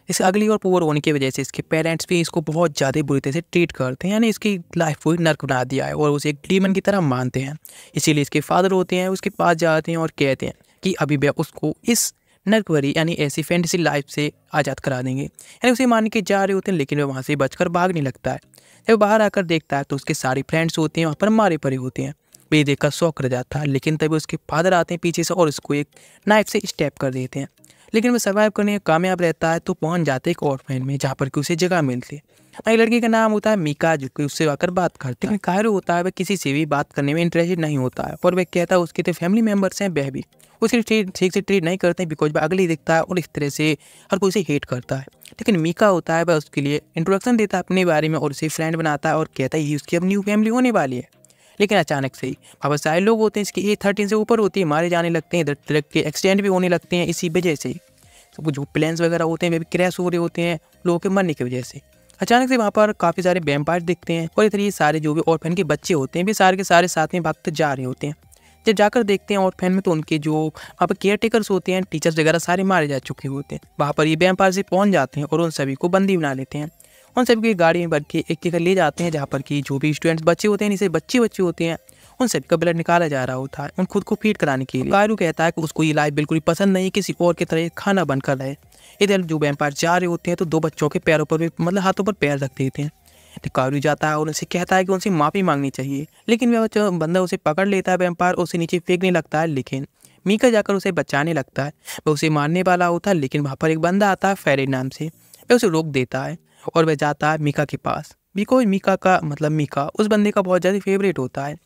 इसके अगली और पुअर होने की वजह से इसके पेरेंट्स भी इसको बहुत ज़्यादा बुरी तरह से ट्रीट करते हैं, यानी इसकी लाइफ को नर्क बना दिया है और उसे एक डीमन की तरह मानते हैं। इसीलिए इसके फादर होते हैं उसके पास जाते हैं और कहते हैं कि अभी भी उसको इस नर्क भरी यानी ऐसी फैंटेसी लाइफ से आज़ाद करा देंगे, यानी उसे मारने के जा रहे होते हैं, लेकिन वह वहाँ से बचकर भागने लगता है। जब बाहर आकर देखता है तो उसके सारे फ्रेंड्स होते हैं वहाँ पर मारे पड़े होते हैं। वे देखकर शौक रह जाता है, लेकिन तभी उसके फादर आते हैं पीछे से और उसको एक नाइफ से स्टैप कर देते हैं। लेकिन वह सर्वाइव करने में कामयाब रहता है, तो पहुंच जाते हैं एक ऑर्फेन में जहाँ पर कि उसे जगह मिलती है। एक लड़की का नाम होता है मीका, जो कि उससे आकर बात करती है। लेकिन कायरो होता है वह किसी से भी बात करने में इंटरेस्टेड नहीं होता है और वह कहता है उसके तो फैमिली मेम्बर्स हैं, वह भी उसकी ठीक से ट्रीट नहीं करते बिकॉज वह अगली दिखता है और इस तरह से हर कोई उसे हेट करता है। लेकिन मीका होता है वह उसके लिए इंट्रोडक्शन देता है अपने बारे में और उसे फ्रेंड बनाता है और कहता है ये उसकी अब न्यू फैमिली होने वाली है। लेकिन अचानक से ही वहाँ पर सारे लोग होते हैं इसकी एज 13 से ऊपर होती है, मारे जाने लगते हैं, इधर ट्रक के एक्सीडेंट भी होने लगते हैं इसी वजह से। सब जो प्लेन्स वगैरह होते हैं वे भी क्रैश हो रहे होते हैं लोगों के मरने की वजह से। अचानक से वहाँ पर काफ़ी सारे वैम्पायर दिखते हैं और इधर ये सारे जो भी ऑर्फन के बच्चे होते हैं वे सारे के सारे साथ में भागते जा रहे होते हैं। जब जाकर देखते हैं ऑर्फन में तो उनके जो वहाँ पर केयर टेकर्स होते हैं, टीचर्स वगैरह सारे मारे जा चुके होते हैं। वहाँ पर ये वैम्पायर से पहुँच जाते हैं और उन सभी को बंदी बना लेते हैं। उन सभी की गाड़ी में भर के एक जगह ले जाते हैं जहाँ पर कि जो भी स्टूडेंट्स बच्चे होते हैं, इसे बच्चे होते हैं, उन सभी का ब्लड निकाला जा रहा होता है उन खुद को फीड कराने के लिए। कायरो कहता है कि उसको ये लाइफ बिल्कुल पसंद नहीं, किसी और की तरह खाना बनकर रहे। इधर जो वैम्पायर जा रहे होते हैं तो दो बच्चों के पैरों पर भी मतलब हाथों पर पैर रख देते हैं। तो कायरो जाता है और उनसे कहता है कि उनसे माफ़ी मांगनी चाहिए, लेकिन वह जो बंदा उसे पकड़ लेता है वैम्पायर, उसे नीचे फेंकने लगता है। लेकिन मीका जाकर उसे बचाने लगता है, वह उसे मारने वाला होता है, लेकिन वहाँ पर एक बंदा आता है फेरेड नाम से, वह उसे रोक देता है और वह जाता है मीका के पास। बिकॉज मीका उस बंदे का बहुत ज़्यादा फेवरेट होता है।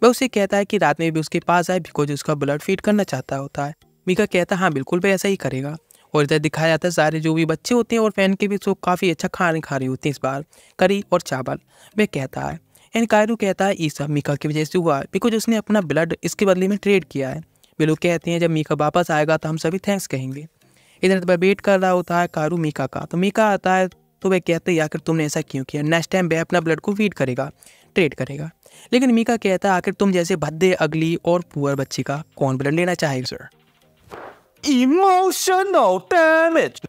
वह उसे कहता है कि रात में भी उसके पास आए बिकॉज उसका ब्लड फीड करना चाहता होता है। मीका कहता है हाँ बिल्कुल वह ऐसा ही करेगा। और इधर दिखाया जाता है सारे जो भी बच्चे होते हैं और फैन के भी तो काफ़ी अच्छा खाने खा रहे होते हैं, इस बार करी और चावल। वह कहता है एंड कायरो कहता है ये सब मीका की वजह से हुआ है बिकॉज उसने अपना ब्लड इसके बदले में ट्रेड किया है। वे लोग कहते हैं जब मीका वापस आएगा तो हम सभी थैंक्स कहेंगे। इधर वह वेट कर रहा होता है कायरो मीका का, तो मीका आता है तो वह कहते हैं आखिर तुमने ऐसा क्यों किया, नेक्स्ट टाइम वह अपना ब्लड को फीड करेगा, ट्रेड करेगा। लेकिन मीका कहता है आखिर तुम जैसे भद्दे अगली और पुअर बच्ची का कौन ब्लड लेना चाहेगा सर। Emotional damage.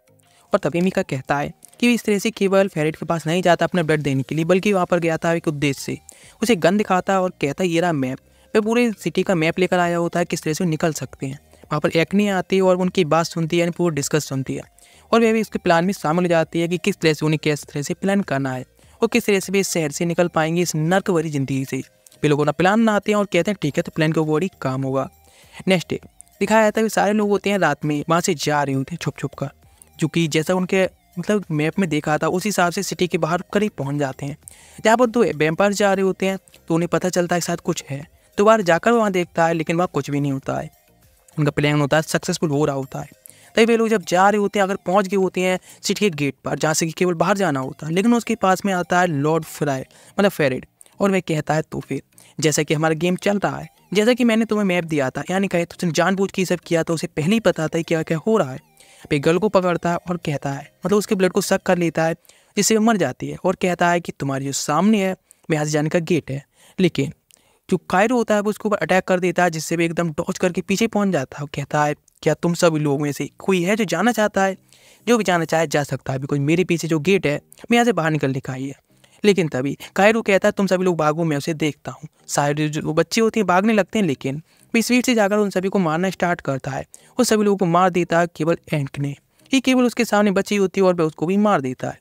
और तभी मीका कहता है कि इस तरह से केवल फेरेट के पास नहीं जाता अपना ब्लड देने के लिए, बल्कि वहाँ पर गया था एक उद्देश्य से। उसे गन दिखाता है और कहता है ये रहा मैप। वह पूरे सिटी का मैप लेकर आया होता है किस तरह से निकल सकते हैं। वहाँ पर एक्नी आती है और उनकी बात सुनती है, यानी पूरा डिस्कस सुनती है और वह भी उसके प्लान में शामिल हो जाती है कि किस तरह से उन्हें किस तरह से प्लान करना है और किस तरह से वे इस शहर से निकल पाएंगे इस नर्क भरी जिंदगी से। वे लोग अपना प्लान बनाते हैं और कहते हैं ठीक है तो प्लान के अकॉर्डिंग काम होगा। नेक्स्ट डे दिखाया जाता है सारे लोग होते हैं रात में वहाँ से जा रहे होते हैं छुप छुप कर, जो कि जैसा उनके मतलब मैप में देखा था उस हिसाब से सिटी के बाहर करीब पहुँच जाते हैं। जहाँ पर दो वैम्पायर जा रहे होते हैं तो उन्हें पता चलता है कि साथ कुछ है, तो बाहर जाकर वहाँ देखता है लेकिन वहाँ कुछ भी नहीं होता है। उनका प्लान होता है सक्सेसफुल हो रहा होता है। तभी वे लोग जब जा रहे होते हैं अगर पहुँच गए होते हैं सिटी के गेट पर जहाँ से कि केवल बाहर जाना होता है, लेकिन उसके पास में आता है लॉर्ड फ्राई मतलब फेरेड और वह कहता है तो फिर जैसा कि हमारा गेम चल रहा है, जैसा कि मैंने तुम्हें मैप दिया था, यानी कहे तो उसने जानबूझ के सब किया तो उसे पहले ही पता था क्या क्या हो रहा है। पे गर्ल को पकड़ता है और कहता है मतलब उसके ब्लड को सक कर लेता है जिससे वो मर जाती है और कहता है कि तुम्हारे जो सामने है वह यहाँ से जाने का गेट है। लेकिन जो कायरो होता है वो उसके ऊपर अटैक कर देता है जिससे वो एकदम डॉज करके पीछे पहुंच जाता है और कहता है क्या तुम सभी लोगों में से कोई है जो जाना चाहता है, जो भी जाना चाहे जा सकता है बिकॉज मेरे पीछे जो गेट है मैं यहाँ से बाहर निकलने का ही है। लेकिन तभी कायरो कहता है तुम सभी लोग भागो मैं उसे देखता हूँ। सारे जो बच्चे होते हैं भागने लगते हैं लेकिन वो स्पीड से जाकर उन सभी को मारना स्टार्ट करता है और सभी लोगों को मार देता है केवल एंक ने ही केवल उसके सामने बची होती है और वह उसको भी मार देता है।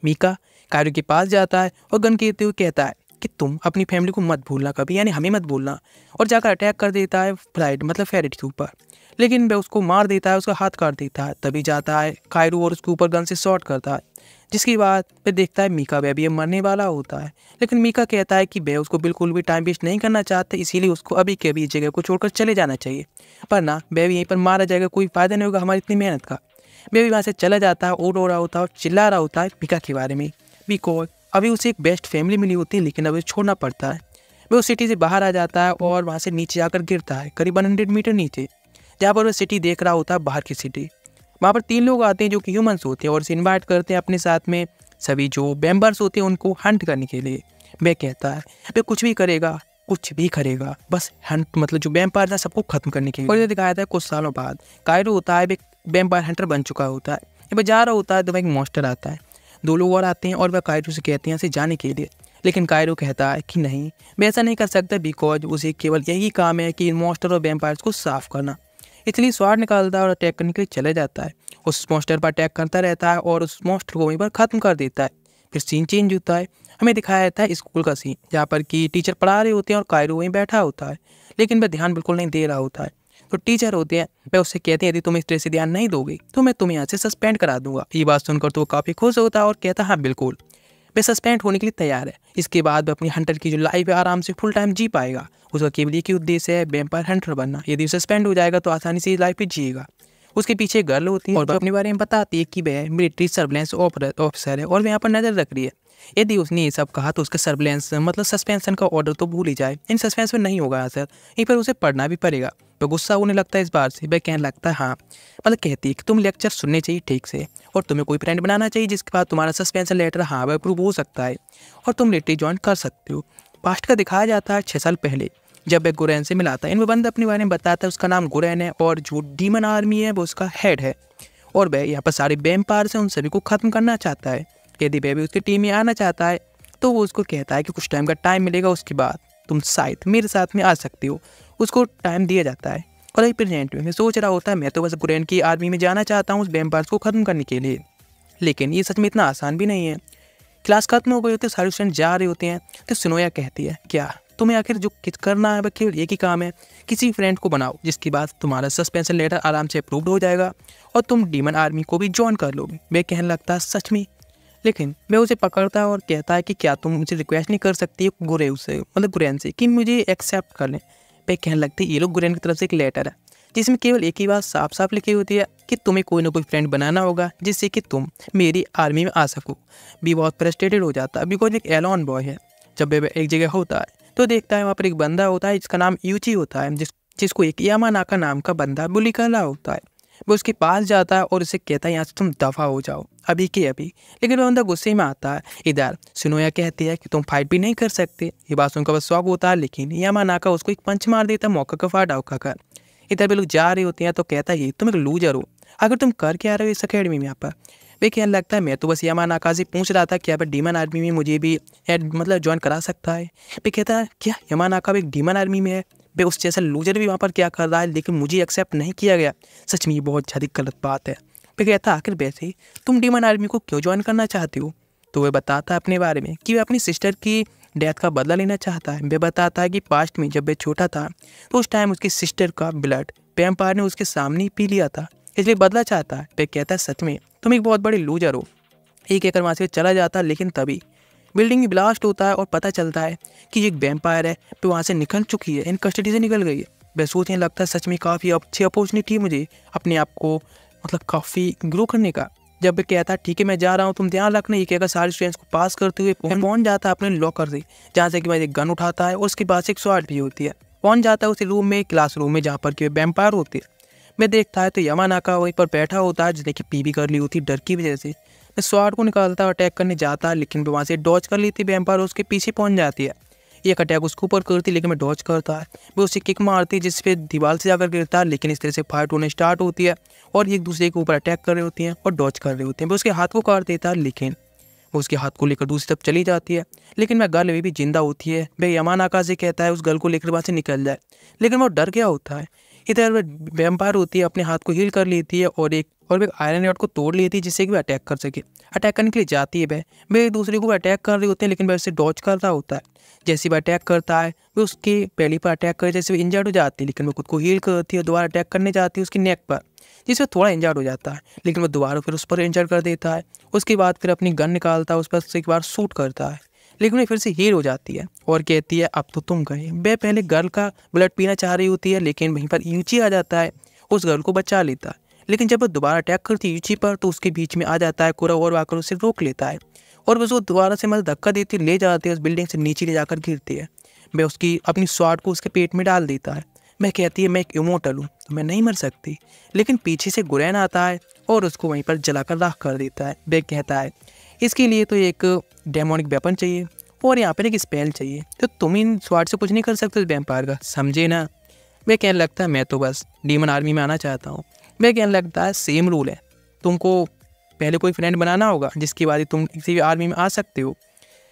मीका कायरो के पास जाता है और गन कहते हुए कहता है कि तुम अपनी फैमिली को मत भूलना कभी, यानी हमें मत भूलना, और जाकर अटैक कर देता है फ्लाइट मतलब फेरेट के ऊपर। लेकिन वह उसको मार देता है, उसका हाथ काट देता है। तभी जाता है कायरो और उसके ऊपर गन से शॉट करता है, जिसकी बात वह देखता है मीका वह भी मरने वाला होता है। लेकिन मीका कहता है कि वह उसको बिल्कुल भी टाइम वेस्ट नहीं करना चाहते, इसीलिए उसको अभी के अभी इस जगह को छोड़कर चले जाना चाहिए, पर ना वह भी यहीं पर मारा जाएगा, कोई फ़ायदा नहीं होगा हमारी इतनी मेहनत का। वह भी वहाँ से चला जाता है और रो रहा होता है और चिल्ला रहा होता है मीका के बारे में बिकॉज अभी उसे एक बेस्ट फैमिली मिली होती है लेकिन अभी छोड़ना पड़ता है। वह उस सिटी से बाहर आ जाता है और वहाँ से नीचे जाकर गिरता है करीब 100 मीटर नीचे, जहाँ पर वह सिटी देख रहा होता है बाहर की सिटी। वहाँ पर 3 लोग आते हैं जो कि ह्यूमंस होते हैं और उसे इन्वाइट करते हैं अपने साथ में सभी जो मेंबर्स होते हैं उनको हंट करने के लिए। वह कहता है वह कुछ भी करेगा बस हंट मतलब जो वैम्पायर था सबको खत्म करने के लिए। और ये दिखाया था कुछ सालों बाद कायरो होता है एक वैम्पायर हंटर बन चुका होता है। जब वह जा रहा होता है तो वह एक मॉन्स्टर आता है। 2 लोग और आते हैं और वह कायरो से कहते हैं यहाँ से जाने के लिए, लेकिन कायरो कहता है कि नहीं, मैं ऐसा नहीं कर सकता बिकॉज उसे केवल यही काम है कि इन मॉन्स्टर और वैम्पायर्स को साफ करना। इसलिए स्वाड निकालता है और अटैक करने के लिए चले जाता है। उस मॉन्स्टर पर अटैक करता रहता है और उस मॉन्स्टर को वहीं पर ख़त्म कर देता है। फिर सीन चेंज होता है, हमें दिखाया जाता है स्कूल का सीन, जहाँ पर कि टीचर पढ़ा रहे होते हैं और कायरो वहीं बैठा होता है, लेकिन वह ध्यान बिल्कुल नहीं दे रहा होता है। तो टीचर होते हैं, वह उससे कहते हैं यदि तुम इस तरह से ध्यान नहीं दोगे तो मैं तुम्हें यहाँ से सस्पेंड करा दूंगा। ये बात सुनकर तो वो काफ़ी खुश होता है और कहता है हाँ बिल्कुल, वह सस्पेंड होने के लिए तैयार है। इसके बाद वह अपनी हंटर की जो लाइफ है आराम से फुल टाइम जी पाएगा। उसका केवल एक ही उद्देश्य है वैम्पायर हंटर बनना। यदि सस्पेंड हो जाएगा तो आसानी से लाइफ भी जिएगा। उसके पीछे एक गर्ल होती है और वह अपने बारे में बताती है कि वह मिलिट्री सर्विलेंस ऑफिसर है और वह यहाँ पर नज़र रख रही है। यदि उसने ये सब कहा तो उसका सर्विलेंस मतलब सस्पेंशन का ऑर्डर तो भूल ही जाए, इन सस्पेंस में नहीं होगा असर, यहीं पर उसे पढ़ना भी पड़ेगा। वह गुस्सा होने लगता है इस बार से। वह कहने लगता है हाँ, मतलब कहती है कि तुम लेक्चर सुनने चाहिए ठीक से और तुम्हें कोई फ्रेंड बनाना चाहिए जिसके बाद तुम्हारा सस्पेंशन लेटर हाँ वह अप्रूव हो सकता है और तुम मिलिट्री ज्वाइन कर सकते हो। पास्ट का दिखाया जाता है 6 साल पहले, जब वह गुरैन से मिलाता है। इनमें बंद अपने बारे में बताता है, उसका नाम गुरैन है और जो डीमन आर्मी है वो उसका हेड है और वह यहाँ पर सारे वैम्पायर्स हैं उन सभी को ख़त्म करना चाहता है। यदि वह भी उसकी टीम में आना चाहता है तो वो उसको कहता है कि कुछ टाइम का टाइम मिलेगा, उसके बाद तुम शायद मेरे साथ में आ सकते हो। उसको टाइम दिया जाता है और अभी प्रेजेंट में सोच रहा होता है मैं तो बस गुरैन की आर्मी में जाना चाहता हूँ उस वैम्पायर्स को ख़त्म करने के लिए, लेकिन ये सच में इतना आसान भी नहीं है। क्लास खत्म हो गई होती है, सारे स्टूडेंट जा रहे होते हैं तो सुनोया कहती है क्या तुम्हें आखिर जो करना है वह केवल एक ही काम है, किसी फ्रेंड को बनाओ जिसके बाद तुम्हारा सस्पेंशन लेटर आराम से अप्रूव्ड हो जाएगा और तुम डीमन आर्मी को भी ज्वाइन कर लोगे। वह कहने लगता है सच में, लेकिन वह उसे पकड़ता है और कहता है कि क्या तुम मुझे रिक्वेस्ट नहीं कर सकती गुरैन से, मतलब गुरैन से कि मुझे एक्सेप्ट कर लें। वह कहने लगती है ये लोग गुरैन की तरफ से एक लेटर है जिसमें केवल एक ही बात साफ साफ लिखी होती है कि तुम्हें कोई ना कोई फ्रेंड बनाना होगा जिससे कि तुम मेरी आर्मी में आ सको। भी बहुत फ्रस्ट्रेटेड हो जाता है बिकॉज एक एलॉन बॉय है। जब वह एक जगह होता है तो देखता है वहाँ पर एक बंदा होता है जिसका नाम यूची होता है, जिसको एक यामानाका नाम का बंदा बुली कर रहा होता है। वो उसके पास जाता है और उसे कहता है यहाँ से तुम दफ़ा हो जाओ अभी के अभी, लेकिन वह बंदा गुस्से में आता है। इधर सुनोया कहती है कि तुम फाइट भी नहीं कर सकते। ये बात सुनकर बस शौक होता है, लेकिन यामानाका उसको एक पंच मार देता है मौका का फायदा उठाकर। इधर भी लोग जा रहे होते हैं तो कहता है तुम एक लूजर हो, अगर तुम कर क्या रहे हो इस अकेडमी में यहाँ पर। वे कहने लगता है मैं तो बस यामानाका से पूछ रहा था क्या डीमन आर्मी में मुझे भी मतलब ज्वाइन करा सकता है। वे कहता है क्या यामानाका भी एक डीमन आर्मी में है, वे उस जैसा लूजर भी वहाँ पर क्या कर रहा है लेकिन मुझे एक्सेप्ट नहीं किया गया। सच में ये बहुत ज़्यादा गलत बात है। वे कहता है आखिर वैसे ही तुम डीमन आर्मी को क्यों ज्वाइन करना चाहते हो। तो वह बताता है अपने बारे में कि वह अपनी सिस्टर की डेथ का बदला लेना चाहता है। वह बताता है कि पास्ट में जब वह छोटा था तो उस टाइम उसकी सिस्टर का ब्लड वैम्पायर ने उसके सामने ही पी लिया था, इसलिए बदला चाहता है। वह कहता है सच में तुम एक बहुत बड़ी लूजर हो। एक एकड़ वहाँ से चला जाता है, लेकिन तभी बिल्डिंग में ब्लास्ट होता है और पता चलता है कि एक वैम्पायर है तो वहाँ से निकल चुकी है, इन कस्टडी से निकल गई है। वह सोचने लगता है सच में काफ़ी अच्छी अपॉर्चुनिटी मुझे अपने आप को मतलब काफ़ी ग्रो करने का। जब वह कहता है ठीक है मैं जा रहा हूँ तुम ध्यान रखना, ये कहकर सारे स्टूडेंट्स को पास करते हुए पहुँच जाता है अपने लॉकर से, जहाँ से कि वह एक गन उठाता है और उसके पास एक स्वॉर्ड भी होती है। पहुँच जाता है उसी रूम में, क्लास रूम में, जहाँ पर कि वैम्पायर होते हैं। मैं देखता है तो यामानाका वहीं पर बैठा होता है जिसने कि पी भी कर ली होती डर की वजह से। मैं स्वॉर्ड को निकालता है, अटैक करने जाता है, लेकिन वहाँ से डॉज कर लेती वैम्पायर उसके पीछे पहुँच जाती है। एक अटैक उसके ऊपर करती लेकिन मैं डॉज करता है, वो उसे किक मारती जिस पे दीवार से जाकर गिरता है। लेकिन इस तरह से फाइट होने स्टार्ट होती है और एक दूसरे के ऊपर अटैक कर रहे होती हैं और डॉज कर रहे होते हैं। वो उसके हाथ को काट देता है, लेकिन वो उसके हाथ को लेकर दूसरी तरफ चली जाती है। लेकिन वह गर्ल अभी भी जिंदा होती है। वह यामानाका से कहता है उस गर्ल को लेकर वहाँ से निकल जाए, लेकिन वो डर गया होता है। इधर वह वैम्पायर होती है, अपने हाथ को हील कर लेती है और एक आयरन रॉड को तोड़ लेती है जिससे कि वह अटैक कर सके। अटैक करने के लिए जाती है वह एक दूसरे को अटैक कर रहे होते हैं, लेकिन वह उससे डॉज कर रहा होता है। जैसे वह अटैक करता है वो उसकी पहली पर अटैक कर जैसे वो इंजर्ड हो जाती है, लेकिन वो खुद को हील करती है और दोबारा अटैक करने जाती है उसकी नेक पर, जिससे थोड़ा इंजर्ड हो जाता है, लेकिन वो दोबारा फिर उस पर इंजर्ड कर देता है। उसके बाद फिर अपनी गन निकालता है, उस पर एक बार शूट करता है, लेकिन वो फिर से हील हो जाती है और कहती है अब तो तुम गए। वह पहले गर्ल का ब्लड पीना चाह रही होती है, लेकिन वहीं पर यूची आ जाता है, उस गर्ल को बचा लेता है। लेकिन जब वो दोबारा अटैक करती है यूची पर तो उसके बीच में आ जाता है कुरा और आकर उसे रोक लेता है और उसको दोबारा से मतलब धक्का देती ले जाती है, उस बिल्डिंग से नीचे ले जाकर गिरती है। वह उसकी अपनी स्वॉर्ड को उसके पेट में डाल देता है। मैं कहती है मैं एक इमोर्टल हूँ तो मैं नहीं मर सकती, लेकिन पीछे से गुरैन आता है और उसको वहीं पर जलाकर राख कर देता है। वह कहता है इसके लिए तो एक डेमोनिक वेपन चाहिए और यहाँ पर एक स्पेल चाहिए, तो तुम इन स्वॉर्ड से कुछ नहीं कर सकते वैम्पायर का, समझे ना। वह कहने लगता है मैं तो बस डीमन आर्मी में आना चाहता हूँ। वह कहने लगता है सेम रूल है, तुमको पहले कोई फ्रेंड बनाना होगा जिसके बाद ही तुम किसी भी आर्मी में आ सकते हो।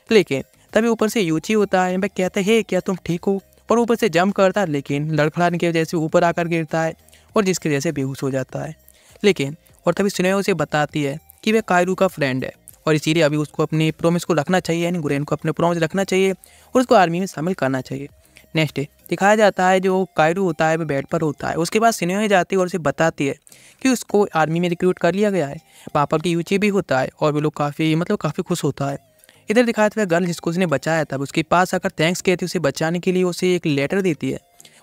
लेकिन तभी ऊपर से यूची होता है, वह कहता है हे क्या तुम ठीक हो, और ऊपर से जंप करता है लेकिन लड़खड़ाने की वजह से ऊपर आकर गिरता है और जिसकी वजह से बेहोश हो जाता है। लेकिन और तभी सुनेओ उसे बताती है कि वह कायरू का फ्रेंड है और इसीलिए अभी उसको अपनी प्रॉमिस को रखना चाहिए, यानी गुरेन को अपने प्रॉमिस रखना चाहिए और उसको आर्मी में शामिल करना चाहिए। नेक्स्ट डे दिखाया जाता है जो कायरू होता है वह बेड पर होता है। उसके बाद सिनेमा जाती है और उसे बताती है कि उसको आर्मी में रिक्रूट कर लिया गया है। वहाँ पर की यूची भी होता है और वो लोग काफ़ी खुश होता है। इधर दिखाया था गर्ल जिसको उसने बचाया था, उसके पास आकर थैंक्स कहती है उसे बचाने के लिए, उसे एक लेटर देती है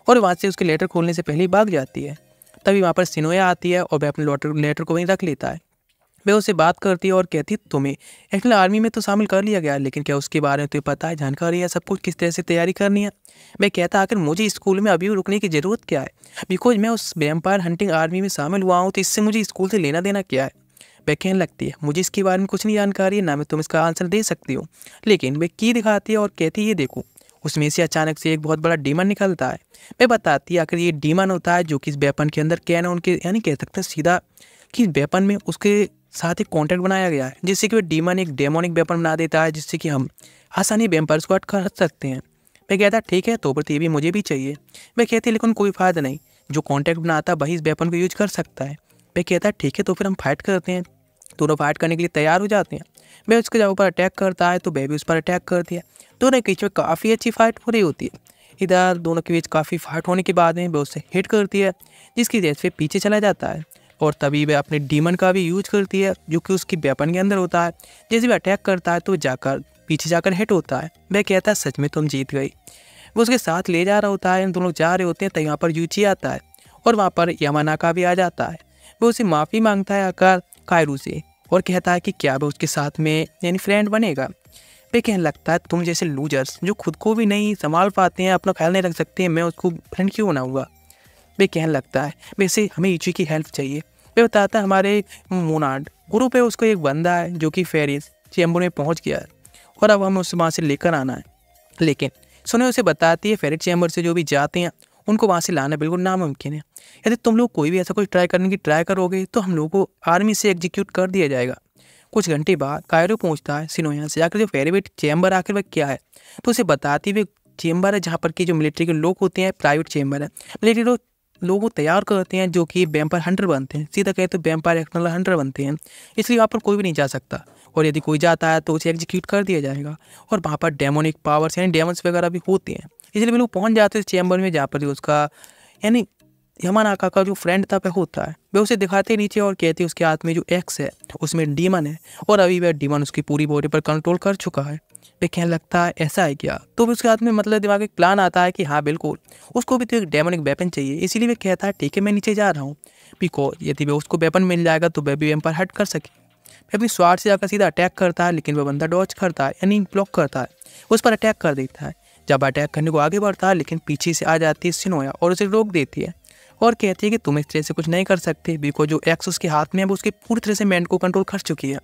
और वहाँ से उसके लेटर खोलने से पहले ही भाग जाती है। तभी वहाँ पर सिनोया आती है और वह अपने लेटर को वहीं रख लेता है। वह उससे बात करती है और कहती है तुम्हें एक्चुअली आर्मी में तो शामिल कर लिया गया है, लेकिन क्या उसके बारे में तुम्हें पता है, जानकारी है सब कुछ किस तरह से तैयारी करनी है। मैं कहता आखिर मुझे स्कूल में अभी रुकने की ज़रूरत क्या है, बिकॉज मैं उस वैम्पायर हंटिंग आर्मी में शामिल हुआ हूँ, तो इससे मुझे स्कूल से लेना देना क्या है। वह कहने लगती है मुझे इसके बारे में कुछ नहीं जानकारी है, ना मैं तुम इसका आंसर दे सकती हो। लेकिन वह की दिखाती है और कहती है ये देखो, उसमें से अचानक से एक बहुत बड़ा डीमन निकलता है। वह बताती है आखिर ये डीमन होता है जो कि इस वेपन के अंदर कैन उनके यानी कह सकते हैं सीधा कि वेपन में उसके साथ एक कॉन्टैक्ट बनाया गया है, जिससे कि वह डीमन एक डेमोनिक वेपन बना देता है, जिससे कि हम आसानी वैम्पायर्स को कर सकते हैं। वह कहता है ठीक है तो पर ये भी मुझे भी चाहिए। वह कहती है लेकिन कोई फ़ायदा नहीं, जो कॉन्टैक्ट बनाता है वही इस वेपन को यूज कर सकता है। वह कहता है ठीक है तो फिर हम फाइट करते हैं। दोनों फाइट करने के लिए तैयार हो जाते हैं। वह उसके जब ऊपर अटैक करता है तो वह भी उस पर अटैक करती है। दोनों के बीच में काफ़ी अच्छी फाइट हो रही होती है। इधर दोनों के बीच काफ़ी फाइट होने के बाद में वह उससे हिट करती है, जिसकी वजह से पीछे चला जाता है और तभी वह अपने डीमन का भी यूज करती है जो कि उसकी वेपन के अंदर होता है। जैसे वह अटैक करता है तो जाकर पीछे जाकर हिट होता है। वह कहता है सच में तुम जीत गई। वो उसके साथ ले जा रहा होता है, दोनों जा रहे होते हैं तो यहाँ पर यूची आता है और वहाँ पर यामानाका भी आ जाता है। वो उसे माफ़ी मांगता है आकर कायरू से और कहता है कि क्या वह उसके साथ में यानी फ्रेंड बनेगा। वे कहने लगता है तुम जैसे लूजर्स जो खुद को भी नहीं संभाल पाते हैं, अपना ख्याल नहीं रख सकते हैं, मैं उसको फ्रेंड क्यों बनाऊंगा। वे कहने लगता है वैसे हमें इची की हेल्प चाहिए। वे बताता है हमारे मोनाड गुरु पे उसको एक बंदा है जो कि फेरिस चैम्बर में पहुंच गया है और अब हमें उसे वहाँ से लेकर आना है। लेकिन सुने उसे बताती है फेरिस चैम्बर से जो भी जाते हैं उनको वहाँ से लाना बिल्कुल नामुमकिन है। यदि तुम लोग कोई भी ऐसा कुछ ट्राई करने की ट्राई करोगे तो हम लोगों को आर्मी से एग्जीक्यूट कर दिया जाएगा। कुछ घंटे बाद कायरो पहुंचता है सिनोया से आकर जो फेरिस चैम्बर आखिर वह क्या है तो उसे बताती हुई चैम्बर है जहाँ पर कि जो मिलिट्री के लोग होते हैं, प्राइवेट चैम्बर है। मिलिट्री लोगों को तैयार करते हैं जो कि वैम्पायर हंटर बनते हैं, सीधा कहे तो वैम्पायर एक्सटर्नल हंटर बनते हैं। इसलिए वहाँ पर कोई भी नहीं जा सकता और यदि कोई जाता है तो उसे एग्जीक्यूट कर दिया जाएगा। और वहाँ पर डेमोनिक पावर्स यानी डेमन्स वगैरह भी होते हैं, इसलिए वे लोग पहुँच जाते हैं चैम्बर में जहाँ पर उसका यानी यामानाका का जो फ्रेंड था वह होता है। वे उसे दिखाते नीचे और कहते उसके हाथ में जो एक्स है उसमें डीमन है और अभी वह डीमन उसकी पूरी बॉडी पर कंट्रोल कर चुका है। वे कहने लगता है ऐसा है क्या, तो उसके हाथ में दिमाग एक प्लान आता है कि हाँ बिल्कुल उसको भी तो एक डेमोनिक वेपन चाहिए। इसीलिए वह कहता है ठीक है मैं नीचे जा रहा हूँ, बिकॉज यदि वह उसको वेपन मिल जाएगा तो वह भी वैम्पायर हट कर सके। वह अपनी स्वार्थ से जाकर सीधा अटैक करता है, लेकिन वह बंदा डॉज करता है यानी ब्लॉक करता है, उस पर अटैक कर देता है। जब अटैक करने को आगे बढ़ता है लेकिन पीछे से आ जाती है सिनोया और उसे रोक देती है और कहती है कि तुम इस तरह से कुछ नहीं कर सकते, बिकॉज जो एक्स उसके हाथ में है वो उसके पूरी तरह से मैंड को कंट्रोल कर चुकी है।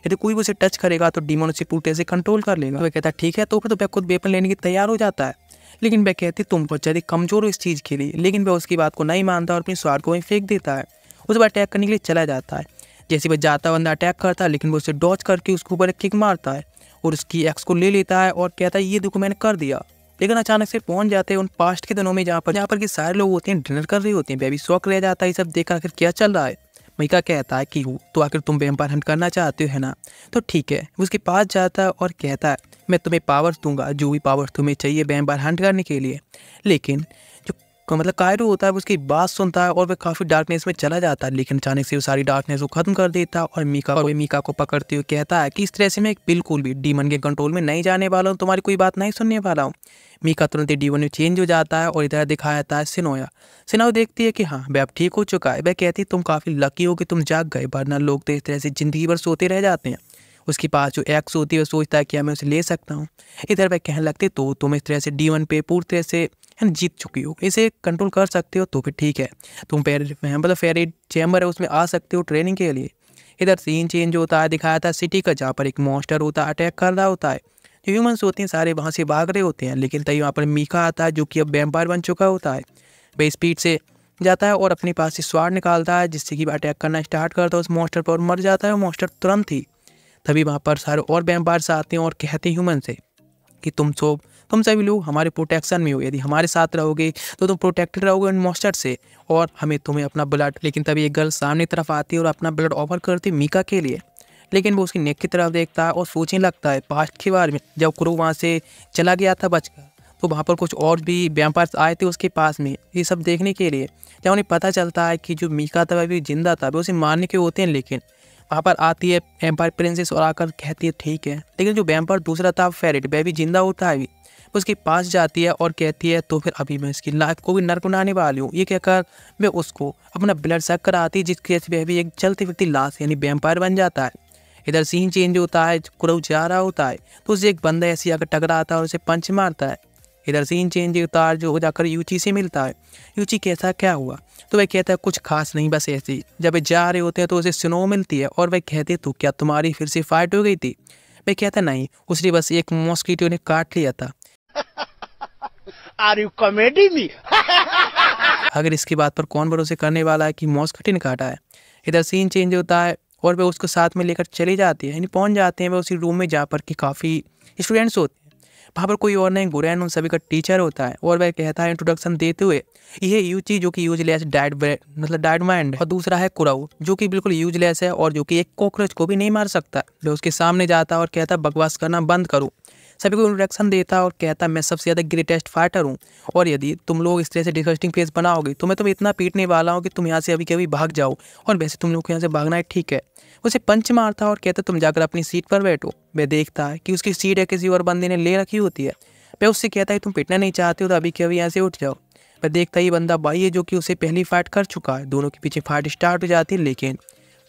यदि कोई भी उसे टच करेगा तो डीमन उसे पूरी तरह से कंट्रोल कर लेगा। वह कहता है ठीक है, तो फिर तो वह खुद वेपन लेने की तैयार हो जाता है। लेकिन वह कहती तुम बहुत ज़्यादा कमज़ोर हो इस चीज़ के लिए, लेकिन वह उसकी बात को नहीं मानता और अपनी स्वार्थ को वहीं फेंक देता है। उस पर अटैक करने के लिए चला जाता है। जैसे वह जाता बंदा अटैक करता है लेकिन वो उसे डॉच करके उसके ऊपर एक किक मारता है और उसकी एक्स को ले लेता है और कहता है ये देखो मैंने कर दिया। लेकिन अचानक से पहुंच जाते हैं उन पास्ट के दिनों में जहाँ पर कि सारे लोग होते हैं डिनर कर रहे होते हैं। बेबी शौक रह जाता है ये सब देखा आखिर क्या चल रहा है। मीका कहता है कि हो तो आखिर तुम वैम्पायर हंट करना चाहते हो है ना, तो ठीक है। उसके पास जाता है और कहता है मैं तुम्हें पावर्स दूंगा, जो भी पावर्स तुम्हें चाहिए वैम्पायर हंट करने के लिए। लेकिन जो कायरो होता है उसकी बात सुनता है और वह काफ़ी डार्कनेस में चला जाता है, लेकिन अचानक से वो सारी डार्कनेस को ख़त्म कर देता है और मीका को पकड़ते हुए कहता है कि इस तरह से मैं बिल्कुल भी डीमन के कंट्रोल में नहीं जाने वाला हूँ, तुम्हारी कोई बात नहीं सुनने वाला हूँ। मीका तुरंत ही डीमन में चेंज हो जाता है और इधर दिखाया जाता है सिनोया देखती है कि हाँ वह अब ठीक हो चुका है। वह कहती है तुम काफ़ी लकी हो कि तुम जाग गए, वरना लोग तो इस तरह से ज़िंदगी भर सोते रह जाते हैं। उसके पास जो एक्स होती है वह सोचता है कि मैं उसे ले सकता हूँ। इधर वह कहने लगती तो तुम इस तरह से डीमन पे पूरी तरह से जीत चुकी हो, इसे कंट्रोल कर सकते हो, तो फिर ठीक है तुम फेरी चैम्बर है उसमें आ सकते हो ट्रेनिंग के लिए। इधर सीन चेंज होता है, दिखाया था सिटी का जहाँ पर एक मॉन्स्टर होता है अटैक कर रहा होता है। जो ह्यूमंस होते हैं सारे वहाँ से भाग रहे होते हैं, लेकिन तभी वहाँ पर मीका आता है जो कि अब वैम्पायर बन चुका होता है। वह स्पीड से जाता है और अपने पास से स्वाड निकालता है, जिससे कि अटैक करना स्टार्ट करता है उस मॉन्स्टर पर और मर जाता है। मॉन्स्टर तुरंत ही तभी वहाँ पर सारे और वैम्पायर्स आते हैं और कहते हैं ह्यूमन से कि तुम सभी लोग हमारे प्रोटेक्शन में हो, यदि हमारे साथ रहोगे तो तुम प्रोटेक्टेड रहोगे उन मॉन्स्टर से और हमें तुम्हें अपना ब्लड। लेकिन तभी एक गर्ल सामने तरफ आती है और अपना ब्लड ऑफर करती है मीका के लिए। लेकिन वो उसकी नेक की तरफ देखता है और सोचने लगता है पास्ट के बारे में, जब क्रो वहाँ से चला गया था बचकर, तो वहाँ पर कुछ और भी वैम्पायर्स आए थे उसके पास में ये सब देखने के लिए। जब उन्हें पता चलता है कि जो मीका था वह भी जिंदा था, वे उसे मारने के होते हैं। लेकिन वहाँ पर आती है वैम्पायर प्रिंसेस और आकर कहती है ठीक है। लेकिन जो वैम्पायर दूसरा था फेरेट, वह भी जिंदा होता है, उसके पास जाती है और कहती है तो फिर अभी मैं इसकी लाइफ को भी नर्क बनाने वाली हूँ। ये कहकर वह उसको अपना ब्लड सक कराती है, जिसकी वजह से वह भी एक चलती फिरती लाश यानी वैम्पायर बन जाता है। इधर सीन चेंज होता है, क्रो जा रहा होता है तो उसे एक बंदा ऐसे आकर टकराता है और उसे पंच मारता है। इधर सीन चेंज होता है, जो जाकर यूची से मिलता है। यूची कैसा क्या हुआ, तो वह कहता है कुछ खास नहीं, बस ऐसे ही। जब वे जा रहे होते हैं तो उसे स्नो मिलती है और वह कहती है तो क्या तुम्हारी फिर से फाइट हो गई थी। वह कहता नहीं, उसने बस एक मॉस्किटो ने काट लिया था। Are you comedy me? अगर इसकी बात पर कौन भरोसे करने वाला है कि मॉस्किटो ने काटा है। इधर सीन चेंज होता है और वे उसको साथ में लेकर चली जाती है, यानी पहुंच जाते हैं वे उसी रूम में जहाँ पर कि काफ़ी स्टूडेंट्स होते हैं। वहाँ पर कोई और नहीं, गुरैन उन सभी का टीचर होता है और वह कहता है इंट्रोडक्शन देते हुए, ये यूची जो कि यूजलेस डाइड माइंड, और दूसरा है कुराऊ जो कि बिल्कुल यूजलेस है और जो कि एक कॉकरोच को भी नहीं मार सकता। वह उसके सामने जाता है और कहता है बकवास करना बंद करो। सभी को इंट्रोडक्शन देता है और कहता है मैं सबसे ज़्यादा ग्रेटेस्ट फाइटर हूँ और यदि तुम लोग इस तरह से डिस्गस्टिंग फेस बनाओगे तो मैं तुम्हें इतना पीटने वाला हूँ कि तुम यहाँ से अभी कभी भाग जाओ। और वैसे तुम लोग को यहाँ से भागना है, ठीक है। उसे पंच मारता है और कहता है तुम जाकर अपनी सीट पर बैठो। वह देखता है कि उसकी सीट है किसी और बंदे ने ले रखी होती है। वह उससे कहता है तुम पिटना नहीं चाहते हो तो अभी कभी यहाँ से उठ जाओ। वह देखता ही बंदा भाई है जो कि उसे पहली फाइट कर चुका है। दोनों के पीछे फाइट स्टार्ट हो जाती है, लेकिन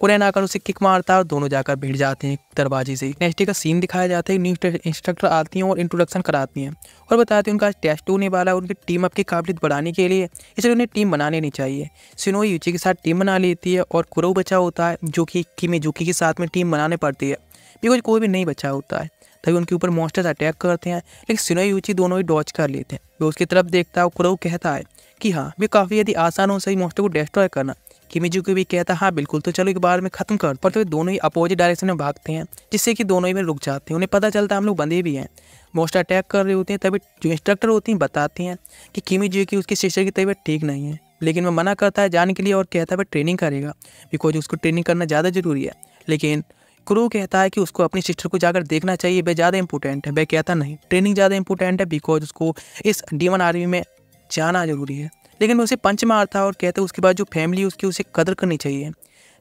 कुरैन आकर उसे किक मारता है और दोनों जाकर भिड़ जाते हैं दरवाजे से। नेक्स्ट डे का सीन दिखाया जाता है, न्यू इंस्ट्रक्टर आती हैं और इंट्रोडक्शन कराती हैं और बताती हैं उनका टेस्ट होने वाला है उनकी टीम अप की काबिलियत बढ़ाने के लिए, इसलिए उन्हें टीम बनानी नहीं चाहिए। सिनो यूची के साथ टीम बना लेती है और कुरो बचा होता है जो कि किमेजुकी के साथ में टीम बनाने पड़ती है, बिकॉज कोई भी नहीं बचा होता है। तभी उनके ऊपर मॉन्स्टर्स अटैक करते हैं, लेकिन सिनो यूची दोनों ही डॉज कर लेते हैं। वो उसकी तरफ देखता है और कुरो कहता है कि हाँ वे काफ़ी यदि आसान हो सही मॉन्स्टर को डिस्ट्रॉय करना। किमेजुकी भी कहता है हाँ बिल्कुल, तो चलो एक बार में खत्म कर। पर तो वे दोनों ही अपोजिट डायरेक्शन में भागते हैं, जिससे कि दोनों ही में रुक जाते हैं। उन्हें पता चलता है हम लोग बंदे भी हैं, मॉन्स्टर अटैक कर रहे होते हैं। तभी जो इंस्ट्रक्टर होती हैं बताती हैं कि किमेजुकी उसकी सिस्टर की तबीयत ठीक नहीं है, लेकिन वह मना करता है जाने के लिए और कहता है वह ट्रेनिंग करेगा बिकॉज उसको ट्रेनिंग करना ज़्यादा ज़रूरी है। लेकिन क्रू कहता है कि उसको अपनी सिस्टर को जाकर देखना चाहिए, वह ज़्यादा इंपॉर्टेंट है। वह कहता नहीं, ट्रेनिंग ज़्यादा इंपॉर्टेंट है बिकॉज उसको इस डीमन आर्मी में जाना जरूरी है। लेकिन वो उसे पंच मारता है और कहते हैं उसके बाद जो फैमिली उसकी उसे कदर करनी चाहिए।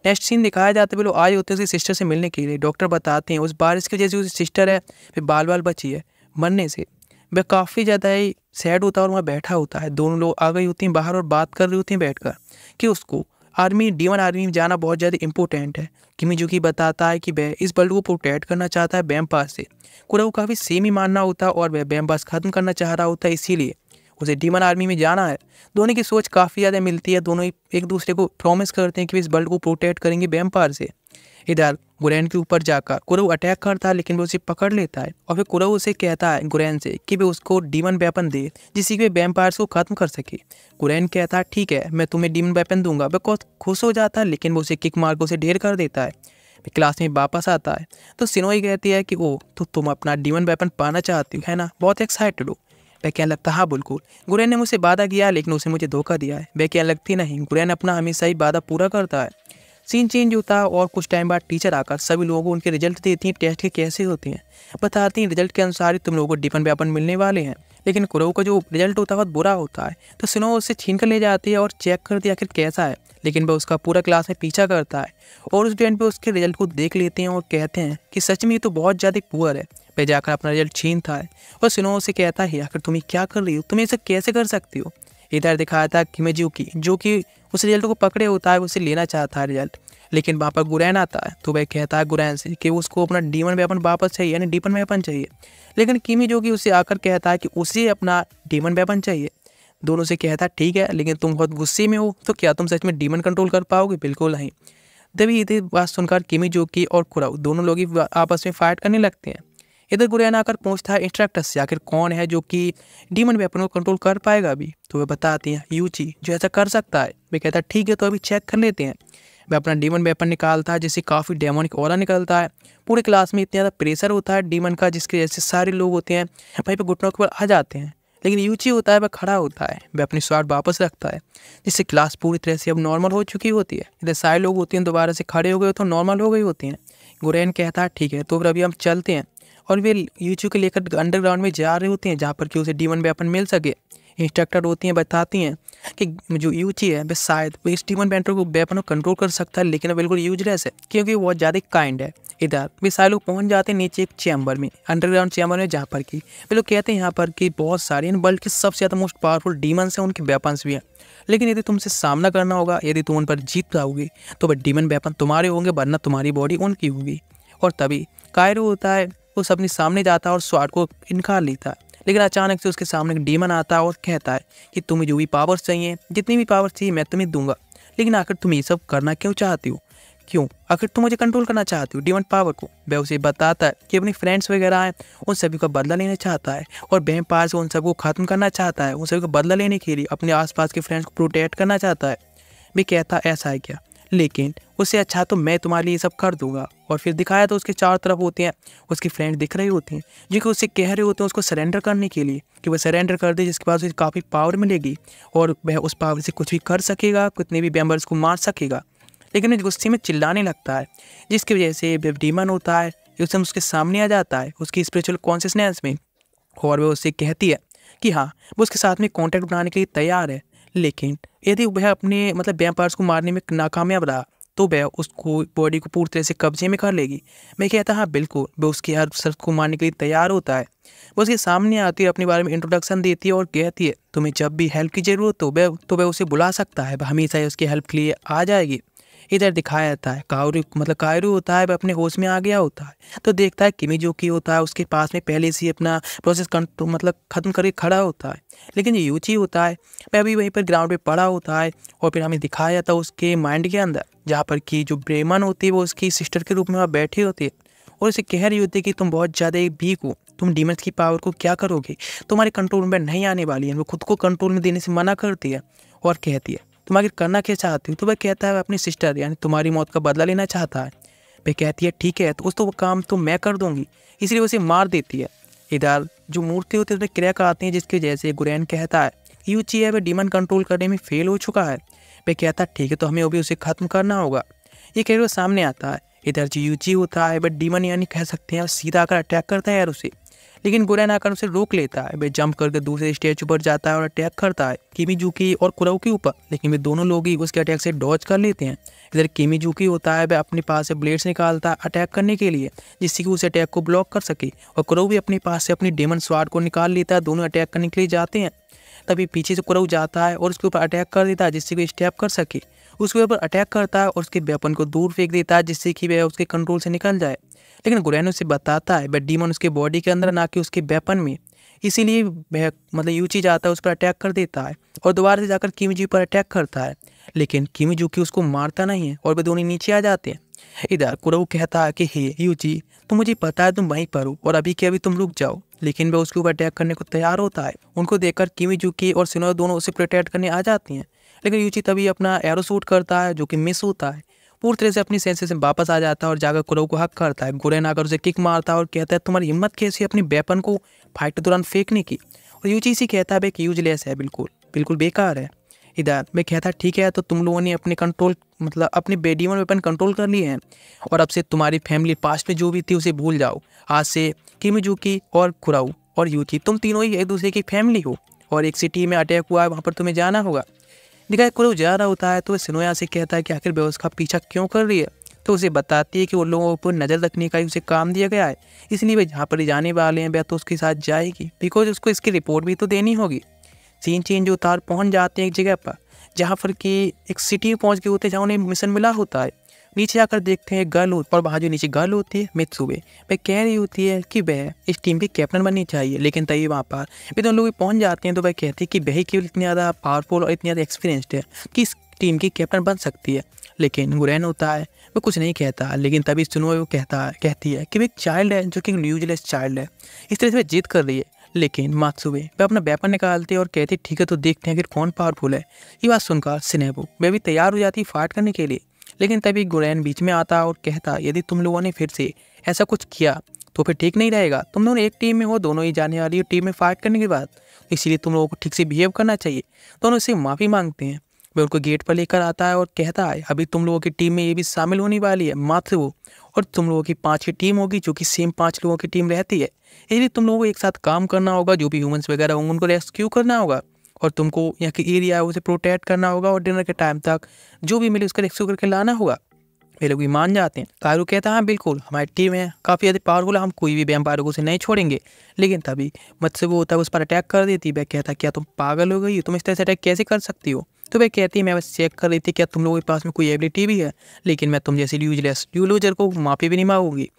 नेक्स्ट सीन दिखाया जाता है वे लोग आए होते हैं उसकी सिस्टर से मिलने के लिए। डॉक्टर बताते हैं उस बारिश की वजह से उसकी सिस्टर है फिर बाल बाल बची है मरने से। वह काफ़ी ज़्यादा ही सैड होता है और वहाँ बैठा होता है। दोनों लोग आ गई होती हैं बाहर और बात कर रही होती हैं बैठकर कि उसको डीमन आर्मी में जाना बहुत ज़्यादा इंपॉर्टेंट है। किमेजुकी बताता है कि वह इस वर्ल्ड को प्रोटेक्ट करना चाहता है वैम्पायर से। कुराऊ काफ़ी सेम ही मानना होता है और वह वैम्पायर खत्म करना चाह रहा होता है, इसीलिए उसे डीमन आर्मी में जाना है। दोनों की सोच काफ़ी ज़्यादा मिलती है, दोनों ही एक दूसरे को प्रॉमिस करते हैं कि इस वर्ल्ड को प्रोटेक्ट करेंगे वैम्पायर से। इधर गुरैन के ऊपर जाकर कुराऊ अटैक करता है, लेकिन वो उसे पकड़ लेता है और फिर कुराऊ उसे कहता है गुरैन से कि वे उसको डीमन वेपन दे जिससे कि वे वैम्पायर्स को खत्म कर सके। गुरैन कहता है ठीक है मैं तुम्हें डीमन वेपन दूंगा। वह बहुत खुश हो जाता है, लेकिन वो उसे किक मार के उसे ढेर कर देता है। क्लास में वापस आता है तो सिनोई कहती है कि ओ तो तुम अपना डीमन वेपन पाना चाहती हो है ना, बहुत एक्साइटेड हो। वह कहने लगता हाँ बिल्कुल, गुरैन ने मुझसे वादा किया लेकिन उसने मुझे धोखा दिया है। वह कहने लगती नहीं, गुरैन अपना हमेशा ही वादा पूरा करता है। सीन चेंज होता है और कुछ टाइम बाद टीचर आकर सभी लोगों को उनके रिजल्ट देती हैं, टेस्ट के कैसे होते हैं। बताती हैं रिजल्ट के अनुसार ही तुम लोगों को डीमन वेपन मिलने वाले हैं। लेकिन कुराऊ का जो रिजल्ट होता है बहुत बुरा होता है, तो सिनो उससे छीन कर ले जाती है और चेक करती है आखिर कैसा है। लेकिन वह उसका पूरा क्लास में पीछा करता है और उस टाइम पे उसके रिजल्ट को देख लेते हैं और कहते हैं कि सच में ये तो बहुत ज़्यादा पुअर है। वह जाकर अपना रिजल्ट छीनता है और सिनो से कहता है आखिर तुम क्या कर रही हो, तुम इसे कैसे कर सकती हो। इधर दिखाया था किमेजुकी जो कि उस रिजल्ट को पकड़े होता है, उसे लेना चाहता है रिजल्ट। लेकिन वहाँ पर गुरैन आता है तो वह कहता है गुरैन से कि उसको अपना डीमन वेपन वापस चाहिए, यानी डीमन वेपन चाहिए। लेकिन किमेजुकी उससे आकर कहता है कि उसे अपना डीमन वेपन चाहिए। दोनों से कहता है ठीक है लेकिन तुम बहुत गुस्से में हो, तो क्या तुम सच में डीमन कंट्रोल कर पाओगे? बिल्कुल नहीं। तभी ये बात सुनकर किमेजुकी और कुराऊ दोनों लोग ही आपस में फाइट करने लगते हैं। इधर गुरेन आकर पूछता है इंस्ट्रक्टर से आखिर कौन है जो कि डीमन वेपन को कंट्रोल कर पाएगा अभी। तो वे बताती हैं यूची जो ऐसा कर सकता है। वे कहता है ठीक है तो अभी चेक कर लेते हैं। वह अपना डीमन वेपन निकालता है जिससे काफ़ी डेमोनिक ऑरा निकलता है। पूरे क्लास में इतना ज़्यादा प्रेशर होता है डीमन का जिसके जैसे सारे लोग होते हैं वहीं पर घुटनों के ऊपर आ जाते हैं। लेकिन यूची होता है वह खड़ा होता है, वह अपनी स्वाड वापस रखता है जिससे क्लास पूरी तरह से अब नॉर्मल हो चुकी होती है। इधर सारे लोग होते हैं दोबारा से खड़े हो गए तो नॉर्मल हो गई होती हैं। गुरेन कहता है ठीक है तो फिर अभी हम चलते हैं और वे यूची को लेकर अंडरग्राउंड में जा रहे होते हैं जहाँ पर कि उसे डीमन वेपन मिल सके। इंस्ट्रक्टर होती हैं बताती हैं कि जो यूची है वह शायद वो इस डीमन वेपन को कंट्रोल कर सकता है लेकिन बिल्कुल यूजलेस है क्योंकि वो बहुत ज़्यादा काइंड है। इधर वे सारे लोग पहुँच जाते हैं नीचे एक चैम्बर में, अंडरग्राउंड चैम्बर में, जहाँ पर कि वे लोग कहते हैं यहाँ पर कि बहुत सारे वर्ल्ड के सबसे ज़्यादा मोस्ट पावरफुल डीमंस हैं, उनके वेपन्स भी हैं। लेकिन यदि तुमसे सामना करना होगा, यदि तुम उन पर जीत पाओगे तो वह डीमन वेपन तुम्हारे होंगे वरना तुम्हारी बॉडी उनकी होगी। और तभी कायरो होता है वो अपने सामने जाता है और स्वाड को इनकार लेता है। लेकिन अचानक से उसके सामने एक डीमन आता है और कहता है कि तुम्हें जो भी पावर्स चाहिए, जितनी भी पावर्स चाहिए मैं तुम्हें दूंगा। लेकिन आखिर तुम ये सब करना क्यों चाहती हो? क्यों आखिर तुम मुझे कंट्रोल करना चाहती हो डीमन पावर को? वह उसे बताता है कि अपने फ्रेंड्स वगैरह हैं उन सभी का बदला लेना चाहता है और वैम्पायर से उन सबको खत्म करना चाहता है। उन सभी का बदला लेने के लिए अपने आसपास के फ्रेंड्स को प्रोटेक्ट करना चाहता है। वे कहता है ऐसा है क्या, लेकिन उससे अच्छा तो मैं तुम्हारे लिए सब कर दूंगा। और फिर दिखाया तो उसके चारों तरफ होते हैं उसके फ्रेंड दिख रहे होते हैं जो कि उससे कह रहे होते हैं उसको सरेंडर करने के लिए कि वह सरेंडर कर दे जिसके बाद उसे काफ़ी पावर मिलेगी और वह उस पावर से कुछ भी कर सकेगा, कितने भी मेंबर्स को मार सकेगा। लेकिन गुस्से में चिल्लाने लगता है जिसकी वजह से डीमन होता है उसे उसके सामने आ जाता है उसकी स्पिरिचुअल कॉन्शियसनेस में और वह उससे कहती है कि हाँ वो उसके साथ में कॉन्टैक्ट बनाने के लिए तैयार है। लेकिन यदि वह अपने वैम्पायर्स को मारने में नाकामयाब रहा तो वह उसको बॉडी को पूरी तरह से कब्जे में कर लेगी। मैं कहता हाँ बिल्कुल, वह उसकी हर शर्त को मारने के लिए तैयार होता है। वो उसके सामने आती है, अपने बारे में इंट्रोडक्शन देती है और कहती है तुम्हें जब भी हेल्प की ज़रूरत हो वह उसे बुला सकता है, वह हमेशा ही उसकी हेल्प के लिए आ जाएगी। इधर दिखाया जाता है कायरू होता है वह अपने होश में आ गया होता है तो देखता है किमी जो की होता है उसके पास में पहले से अपना प्रोसेस ख़त्म करके खड़ा होता है। लेकिन जो यूची होता है वह अभी वहीं पर ग्राउंड पे पड़ा होता है और फिर हमें दिखाया जाता है उसके माइंड के अंदर जहाँ पर कि जो ब्रेमन होती है वो उसकी सिस्टर के रूप में वहाँ बैठी होती है और उसे कह रही होती है कि तुम बहुत ज़्यादा वीक हो, तुम डीमंस की पावर को क्या करोगे, तुम्हारे कंट्रोल में नहीं आने वाली है। वो खुद को कंट्रोल में देने से मना करती है और कहती है तुम आगे करना क्या चाहती हो? तो वह कहता है अपनी सिस्टर यानी तुम्हारी मौत का बदला लेना चाहता है। वह कहती है ठीक है तो वो काम तो मैं कर दूंगी, इसलिए उसे मार देती है। इधर जो मूर्ति होती है उसमें क्रैक आते हैं जिसकी वजह से गुरेन कहता है यूची है वह डीमन कंट्रोल करने में फेल हो चुका है। वह कहता है ठीक है तो हमें भी उसे खत्म करना होगा। ये कह सामने आता है। इधर जो यूची होता है वह डीमन यानी कह सकते हैं सीधा आकर अटैक करता है यार उसे, लेकिन गुरेन आकर उसे रोक लेता है। वह जंप करके दूसरे स्टेज पर जाता है और अटैक करता है किमीजुकी और कुराओ के ऊपर, लेकिन वे दोनों लोग ही उसके अटैक से डॉज कर लेते हैं। इधर किमीजुकी होता है वह अपने पास से ब्लेड्स निकालता है अटैक करने के लिए जिससे कि उस अटैक को ब्लॉक कर सके और कुराओ भी अपने पास से अपनी डेमन स्वाड को निकाल लेता है। दोनों अटैक करने के लिए जाते हैं, तभी पीछे से कुराओ जाता है और उसके ऊपर अटैक कर देता है जिससे कि स्टेप कर सके। उसके ऊपर अटैक करता है और उसके वेपन को दूर फेंक देता है जिससे कि वह उसके कंट्रोल से निकल जाए। लेकिन गुरेन उसे बताता है वह डीमन उसके बॉडी के अंदर ना कि उसके वेपन में, इसीलिए वह यूची जाता है उस पर अटैक कर देता है और दोबारा से जाकर किमीजी पर अटैक करता है। लेकिन किमीजुकी उसको मारता नहीं है और वे दोनों नीचे आ जाते हैं। इधर कुराओ कहता है कि हे यूची तो मुझे पता है तुम वहीं पर हो और अभी के अभी तुम रुक जाओ, लेकिन वह उसके ऊपर अटैक करने को तैयार होता है। उनको देखकर किमीजुकी और शिनोया दोनों उसे प्रोटेक्ट करने आ जाती हैं, लेकिन यूची तभी अपना एरो शूट करता है जो कि मिस होता है। पूरी तरह से अपनी सेंसेस में वापस आ जाता है और जाकर कुराओ को हक करता है। गुरेन आकर उसे किक मारता है और कहता है तुम्हारी हिम्मत कैसी अपनी वेपन को फाइट के दौरान फेंकने की। और यूची से कहता है कि यूजलेस है, बिल्कुल बेकार है। इधर मैं कहता ठीक है तो तुम लोगों ने अपने कंट्रोल अपने डीमन वेपन कंट्रोल कर लिए हैं और अब से तुम्हारी फैमिली पास्ट में जो भी थी उसे भूल जाओ। आज से किमीजुकी और कुराओ और यूची तुम तीनों ही एक दूसरे की फैमिली हो और एक सिटी में अटैक हुआ है वहाँ पर तुम्हें जाना होगा। दिखाया कुराओ जा रहा होता है तो वह शिनोया से कहता है कि आखिर वह उसका पीछा क्यों कर रही है। तो उसे बताती है कि उन लोगों पर नज़र रखने का ही उसे काम दिया गया है, इसलिए वह जहाँ पर जाने वाले हैं वह तो उसके साथ जाएगी बिकॉज उसको इसकी रिपोर्ट भी तो देनी होगी। सीन चेंज होता है और पहुँच जाते हैं एक जगह पर जहाँ पर कि एक सिटी में पहुँच गए होते हैं जहाँ उन्हें मिशन मिला होता है। नीचे आकर देखते हैं गर्ल और वहाँ जो नीचे गर्ल होती है मित्सुबे, वह कह रही होती है कि वह इस टीम की कैप्टन बननी चाहिए। लेकिन तभी वहाँ पर वे दोनों लोग पहुँच जाते हैं तो वह कहती है कि वह केवल इतनी ज़्यादा पावरफुल और इतनी ज़्यादा एक्सपीरियंसड है कि इस टीम की कैप्टन बन सकती है। लेकिन गुरैन होता है वो कुछ नहीं कहता, लेकिन तभी सुनो वो कहती है कि वो एक चाइल्ड है जो कि यूजलेस चाइल्ड है। इस तरह से वह जिद कर रही है, लेकिन मात्सुबे वह अपना वेपन निकालती है और कहती ठीक है तो देखते हैं कि कौन पावरफुल है। ये बात सुनकर सिनेबू वह भी तैयार हो जाती है फाइट करने के लिए, लेकिन तभी गुरैन बीच में आता है और कहता यदि तुम लोगों ने फिर से ऐसा कुछ किया तो फिर ठीक नहीं रहेगा। तुम दोनों एक टीम में हो, दोनों ही जाने वाली हो टीम में फाइट करने के बाद, इसीलिए तुम लोगों को ठीक से बिहेव करना चाहिए। दोनों इससे माफ़ी मांगते हैं। वह उनको गेट पर लेकर आता है और कहता है अभी तुम लोगों की टीम में ये भी शामिल होने वाली है मात्र वो, और तुम लोगों की 5 की टीम होगी जो कि सेम 5 लोगों की टीम रहती है। इसलिए तुम लोगों को एक साथ काम करना होगा, जो भी ह्यूमंस वगैरह होंगे उनको रेस्क्यू करना होगा और तुमको यहाँ की एरिया है उसे प्रोटेक्ट करना होगा और डिनर के टाइम तक जो भी मिले उसका रेस्क्यू करके लाना होगा। वे लोग भी मान जाते हैं। कायरू कहता है हाँ बिल्कुल हमारी टीम है काफ़ी ज़्यादा पावरफुल है, हम कोई भी वैम्पायर को उसे नहीं छोड़ेंगे। लेकिन तभी मुझसे वो होता है उस पर अटैक कर देती है। वह कहता है क्या तुम पागल हो गई हो, तुम इस तरह से अटैक कैसे कर सकती हो। तो वह कहती है मैं बस चेक कर रही थी क्या तुम लोगों के पास में कोई एबिलिटी भी है, लेकिन मैं तुम जैसे यूजर को माफ़ी भी नहीं मांगूंगी।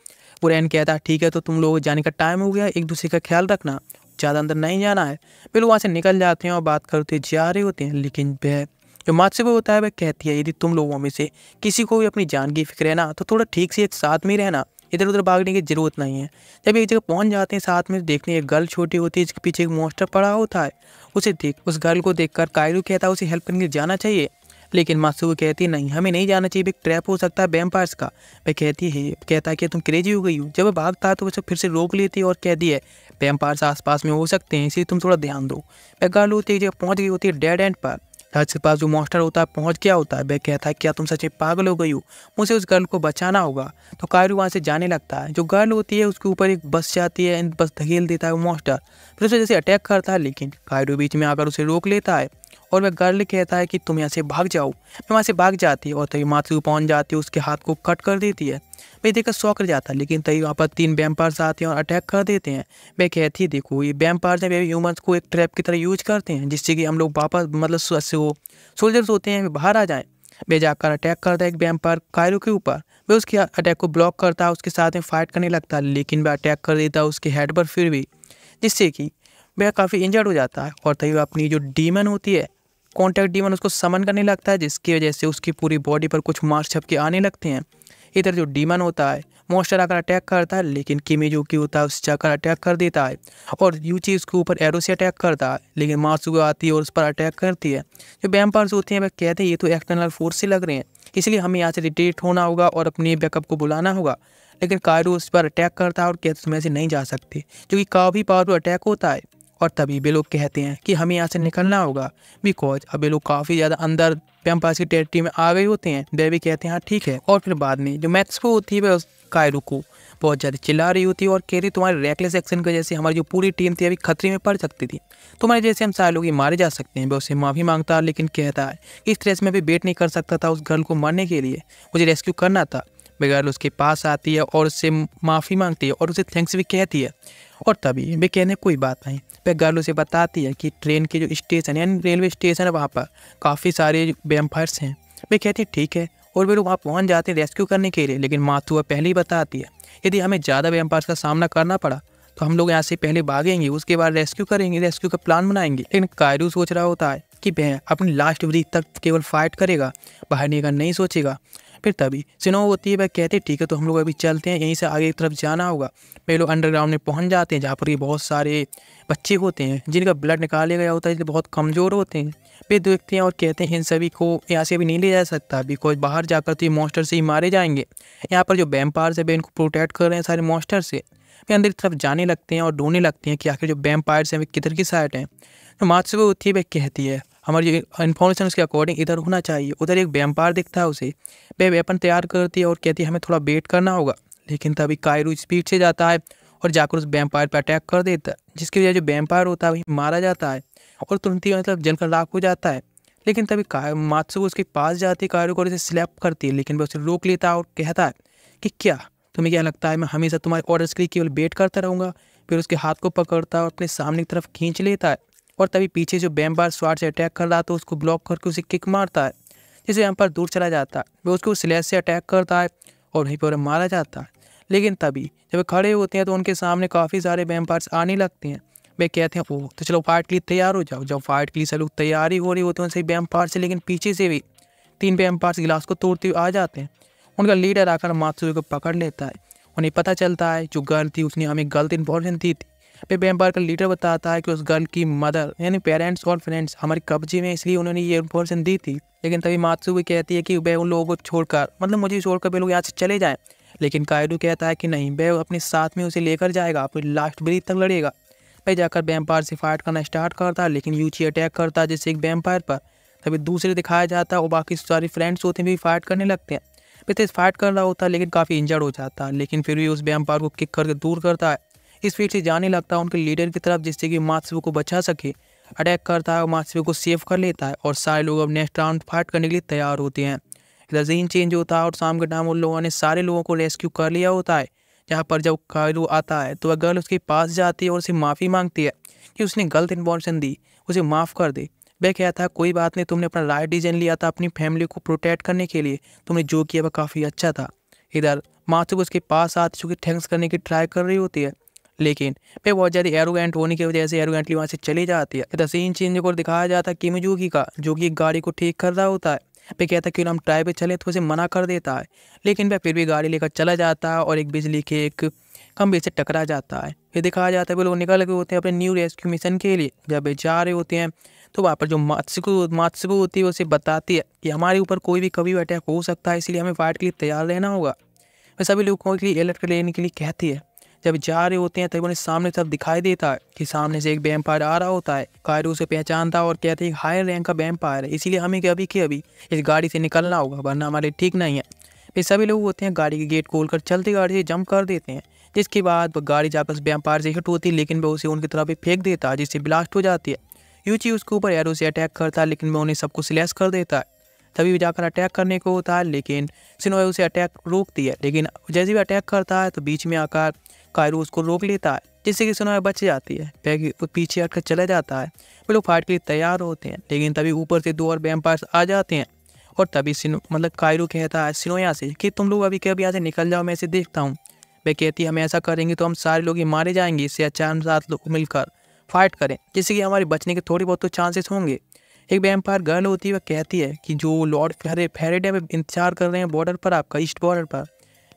गुरैन कहता है ठीक है तो तुम लोगों जाने का टाइम हो गया, एक दूसरे का ख्याल रखना, ज़्यादा अंदर नहीं जाना है। वे लोग वहाँ से निकल जाते हैं और बात करते जा रहे होते हैं, लेकिन वह जो मात्सुबे होता है वह कहती है यदि तुम लोगों में से किसी को भी अपनी जान की फिक्र है ना तो थोड़ा ठीक से एक साथ में ही रहना, इधर उधर भागने की जरूरत नहीं है। जब एक जगह पहुंच जाते हैं साथ में देखने एक गर्ल छोटी होती है जिसके पीछे एक मॉन्स्टर पड़ा होता है। उस गर्ल को देखकर कायरू कहता है उसे हेल्प करने जाना चाहिए, लेकिन मात्सुबे कहती है नहीं हमें नहीं जाना चाहिए, एक ट्रैप हो सकता है वैम्पायर्स का। वह कहता है कि तुम क्रेजी हो गई हो। जब वह भागता है तो वह फिर से रोक लेती है और कहती है वैम्पायर्स आसपास में हो सकते हैं इसलिए तुम थोड़ा ध्यान दो। वह गर्ल होती है जगह पहुँच गई होती है डेड एंड पर, राज के पास जो मॉन्स्टर होता है पहुंच गया होता है। वह कहता है क्या तुम सच में पागल हो गई हो, मुझे उस गर्ल को बचाना होगा। तो कायरू वहाँ से जाने लगता है। जो गर्ल होती है उसके ऊपर एक बस जाती है, बस धकेल देता है वो मॉन्स्टर, फिर उसे जैसे अटैक करता है, लेकिन कायरू बीच में आकर उसे रोक लेता है और वह गर्ल कहता है कि तुम यहाँ से भाग जाओ। मैं वहाँ से भाग जाती है और तभी मात्सुबे पहुँच जाती है, उसके हाथ को कट कर देती है। वह देखकर शॉक कर जाता है, लेकिन तभी वहाँ पर 3 वैम्पायर्स आते हैं और अटैक कर देते हैं। वह कहती है देखो ये वैम्पायर्स हैं, वे ह्यूमंस को एक ट्रैप की तरह यूज करते हैं जिससे कि हम लोग वापस मतलब वो सोल्जर्स होते हैं वे बाहर आ जाएं। वे जाकर अटैक करता है एक वैम्पायर कायरू के ऊपर। वह उसके अटैक को ब्लॉक करता है, उसके साथ में फाइट करने लगता है, लेकिन वह अटैक कर देता है उसके हेड पर फिर भी, जिससे कि वह काफ़ी इंजर्ड हो जाता है। और तभी वह अपनी जो डीमन होती है कॉन्टैक्ट डीमन उसको समन करने लगता है, जिसकी वजह से उसकी पूरी बॉडी पर कुछ मार्क्स छपके आने लगते हैं। इधर जो डीमन होता है मॉन्स्टर आकर अटैक करता है, लेकिन किमी जो कि होता है उस जाकर अटैक कर देता है और यूची उसके ऊपर एरो से अटैक करता है, लेकिन मात्सुबे आती है और उस पर अटैक करती है। जो वैम्पायर्स होते हैं वह कहते हैं ये तो एक्सटर्नल फोर्स से लग रहे हैं, इसलिए हमें यहाँ से रिट्रीट होना होगा और अपने बैकअप को बुलाना होगा। लेकिन कायरू उस पर अटैक करता है और कहते तुम ऐसे नहीं जा सकते, जो कि काफ़ी पावरफुल अटैक होता है। और तभी वे लोग कहते हैं कि हमें यहाँ से निकलना होगा, बिकॉज अब वे लोग काफ़ी ज़्यादा अंदर वैम्पायर्स की टेरिटरी में आ गए होते हैं। वे भी कहते हैं हाँ ठीक है। और फिर बाद में जो मैत्सुबे होती है वह कायरू को बहुत ज़्यादा चिल्ला रही होती है और कह रही तुम्हारे रैकलेस एक्शन की वजह से हमारी जो पूरी टीम थी अभी खतरे में पड़ सकती थी, तुम्हारे जैसे हम सारे लोग ये मारे जा सकते हैं। वह उससे माफ़ी मांगता है, लेकिन कहता है इस तरह से मैं भी वेट नहीं कर सकता था उस गर्ल को मारने के लिए, मुझे रेस्क्यू करना था। गर्ल उसके पास आती है और उससे माफ़ी मांगती है और उसे थैंक्स भी कहती है। और तभी वे कहने कोई बात नहीं, वह गर्ल उसे बताती है कि ट्रेन के जो स्टेशन यानी रेलवे स्टेशन है वहाँ पर काफ़ी सारे वैम्पायर्स हैं। वे कहती है ठीक है और वे लोग वहाँ पहुँच जाते हैं रेस्क्यू करने के लिए, लेकिन मात्सुबे पहले ही बताती है यदि हमें ज़्यादा वैम्पायर्स का सामना करना पड़ा तो हम लोग यहाँ से पहले भागेंगे, उसके बाद रेस्क्यू करेंगे, रेस्क्यू का प्लान बनाएंगे। लेकिन कायरू सोच रहा होता है कि वह अपनी लास्ट ब्रीथ तक केवल फाइट करेगा, बाहर निकलना नहीं सोचेगा। फिर तभी सिनो होती है, वह कहते ठीक है तो हम लोग अभी चलते हैं, यहीं से आगे की तरफ जाना होगा। वे लोग अंडरग्राउंड में पहुंच जाते हैं जहाँ पर ये बहुत सारे बच्चे होते हैं जिनका ब्लड निकाला गया होता है, इसलिए बहुत कमज़ोर होते हैं। वे देखते हैं और कहते हैं इन सभी को यहाँ से अभी नहीं ले जा सकता, बिकॉज बाहर जाकर तो ये मॉन्स्टर से ही मारे जाएंगे। यहाँ पर जो वैम्पायर्स है वे इनको प्रोटेक्ट कर रहे हैं सारे मॉन्स्टर से। वे अंदर की तरफ जाने लगते हैं और ढूंढने लगते हैं कि आखिर जो वैम्पायर्स हैं वे किधर की साइड हैं। तो मात्सुबे होती है, वह कहती है हमारी जो इन्फॉर्मेशन उसके अकॉर्डिंग इधर होना चाहिए। उधर एक वैम्पायर दिखता है, उसे वह वेपन तैयार करती है और कहती है हमें थोड़ा वेट करना होगा। लेकिन तभी कायरू स्पीड से जाता है और जाकर उस वैम्पायर पर अटैक कर देता है, जिसकी वजह जो वैम्पायर होता है वही मारा जाता है और तुरंत ही मतलब जलकर राख हो जाता है। लेकिन तभी मात्सुबे उसके पास जाती है कायरू को और उसे स्लैप करती है, लेकिन वह उसे रोक लेता है और कहता है कि क्या तुम्हें क्या लगता है मैं हमेशा तुम्हारे ऑर्डर्स के लिए केवल वेट करता रहूँगा। फिर उसके हाथ को पकड़ता है और अपने सामने की तरफ खींच लेता है और तभी पीछे जो वैम्पायर स्वाड से अटैक कर रहा था उसको ब्लॉक करके उसे किक मारता है, जिससे यहाँ पर दूर चला जाता है। वह उसको स्लैश से अटैक करता है और वहीं पर मारा जाता है। लेकिन तभी जब वे खड़े होते हैं तो उनके सामने काफ़ी सारे वैम्पायर्स आने लगते हैं। वे कहते हैं ओह तो चलो फाइट के लिए तैयार हो जाओ। जब फाइट के लिए सब लोग तैयारी हो रही होती है उनसे वैम्पायर से, लेकिन पीछे से भी 3 वैम्पायर्स गिलास को तोड़ते हुए आ जाते हैं। उनका लीडर आकर मात्सुई को पकड़ लेता है। उन्हें पता चलता है जो गर्ल थी उसने हमें गलत इन्फॉर्मेशन दी थी। फिर वैम्पायर का लीडर बताता है कि उस गर्ल की मदर यानी पेरेंट्स और फ्रेंड्स हमारे कब्जे में, इसलिए उन्होंने ये इन्फॉर्मेशन दी थी। लेकिन तभी मात्सुई कहती है कि वह उन लोगों को छोड़कर, मतलब मुझे छोड़कर वे लोग यहाँ से चले जाएं। लेकिन कायरू कहता है कि नहीं, वह अपने साथ में उसे लेकर जाएगा, अपनी लास्ट ब्रीथ तक लड़ेगा। वह जाकर वैम्पायर से फाइट करना स्टार्ट करता है, लेकिन यूची अटैक करता है जैसे एक वैम्पायर पर। तभी दूसरे दिखाया जाता है और बाकी सारे फ्रेंड्स होते हैं भी फाइट करने लगते हैं। वे तेज फाइट कर रहा होता है लेकिन काफ़ी इंजर्ड हो जाता है, लेकिन फिर भी उस वैम्पायर को किक करके दूर करता है। इस फील्ड से जाने लगता है उनके लीडर की तरफ, जिससे कि मात्सुई को बचा सके। अटैक करता है और मात्सुई को सेव कर लेता है और सारे लोग अब नेक्स्ट राउंड फाइट करने के लिए तैयार होते हैं। इधर सीन चेंज होता है और शाम के टाइम उन लोगों ने सारे लोगों को रेस्क्यू कर लिया होता है। जहाँ पर जब कायरू आता है तो वह गर्ल उसके पास जाती है और उसे माफ़ी मांगती है कि उसने गलत इन्फॉर्मेशन दी, उसे माफ़ कर दे। वह कहता है कोई बात नहीं, तुमने अपना राइट डिसीजन लिया था अपनी फैमिली को प्रोटेक्ट करने के लिए, तुमने जो किया वह काफ़ी अच्छा था। इधर मात्सुई उसके पास आती चुकी थैंक्स करने की ट्राई कर रही होती है, लेकिन वह बहुत ज़्यादा एरोगेंट होने की वजह से एरोगेंटली वहाँ से चली जाती है। इधर सीन चेंज को दिखाया जाता है किमिजुकी का, जो कि एक गाड़ी को ठीक कर रहा होता है। वह कहता है कि हम ट्राई पे चले, तो उसे मना कर देता है, लेकिन वह फिर भी गाड़ी लेकर चला जाता है और एक बिजली के एक खंभे से टकरा जाता है। फिर दिखाया जाता है वो लोग निकल गए होते हैं अपने न्यू रेस्क्यू मिशन के लिए। जब वे जा रहे होते हैं तो वहाँ पर जो मात्सुई होती है उसे बताती है कि हमारे ऊपर कोई भी कभी अटैक हो सकता है, इसलिए हमें फाइट के लिए तैयार रहना होगा। वह सभी लोगों के लिए अलर्ट लेने के लिए कहती है। जब जा रहे होते हैं तब उन्हें सामने सब दिखाई देता है कि सामने से एक वैम्पायर आ रहा होता है। कायरू उसे पहचानता है और कहते हैं हायर रैंक का वैम्पायर है, इसीलिए हमें अभी के अभी इस गाड़ी से निकलना होगा, वरना हमारे ठीक नहीं है। फिर सभी लोग होते हैं गाड़ी के गेट खोलकर चलती गाड़ी से जंप कर देते हैं, जिसके बाद वह गाड़ी जाकर वैम्पायर से हिट होती है, लेकिन वह उसे उनकी तरफ ही फेंक देता है जिससे ब्लास्ट हो जाती है। यूची उसके ऊपर एरो से अटैक करता है, लेकिन वह उन्हें सबको स्लैश कर देता है। तभी भी जाकर अटैक करने को होता है, लेकिन शिनोए उसे अटैक रोकती है। लेकिन जैसे भी अटैक करता है तो बीच में आकर कायरू उसको रोक लेता है, जिससे कि शिनोए बच जाती है। वो पीछे हटकर चला जाता है। वे लोग फाइट के लिए तैयार होते हैं, लेकिन तभी ऊपर से 2 और वैम्पायर्स आ जाते हैं। और तभी कायरू कहता है शिनोया से कि तुम लोग अभी के अभी यहाँ से निकल जाओ, मैं इसे देखता हूँ। वह कहती है हम ऐसा करेंगे तो हम सारे लोग ही मारे जाएंगे, इससे अच्छा हम 7 लोग मिलकर फाइट करें, जिससे कि हमारे बचने के थोड़ी बहुत तो चांसेस होंगे। एक वैम्पायर गर्ल होती है, वह कहती है कि जो लॉर्ड फेरेडे में इंतजार कर रहे हैं बॉर्डर पर, आपका ईस्ट बॉर्डर पर।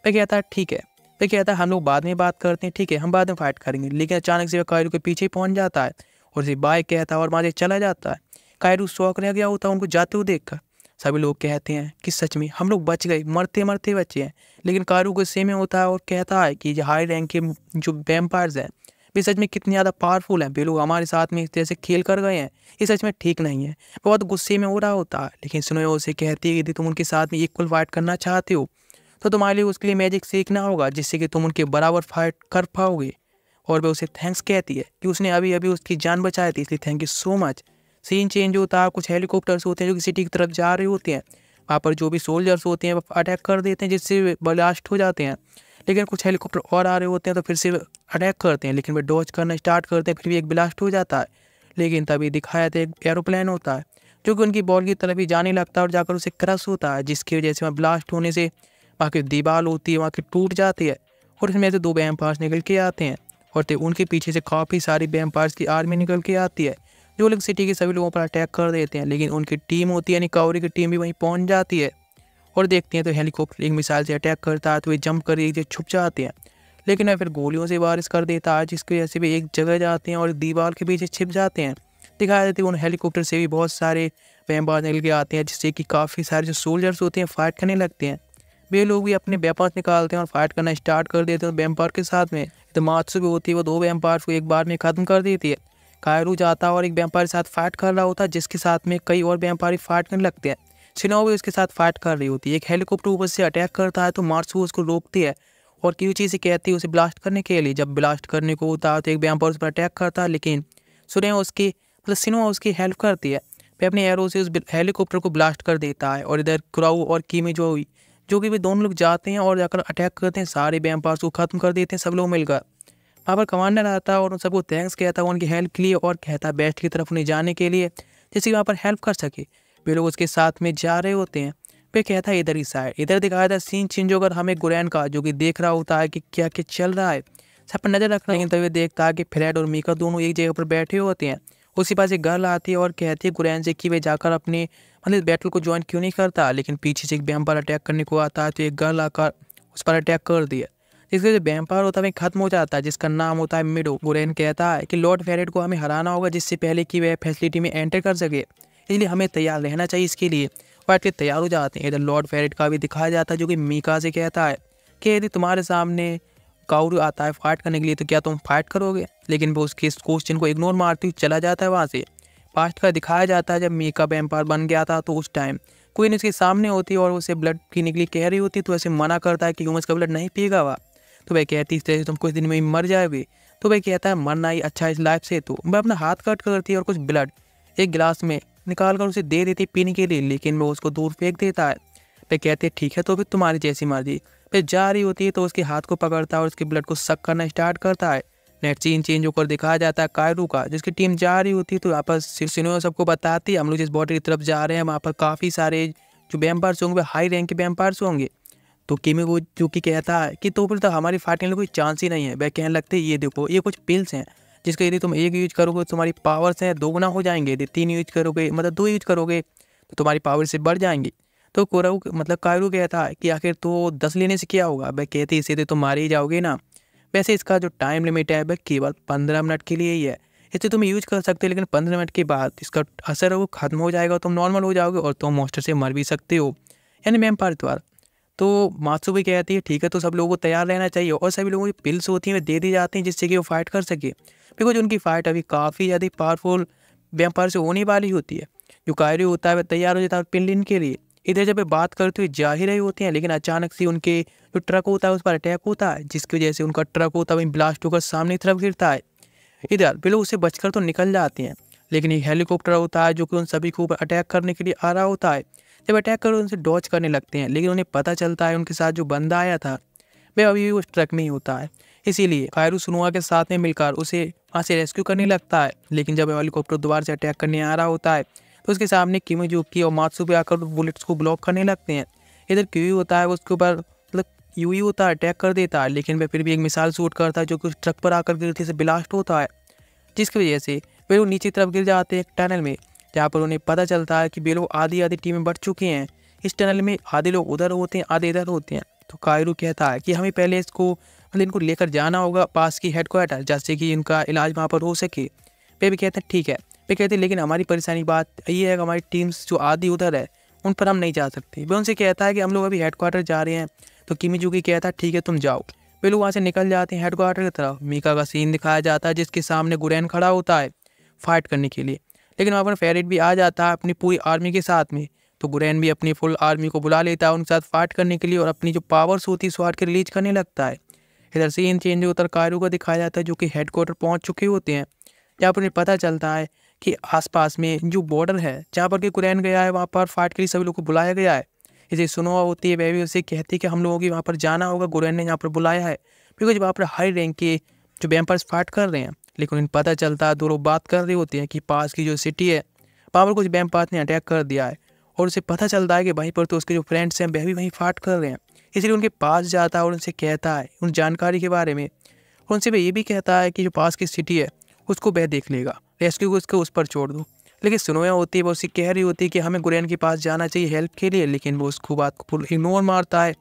वह कहता है ठीक है। वह कहता है हम लोग बाद में बात करते हैं, ठीक है हम बाद में फाइट करेंगे। लेकिन अचानक से वह कायरू के पीछे पहुंच जाता है और उसे बाय कहता है और वहाँ से चला जाता है। कायरू शौक रह गया होता है उनको जाते हुए देखकर। सभी लोग कहते हैं कि सच में हम लोग बच गए, मरते मरते बचे हैं। लेकिन कायरू गुस्से में होता है और कहता है कि हाई रैंक के जो वैम्पायर्स हैं वे सच में कितने ज़्यादा पावरफुल हैं, वे लोग हमारे साथ में इस तरह से खेल कर गए हैं, ये सच में ठीक नहीं है। बहुत गुस्से में हो रहा होता है, लेकिन शिनोए उसे कहती है कि यदि तुम उनके साथ में इक्वल फाइट करना चाहते हो तो तुम्हारे लिए उसके लिए मैजिक सीखना होगा, जिससे कि तुम उनके बराबर फाइट कर पाओगे। और वह उसे थैंक्स कहती है कि उसने अभी अभी उसकी जान बचाई थी, इसलिए thank you so much. Scene change होता है, कुछ हेलीकॉप्टर्स होते हैं जो कि सिटी की तरफ जा रहे होते हैं। वहाँ पर जो भी सोल्जर्स होते हैं वो अटैक कर देते हैं, जिससे ब्लास्ट हो जाते हैं। लेकिन कुछ हेलीकॉप्टर और आ रहे होते हैं तो फिर से अटैक करते हैं, लेकिन वे डॉज करना स्टार्ट करते हैं, फिर भी एक ब्लास्ट हो जाता है। लेकिन तभी दिखाया था एक एरोप्लेन होता है जो कि उनकी बॉल की तरफ ही जाने लगता है और जाकर उसे क्रश होता है, जिसकी वजह से वहाँ ब्लास्ट होने से वहाँ की दीवार होती है वहाँ की टूट जाती है और इसमें से 2 वैम्पायर्स निकल के आते हैं और उनके पीछे से काफ़ी सारी वैम्पायर्स की आर्मी निकल के आती है, जो लोग सिटी के सभी लोगों पर अटैक कर देते हैं। लेकिन उनकी टीम होती है यानी कावरी की टीम भी वहीं पहुँच जाती है और देखते हैं तो हेलीकॉप्टर एक मिसाइल से अटैक करता है तो वे जंप कर एक जगह छुप जाते हैं। लेकिन वह फिर गोलियों से बारिश कर देता है, जिसकी वजह से भी एक जगह जाते हैं और दीवार के पीछे छिप जाते हैं। दिखाया देते हैं उन हेलीकॉप्टर से भी बहुत सारे वैम्पायर निकल के आते हैं, जिससे कि काफ़ी सारे जो सोल्जर्स होते हैं फाइट करने लगते हैं। वे लोग भी अपने वेपन्स निकालते हैं और फाइट करना स्टार्ट कर देते हैं वैम्पायर के साथ में। तो मात्सुई होती है वो 2 वैम्पायर्स को एक बार में ख़त्म कर देती है। कायरू जाता है और एक वैम्पायर के साथ फाइट कर रहा होता है, जिसके साथ में कई और वैम्पायर फाइट करने लगते हैं। शिनोए भी उसके साथ फाइट कर रही होती है। एक हेलीकॉप्टर ऊपर से अटैक करता है तो मात्सुई उसको रोकती है और क्यूची से कहती है उसे ब्लास्ट करने के लिए। जब ब्लास्ट करने को होता है तो एक वैम्पायर उस पर अटैक करता है, लेकिन शिनोए उसकी हेल्प करती है। वह अपने एरो से उस हेलीकॉप्टर को ब्लास्ट कर देता है और इधर कुराऊ और कीमी जो कि वे दोनों लोग जाते हैं और जाकर अटैक करते हैं, सारे वैम्पायर्स को ख़त्म कर देते हैं सब लोग मिलकर। वहाँ पर कमांडर आता है और उन सबको थैंक्स कहता है उनकी हेल्प के लिए और कहता है बेस्ट की तरफ उन्हें जाने के लिए, जिससे वहाँ पर हेल्प कर सके। वे लोग उसके साथ में जा रहे होते हैं। वे कहता है इधर ही साइड। इधर दिखाया था सीन चेंज होकर हमें गुरैन का, जो कि देख रहा होता है कि क्या क्या चल रहा है, सब पर नज़र रख रहे हैं। तभी देखता है कि फ्रेड और मीका दोनों एक जगह पर बैठे होते हैं उसके पास एक गर्ल आती है और कहती है गुरैन से कि वे जाकर अपने मतलब बैटल को ज्वाइन क्यों नहीं करता, लेकिन पीछे से एक वैम्पायर अटैक करने को आता है तो एक गर्ल आकर उस पर अटैक कर दिया, जिसके जो वैम्पायर होता है वह खत्म हो जाता है, जिसका नाम होता है मिडो। गुरैन कहता है कि लॉर्ड फेरेट को हमें हराना होगा जिससे पहले कि वह फैसिलिटी में एंटर कर सके, इसलिए हमें तैयार रहना चाहिए इसके लिए। फाइट के तैयार हो जाते हैं। इधर लॉर्ड फेरेट का भी दिखाया जाता है जो कि मीका से कहता है कि यदि तुम्हारे सामने काउरू आता है फाइट करने के लिए तो क्या तुम फाइट करोगे, लेकिन वो उसके इस क्वेश्चन को इग्नोर मारती हुई चला जाता है वहाँ से। पास्ट का दिखाया जाता है जब मीका वैम्पायर बन गया था तो उस टाइम क्वीन उसके सामने होती है और उसे ब्लड पीने के लिए कह रही होती तो ऐसे मना करता है कि ह्यूमंस का ब्लड नहीं पिएगा वह। तो वह कहती इस तरह से तुम कुछ दिन में ही मर जाओगे। तो वह कहता है मरना ही अच्छा इस लाइफ से। तो वह अपना हाथ कट करती है और कुछ ब्लड एक गिलास में निकाल कर उसे दे देती है पीने के लिए, लेकिन वो उसको दूर फेंक देता है। वह कहते हैं ठीक है तो फिर तुम्हारी जैसी मर्जी। फिर जा रही होती है तो उसके हाथ को पकड़ता है और उसके ब्लड को सक करना स्टार्ट करता है। नेट सीन चेंज होकर दिखाया जाता है कायरू का, जिसकी टीम जा रही होती है तो वापस सिनो सबको बताती है हम लोग जिस बॉर्डर की तरफ जा रहे हैं वहाँ पर काफ़ी सारे जो वैम्पायर्स होंगे हाई रैंक के वैम्पायर्स होंगे। तो किमी को जो कि कहता है कि तो फिर तो हमारी फाइटिंग में कोई चांस ही नहीं है। वह कहने लगते ये देखो ये कुछ पिल्स हैं जिसका यदि तुम एक यूज करोगे तो तुम्हारी पावर्स हैं दोगुना हो जाएंगे, यदि 3 यूज करोगे मतलब 2 यूज करोगे तो तुम्हारी पावर से बढ़ जाएंगी। तो कोराऊ मतलब कायरू कहता है कि आखिर तो 10 लेने से क्या होगा। वह कहती इसे तो तुम मारे ही जाओगे ना। वैसे इसका जो टाइम लिमिट है वह केवल 15 मिनट के लिए ही है, इसे तुम यूज कर सकते हो लेकिन 15 मिनट के बाद इसका असर है वो खत्म हो जाएगा, तुम नॉर्मल हो जाओगे और तुम मॉन्स्टर से मर भी सकते हो, यानी वैम्पायर द्वारा। तो मात्सु भी कहती है ठीक है तो सब लोगों को तैयार रहना चाहिए और सभी लोगों की पिल्स होती हैं वे दे दी जाती हैं जिससे कि वो फाइट कर सके, बिकॉज उनकी फाइट अभी काफ़ी ज़्यादा पावरफुल वैम्पायर से होने वाली होती है। जो कायरू होता है वह तैयार हो जाता है पिल लेने के लिए। इधर जब वे बात करते हुए जा ही रही होती हैं लेकिन अचानक से उनके जो ट्रक होता है उस पर अटैक होता है, जिसकी वजह से उनका ट्रक होता है वहीं ब्लास्ट होकर सामने की तरफ गिरता है। इधर वे लोग उससे बचकर तो निकल जाते हैं लेकिन एक हेलीकॉप्टर होता है जो कि उन सभी को ऊपर अटैक करने के लिए आ रहा होता है। जब अटैक कर उनसे डॉच करने लगते हैं लेकिन उन्हें पता चलता है उनके साथ जो बंदा आया था वह अभी भी उस ट्रक में ही होता है, इसीलिए कायरू सुनुआ के साथ में मिलकर उसे वहाँ से रेस्क्यू करने लगता है। लेकिन जब हेलीकॉप्टर दोबारा से अटैक करने आ रहा होता है तो उसके सामने किमीजुकी और मात्सु भी आकर बुलेट्स को ब्लॉक करने लगते हैं। इधर क्यू होता है उसके ऊपर मतलब यूई होता है अटैक कर देता है, लेकिन वह फिर भी एक मिसाइल शूट करता है जो कि उस ट्रक पर आकर गिरते से ब्लास्ट होता है, जिसकी वजह से वे लोग नीचे तरफ गिर जाते हैं एक टनल में, जहाँ पर उन्हें पता चलता है कि वे लोग आधी आधी टीमें बढ़ चुके हैं। इस टनल में आधे लोग उधर होते हैं आधे इधर होते हैं। तो कायरू कहता है कि हमें पहले इसको मतलब इनको लेकर जाना होगा पास की हेडक्वार्टर जैसे कि इनका इलाज वहाँ पर हो सके। वे भी कहते हैं ठीक है। वे कहते हैं लेकिन हमारी परेशानी बात ये है कि हमारी टीम्स जो आधी उधर है उन पर हम नहीं जा सकते। वे उनसे कहता है कि हम लोग अभी हेडक्वार्टर जा रहे हैं। तो किमीजुकी कहता है ठीक है तुम जाओ। वे लोग वहाँ से निकल जाते हैं हेडक्वार्टर की तरफ। मीका का सीन दिखाया जाता है जिसके सामने गुरैन खड़ा होता है फाइट करने के लिए, लेकिन वहाँ पर फेरेट भी आ जाता है अपनी पूरी आर्मी के साथ में। तो गुरैन भी अपनी फुल आर्मी को बुला लेता है उनके साथ फाइट करने के लिए और अपनी जो पावर्स होती है स्वाट के रिलीज करने लगता है। इधर सीन चेंज होकर कायरू को दिखाया जाता है जो कि हेडक्वार्टर पहुँच चुके होते हैं, जहाँ पर उन्हें पता चलता है कि आसपास में जो बॉर्डर है जहाँ पर कि गुरैन गया है वहाँ पर फाइट के लिए सभी लोग को बुलाया गया है। इसे सुनोआ होती है वह भी उसे कहती है कि हम लोगों की वहाँ पर जाना होगा, गुरैन ने यहाँ पर बुलाया है बिकॉज वहाँ पर हाई रैंक के जो वैम्पायर्स फाइट कर रहे हैं। लेकिन उन्हें पता चलता है दो लोग बात कर रहे होते हैं कि पास की जो सिटी है वहाँ पर कुछ वैम्पायर्स ने अटैक कर दिया है और उसे पता चलता है कि वहीं पर तो उसके जो फ्रेंड्स हैं वह भी वहीं फाइट कर रहे हैं। इसलिए उनके पास जाता है और उनसे कहता है उन जानकारी के बारे में और उनसे वह ये भी कहता है कि जो पास की सिटी है उसको वह देख लेगा, रेस्क्यू को उसके उस पर छोड़ दो। लेकिन सुनोया होती है वो उससे कह रही होती है कि हमें गुरैन के पास जाना चाहिए हेल्प के लिए, लेकिन वो उसको बात को फुल इग्नोर मारता है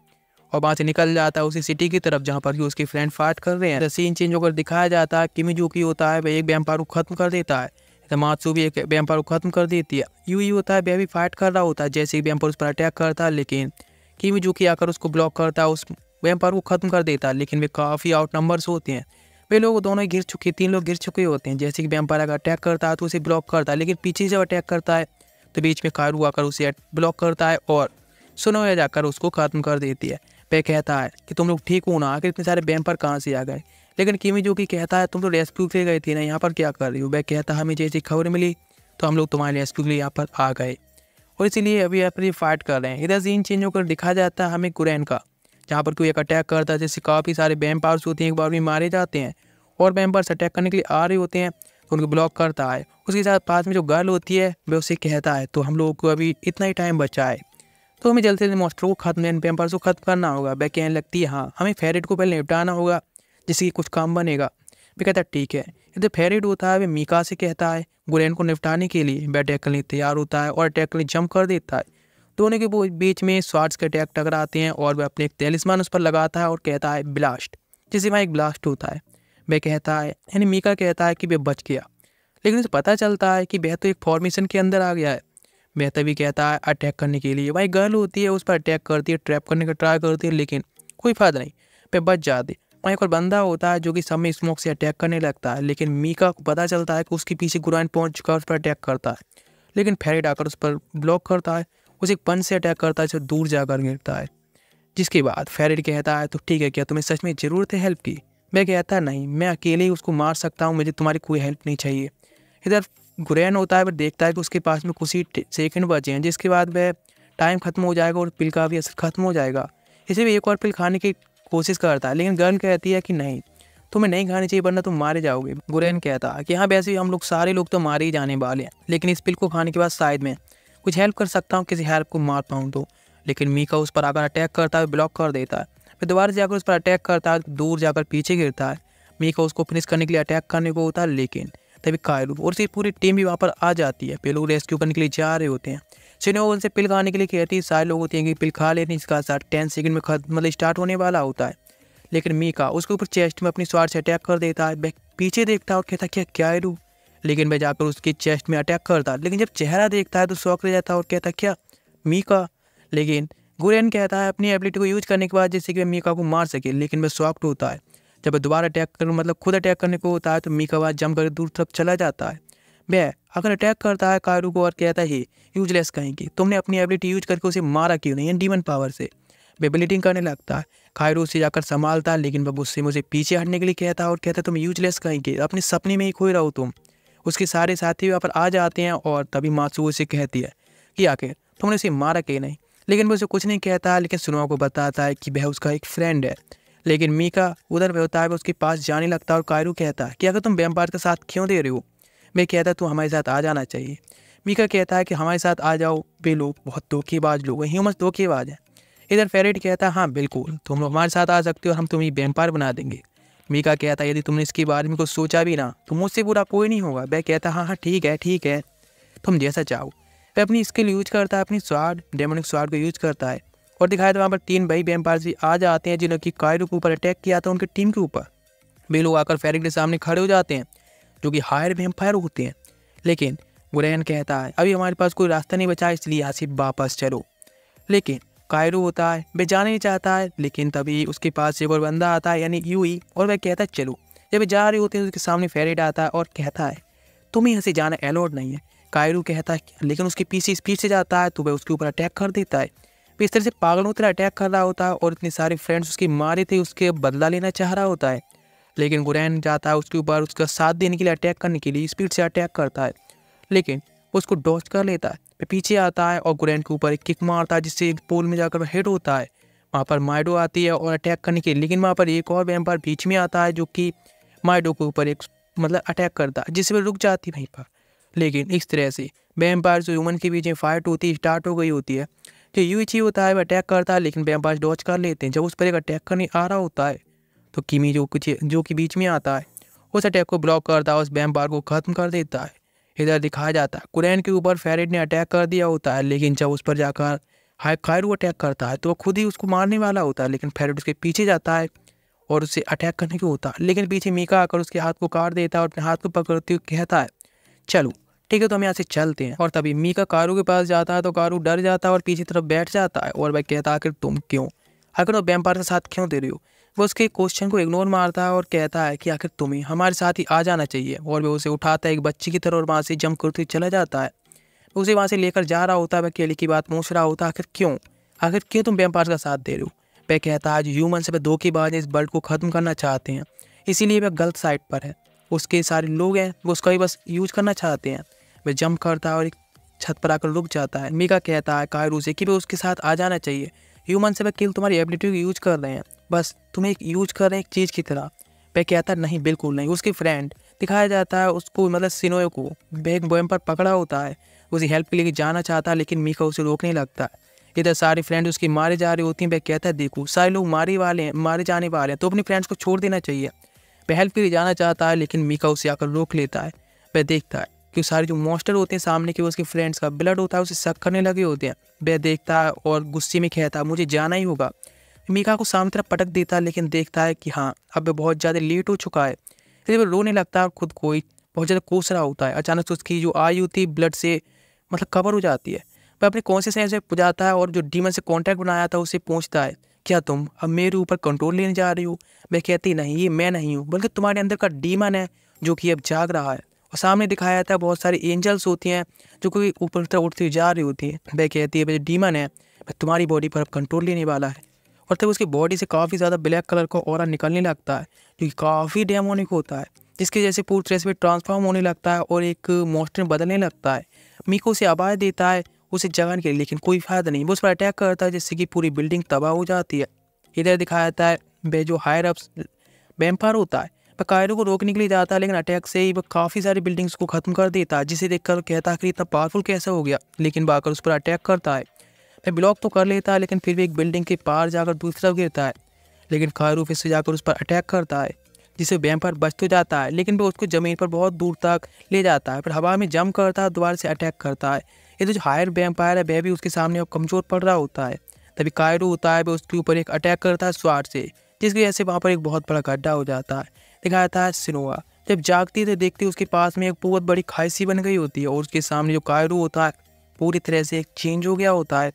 और वहाँ से निकल जाता है उसी सिटी की तरफ जहाँ पर कि उसके फ्रेंड फाइट कर रहे हैं। सीन चेंज होकर दिखाया जाता है किमीजुकी होता है वह एक वैम्पायर को खत्म कर देता है, मात्सु भी एक वैम्पायर को खत्म कर देती है। यूई होता है वह भी फाइट कर रहा होता है जैसे कि वैम्पायर उस पर अटैक करता है, लेकिन किमीजुकी आकर उसको ब्लॉक करता है, उस वैम्पायर को खत्म कर देता है। लेकिन वे काफ़ी आउट नंबर्स होते हैं, वे लोग दोनों ही गिर चुके 3 लोग गिर चुके होते हैं। जैसे कि वैम्पायर अगर अटैक करता है तो उसे ब्लॉक करता है, लेकिन पीछे जब अटैक करता है तो बीच में कायरू आकर उसे ब्लॉक करता है और सुनोया जाकर उसको खत्म कर देती है। वह कहता है कि तुम लोग ठीक हो ना, आखिर इतने सारे वैम्पायर कहाँ से आ गए। लेकिन किमीजुकी कहता है तुम तो रेस्क्यू के गए थे ना, यहाँ पर क्या कर रही हो। वह कहता है हमें जैसी खबर मिली तो हम लोग तुम्हारे रेस्क्यू के लिए यहाँ पर आ गए और इसीलिए अभी यहाँ पर ये फाइट कर रहे हैं। इधर सीन चेंज होकर दिखा जाता है हमें गुरैन का, जहाँ पर कोई एक अटैक करता है जैसे काफ़ी सारे वैम्पायर्स होते हैं एक बार भी मारे जाते हैं और वैम्पायर्स अटैक करने के लिए आ रहे होते हैं तो उनको ब्लॉक करता है। उसके साथ पास में जो गर्ल होती है वह उसे कहता है तो हम लोगों को अभी इतना ही टाइम बचा है तो हमें जल्द से जल्द मॉन्स्टर को खत्म वैम्पायर्स को खत्म करना होगा। वह कहने लगती है हाँ हमें फेरेट को पहले निपटाना होगा जिससे कि कुछ काम बनेगा। वे कहता है ठीक है। इधर फेरिड होता है, वह मीका से कहता है गुरेन को निपटाने के लिए। वह अटैक करने तैयार होता है और अटैक करने जंप कर देता है। दोनों के बीच में स्वार्ड्स के अटैक टकराते हैं और वह अपने एक तैलिस्मान उस पर लगाता है और कहता है ब्लास्ट, जिससे वहाँ एक ब्लास्ट होता है। वह कहता है, यानी मीका कहता है कि वह बच गया, लेकिन उसे पता चलता है कि वह तो एक फॉर्मेशन के अंदर आ गया है। वह तभी कहता है अटैक करने के लिए। वही गर्ल होती है, उस पर अटैक करती है, ट्रैप करने का ट्राई करती है, लेकिन कोई फायदा नहीं, वह बच जाती। वहाँ एक और बंदा होता है जो कि सब में स्मोक से अटैक करने लगता है, लेकिन मीका को पता चलता है कि उसके पीछे गुराइन पहुंच चुका है, उस पर अटैक करता है, लेकिन फेरिड आकर उस पर ब्लॉक करता है, उसे एक पंच से अटैक करता है जो दूर जाकर गिरता है। जिसके बाद फेरिड कहता है तो ठीक है, क्या तुम्हें सच में ज़रूरत है हेल्प की? मैं कहता नहीं, मैं अकेले ही उसको मार सकता हूँ, मुझे तुम्हारी कोई हेल्प नहीं चाहिए। इधर गुरैन होता है, वह देखता है कि उसके पास में कुछ ही सेकंड बचे हैं, जिसके बाद वह टाइम खत्म हो जाएगा और पिल का भी असर खत्म हो जाएगा। इसलिए एक और पिल खाने की कोशिश करता है, लेकिन गर्ल कहती है कि नहीं, तुम्हें नहीं खानी चाहिए वरना तुम मारे जाओगे। गुरैन कहता है कि हाँ वैसे ही हम लोग सारे लोग तो मारे ही जाने वाले हैं, लेकिन इस पिल को खाने के बाद शायद मैं कुछ हेल्प कर सकता हूँ, किसी हेल्प को मार पाऊँ तो। लेकिन मीका उस पर आकर अटैक करता है, ब्लॉक कर देता है। फिर दोबारा जाकर उस पर अटैक करता है, दूर जाकर पीछे गिरता है। मीका उसको फिनिश करने के लिए अटैक करने को होता है, लेकिन तभी कायरू और उसकी पूरी टीम भी वहाँ पर आ जाती है। लोग रेस्क्यू करने के लिए जा रहे होते हैं। सिनो उनसे पिल खाने के लिए कहती है, सारे लोग होते हैं कि पिल खा लेते हैं, इसका असर 10 सेकंड में मतलब स्टार्ट होने वाला होता है। लेकिन मीका उसके ऊपर चेस्ट में अपनी स्वार्ड से अटैक कर देता है। वह पीछे देखता है और कहता है क्या कायरू, लेकिन वह जाकर उसकी चेस्ट में अटैक करता है, लेकिन जब चेहरा देखता है तो शॉक रह जाता है और कहता है क्या मीका। लेकिन गुरेन कहता है अपनी एबिलिटी को यूज करने के बाद जिससे कि वह मीका को मार सके, लेकिन वह शॉक्ड होता है। जब वह दोबारा अटैक कर मतलब खुद अटैक करने को होता है तो मीका वह जंप कर दूर तरफ चला जाता है। वह अगर अटैक करता है कायरू को और कहता है यूजलेस कहेंगे, तुमने अपनी एबिलिटी यूज करके उसे मारा क्यों नहीं, डीमन पावर से। वह ब्लीडिंग करने लगता है। कायरू उसे जाकर संभालता है, लेकिन वह उससे मुझे पीछे हटने के लिए कहता है और कहता है तुम यूजलेस कहेंगे, अपने सपने में ही खोए रहो तुम। उसके सारे साथी वहाँ पर आ जाते हैं और तभी मासू उसे कहती है कि आखिर तुमने उसे मारा क्यों नहीं, लेकिन वो उसे कुछ नहीं कहता, लेकिन सुनो को बताता है कि वह उसका एक फ्रेंड है। लेकिन मीका उधर होता है, उसके पास जाने लगता है और कायरू कहता है कि अगर तुम वैम्पायर का साथ क्यों दे रहे हो। मैं कहता है तू हमारे साथ आ जाना चाहिए। मीका कहता है कि हमारे साथ आ जाओ, वे लोग बहुत धोखेबाज लोग हैं, ह्यूमंस धोखेबाज हैं। इधर फेरिड कहता है हाँ बिल्कुल, तुम लोग हमारे साथ आ सकते हो और हम तुम्हें वैम्पायर बना देंगे। मीका कहता है यदि तुमने इसके बारे में कुछ सोचा भी ना तो मुझसे बुरा कोई नहीं होगा। वह कहता है हाँ ठीक है तुम जैसा चाहो। वह अपनी स्किल यूज करता है, अपनी स्वार्ड डेमोनिक स्वार्ड को यूज करता है और दिखाया था वहाँ पर 3 भाई वैम्पायर्स भी आ जाते हैं जिन्होंने कायरू के ऊपर अटैक किया था उनकी टीम के ऊपर। वे लोग आकर फेरिड के सामने खड़े हो जाते हैं जो कि हायर वैम्पायर होते हैं। लेकिन गुरैन कहता है अभी हमारे पास कोई रास्ता नहीं बचा, इसलिए यहाँ से वापस चलो। लेकिन कायरू होता है, वह जाना नहीं चाहता है, लेकिन तभी उसके पास एक और बंदा आता है यानी यूई, और वह कहता है चलो। जब वे जा रहे होते हैं उसके सामने फेरिड आता है और कहता है तुम्हें यहाँ से जाना अलाउड नहीं है। कायरू कहता है लेकिन उसके पीछे स्पीड से जाता है तो वह उसके ऊपर अटैक कर देता है। वह इस तरह से पागलों की तरह अटैक कर रहा होता है और इतने सारे फ्रेंड्स उसके मारे थे उसके बदला लेना चाह रहा होता है। लेकिन गुरैन जाता है उसके ऊपर उसका साथ देने के लिए, अटैक करने के लिए स्पीड से अटैक करता है, लेकिन वो उसको डॉज कर लेता है। वह पीछे आता है और गुरैन के ऊपर एक किक मारता है जिससे एक पोल में जाकर हिट होता है। वहाँ पर माइडो आती है और अटैक करने के लिए, लेकिन वहाँ पर एक और वैम्पायर बीच में आता है जो कि माइडो के ऊपर एक मतलब अटैक करता है जिससे वह रुक जाती है वहीं पर। लेकिन इस तरह से वैम्पायर और ह्यूमन के बीच में फाइट होती है, स्टार्ट हो गई होती है। जो यूइची होता है वह अटैक करता है, लेकिन वैम्पायर डॉज कर लेते हैं। जब उस पर एक अटैक करने आ रहा होता है तो किमी जो कि बीच में आता है उस अटैक को ब्लॉक करता है, उस वैम्पायर को खत्म कर देता है। इधर दिखाया जाता है गुरैन के ऊपर फेरिड ने अटैक कर दिया होता है, लेकिन जब उस पर जाकर कायरू अटैक करता है तो वो खुद ही उसको मारने वाला होता है, लेकिन फेरिड उसके पीछे जाता है और उससे अटैक करने को होता है। लेकिन पीछे मीका आकर उसके हाथ को काट देता है और अपने हाथ को पकड़ते हुए कहता है चलो ठीक है तो हम यहाँ से चलते हैं। और तभी मीका कारू के पास जाता है तो कारू डर जाता है और पीछे तरफ बैठ जाता है और वह कहता है आखिर तुम क्यों, आखिर वो वैम्पायर के साथ क्यों दे रही हो। वो उसके क्वेश्चन को इग्नोर मारता है और कहता है कि आखिर तुम्हें हमारे साथ ही आ जाना चाहिए, और वह उसे उठाता है एक बच्ची की तरह और वहाँ से जंप करते चला जाता है। उसे वहाँ से लेकर जा रहा होता है, वह केली की बात पूछ रहा होता है आखिर क्यों तुम वैम्पायर का साथ दे रहे हो। वह कहता है ह्यूमन से वह धोखेबाज इस वर्ल्ड को ख़त्म करना चाहते हैं, इसीलिए वह गलत साइड पर है। उसके सारे लोग हैं वो उसका ही बस यूज करना चाहते हैं। वह जंप करता है और एक छत पर आकर रुक जाता है। मीका कहता है कायरू से कि वह उसके साथ आ जाना चाहिए, ह्यूमन से वह केवल तुम्हारी एबिलिटी को यूज कर रहे हैं, बस तुम्हें एक यूज कर रहे हैं एक चीज़ की तरह। वह कहता है नहीं बिल्कुल नहीं। उसके फ्रेंड दिखाया जाता है उसको मतलब सिनोए को बैग बोएम पर पकड़ा होता है, उसे हेल्प के लिए जाना चाहता है, लेकिन मीका उसे रोकने लगता है। इधर सारे फ्रेंड उसकी मारे जा रहे होती हैं। वह कहता है देखो सारे लोग मारे जाने वाले हैं तो अपने फ्रेंड्स को छोड़ देना चाहिए। पहल पे ले जाना चाहता है, लेकिन मीका उसे आकर रोक लेता है। वह देखता है कि सारे जो मॉन्स्टर होते हैं सामने के, उसके फ्रेंड्स का ब्लड होता है, उसे शक करने लगे होते हैं। वह देखता है और गुस्से में कहता है मुझे जाना ही होगा। मीका को सामने तरफ पटक देता है, लेकिन देखता है कि हाँ अब वह बहुत ज़्यादा लेट हो चुका है। इसलिए वह रोने लगता है और खुद को बहुत ज़्यादा कोस रहा होता है। अचानक से उसकी जो आई होती है ब्लड से मतलब कवर हो जाती है। वह अपने कॉन्शियसनेस में जाता है और जो डीमन से कॉन्टैक्ट बनाया था उससे पूछता है क्या तुम अब मेरे ऊपर कंट्रोल लेने जा रही हो। वह कहती नहीं, ये मैं नहीं हूँ बल्कि तुम्हारे अंदर का डीमन है जो कि अब जाग रहा है। और सामने दिखाया जाता है बहुत सारी एंजल्स होती हैं जो कोई ऊपर तरफ उठती जा रही होती है। वह कहती है वह डीमन है वह तुम्हारी बॉडी पर अब कंट्रोल लेने वाला है। और तब उसकी बॉडी से काफ़ी ज़्यादा ब्लैक कलर का ऑरा निकलने लगता है जो कि काफ़ी डेमोनिक होता है, जिसकी वजह से पूरी तरह से ट्रांसफॉर्म होने लगता है और एक मॉन्स्टर में बदलने लगता है। मीको उसे आवाज़ देता है उसे जगाने के लिए, लेकिन कोई फायदा नहीं। वो उस पर अटैक करता है जिससे कि पूरी बिल्डिंग तबाह हो जाती है। इधर दिखाया जाता है वह जो हायर अप्स वैम्पायर होता है वह कायरो को रोकने के लिए जाता है, लेकिन अटैक से ही वह काफ़ी सारी बिल्डिंग्स को ख़त्म कर देता है, जिसे देखकर कहता है कि इतना पावरफुल कैसे हो गया। लेकिन बाकर उस पर अटैक करता है। वह ब्लॉक तो कर लेता है, लेकिन फिर भी एक बिल्डिंग के पार जाकर दूसरी तरफ गिरता है। लेकिन कायरो फिर से जाकर उस पर अटैक करता है, जिससे वैम्पायर बच तो जाता है, लेकिन वह उसको ज़मीन पर बहुत दूर तक ले जाता है। फिर हवा में जंप करता है, दोबारा से अटैक करता है। ये जो हायर वैम्पायर है वह भी उसके सामने अब कमज़ोर पड़ रहा होता है। तभी कायरो होता है वह उसके ऊपर एक अटैक करता है स्वाड से, जिसकी वजह से वहाँ पर एक बहुत बड़ा गड्ढा हो जाता है। दिखाया जाता है सिनोआ जब जागती है तो देखती है उसके पास में एक बहुत बड़ी खाई सी बन गई होती है और उसके सामने जो कायरो होता है पूरी तरह से एक चेंज हो गया होता है।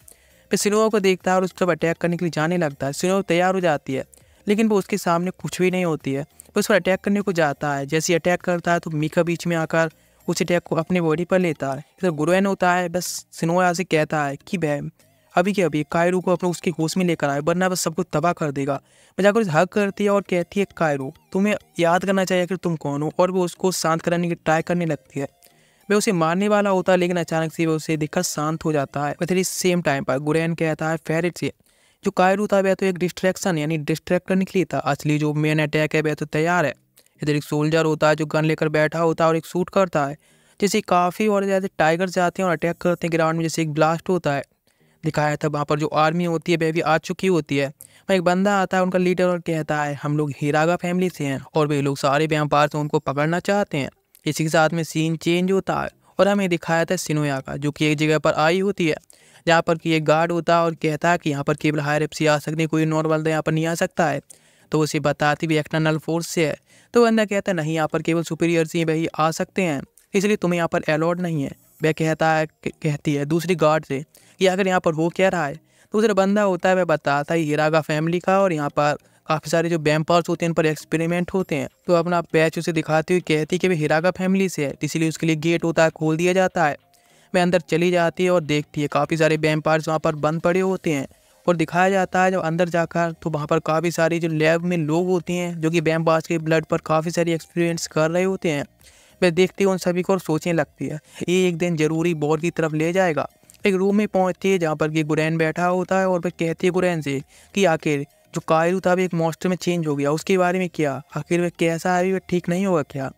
फिर सिनोआ को देखता है और उस पर अटैक करने के लिए जाने लगता है। सिनोआ तैयार हो जाती है, लेकिन वो उसके सामने कुछ भी नहीं होती है। वो उस पर अटैक करने को जाता है। जैसे अटैक करता है तो मीका बीच में आकर उस अटैक को अपने बॉडी पर लेता है। इधर गुरुएन होता है, बस सिनोआ से कहता है कि बहन अभी के अभी कायरो को अपने उसके होश में लेकर आए, वरना बस सब कुछ तबाह कर देगा। मैं जाकर उसे हक करती है और कहती है कायरो तुम्हें याद करना चाहिए कि तुम कौन हो, और वो उसको शांत कराने की ट्राई करने लगती है। वह उसे मारने वाला होता है, लेकिन अचानक से वह उसे देखकर शांत हो जाता है। फिर इस सेम टाइम पर गुरेन कहता है फेरिट से जो कायरो था वह तो एक डिस्ट्रैक्शन यानी डिस्ट्रैक्ट करने के लिए था, असली जो मेन अटैक है वह तो तैयार है। इधर एक सोल्जर होता है जो गन लेकर बैठा होता है और एक शूट करता है, जैसे काफ़ी और ज़्यादा टाइगर्स जाते हैं और अटैक करते हैं ग्राउंड में, जैसे एक ब्लास्ट होता है। दिखाया था वहाँ पर जो आर्मी होती है वह भी आ चुकी होती है। वहाँ एक बंदा आता है उनका लीडर और कहता है हम लोग हिरागा फैमिली से हैं और वे लोग सारे व्यापार से उनको पकड़ना चाहते हैं। इसी के साथ में सीन चेंज होता है और हमें दिखाया था सिनोया का जो कि एक जगह पर आई होती है जहाँ पर कि एक गार्ड होता है और कहता है कि यहाँ पर केवल हायर एफ सी आ सकते हैं, कोई नॉर्मल यहाँ पर नहीं आ सकता है। तो उसे बताती भी एक्सटर्नल फोर्स से है। तो बंदा कहता है नहीं यहाँ पर केवल सुपीरियर से वही आ सकते हैं, इसलिए तुम्हें यहाँ पर अलाउड नहीं है। वह कहती है दूसरी गार्ड से कि अगर यहाँ पर हो क्या रहा है। दूसरा बंदा होता है वह बताता है हिरागा फैमिली का और यहाँ पर काफ़ी सारे जो वैम्पायर्स होते हैं इन पर एक्सपेरिमेंट होते हैं। तो अपना पैच उसे दिखाती हुई कहती है कि वह हिरागा फैमिली से है, इसीलिए उसके लिए गेट होता है खोल दिया जाता है। वह अंदर चली जाती है और देखती है काफ़ी सारे वैम्पायर्स वहाँ पर बंद पड़े होते हैं और दिखाया जाता है जब अंदर जाकर तो वहाँ पर काफ़ी सारी जो लैब में लोग होते हैं जो कि वैम्पायर्स के ब्लड पर काफ़ी सारी एक्सपेरिमेंट्स कर रहे होते हैं। वह देखती है उन सभी को और सोचने लगती है ये एक दिन जरूरी बोर की तरफ ले जाएगा। एक रूम में पहुंचती है जहाँ पर कि गुरैन बैठा होता है और वह कहती है गुरैन से कि आखिर जो कायरू था एक मॉन्स्टर में चेंज हो गया, उसके बारे में क्या, आखिर वह कैसा है, वह ठीक नहीं होगा क्या।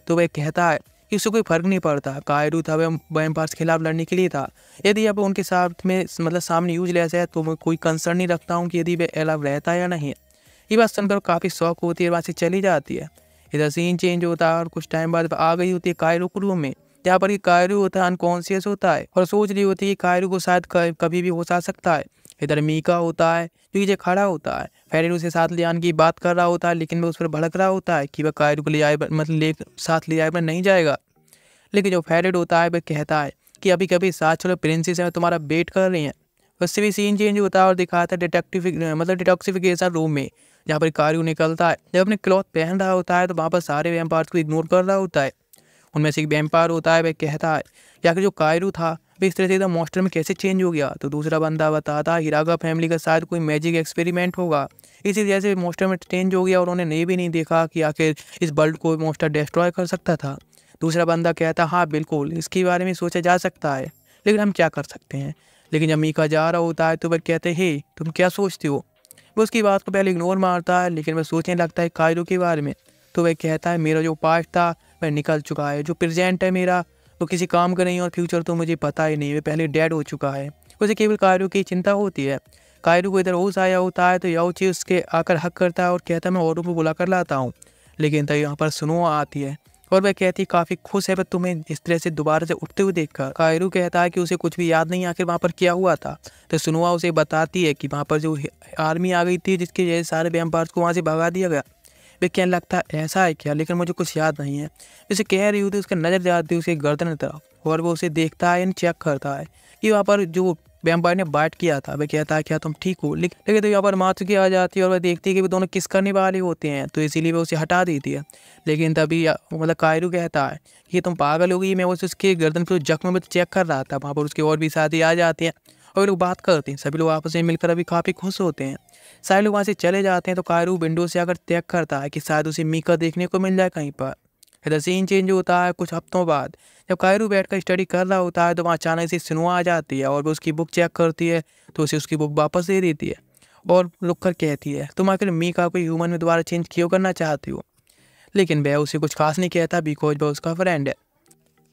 तो वह कहता है कि उससे कोई फर्क नहीं पड़ता, कायरू था वह वैम्पायर्स के खिलाफ लड़ने के लिए था, यदि अब उनके साथ में मतलब सामने यूजलेस है तो मैं कोई कंसर्न नहीं रखता हूँ कि यदि वह अलाव रहता है या नहीं। ये बात सुनकर काफ़ी शौक होती है, वहाँ से चली जाती है। इधर सीन चेंज होता है और कुछ टाइम बाद आ गई होती है कायरो के रूम में जहाँ पर कायरो होता है अनकॉन्शियस होता है और सोच रही होती है कि कायरो को शायद कभी भी होश आ सकता है। इधर मीका होता है जो ये खड़ा होता है, फेरिड उसे साथ ले जाने की बात कर रहा होता है, लेकिन वह उस पर भड़क रहा होता है कि वह कायरो को ले जाए मतलब साथ ले जाए पर नहीं जाएगा। लेकिन जो फेरिड होता है वह कहता है कि अभी कभी साथ चलो, प्रिंसेस है तुम्हारा वेट कर रही हैं। उससे भी सीन चेंज होता है और दिखाता है डिटॉक्सिफिकेशन रूम में जहाँ पर कायरो निकलता है। जब अपने क्लॉथ पहन रहा होता है तो वहाँ पर सारे वैम्पायर्स को इग्नोर कर रहा होता है। उनमें से एक वैम्पायर होता है वह कहता है कि आखिर जो कायरो था वह इस तरह से एकदम मॉन्स्टर में कैसे चेंज हो गया। तो दूसरा बंदा बताता है हिरागा फैमिली का शायद कोई मैजिक एक्सपेरिमेंट होगा, इसी वजह से मॉन्स्टर में चेंज हो गया और उन्होंने ये भी नहीं देखा कि आखिर इस वर्ल्ड को मॉन्स्टर डिस्ट्रॉय कर सकता था। दूसरा बंदा कहता हाँ बिल्कुल इसके बारे में सोचा जा सकता है, लेकिन हम क्या कर सकते हैं। लेकिन जब मीका जा रहा होता है तो वह कहते हे तुम क्या सोचते हो। वो उसकी बात को पहले इग्नोर मारता है, लेकिन वह सोचने लगता है कायरो के बारे में। तो वह कहता है मेरा जो पास्ट था वह निकल चुका है, जो प्रेजेंट है मेरा वो किसी काम का नहीं और फ्यूचर तो मुझे पता ही नहीं, वह पहले डेड हो चुका है। उसे केवल कायरो की चिंता होती है। कायरो को इधर होश आया होता है तो याओची उसके आकर हक करता है और कहता है मैं औरों को बुला कर लाता हूँ। लेकिन तभी यहाँ पर सुनुआ आती है और वह कहती है काफ़ी खुश है पर तुम्हें इस तरह से दोबारा से उठते हुए देखकर। कायरू कहता है कि उसे कुछ भी याद नहीं आखिर वहाँ पर क्या हुआ था। तो सुनुआ उसे बताती है कि वहाँ पर जो आर्मी आ गई थी जिसकी वजह से सारे वैम्पायर्स को वहाँ से भगा दिया गया। वे कहने लगता है ऐसा है क्या, लेकिन मुझे कुछ याद नहीं है। जैसे कह रही होती उसका नज़र जाती है उसके गर्दन की तरफ और वो उसे देखता है, चेक करता है कि वहाँ पर जो वैम्पायर ने बाइट किया था। वह कहता है क्या तुम ठीक हो, लेकिन तो यहाँ पर मात्सुकी आ जाती है और वह देखती है कि वो दोनों किस करने वाले होते हैं, तो इसीलिए वह उसे हटा देती है। लेकिन तभी मतलब कायरू कहता है कि तुम पागल हो गई, मैं उसके गर्दन पर जख्म में चेक कर रहा था। वहाँ पर उसके और भी साथी आ जाते हैं और लोग बात करते हैं। सभी लोग आपस में मिलकर अभी काफ़ी खुश होते हैं। सारे लोग वहाँ से चले जाते हैं तो कायरू विंडो से आकर चेक करता है कि शायद उसे मीका देखने को मिल जाए कहीं पर। इधर सीन चेंज होता है कुछ हफ्तों बाद। जब कायरू बैठकर स्टडी कर रहा होता है तो वहाँ अचानक से सुनुआ आ जाती है और वो उसकी बुक चेक करती है तो उसे उसकी बुक वापस दे देती है और रुक कर कहती है तुम आखिर मीका को ह्यूमन में दोबारा चेंज क्यों करना चाहती हो। लेकिन वह उसे कुछ खास नहीं कहता बिकॉज वह उसका फ्रेंड है।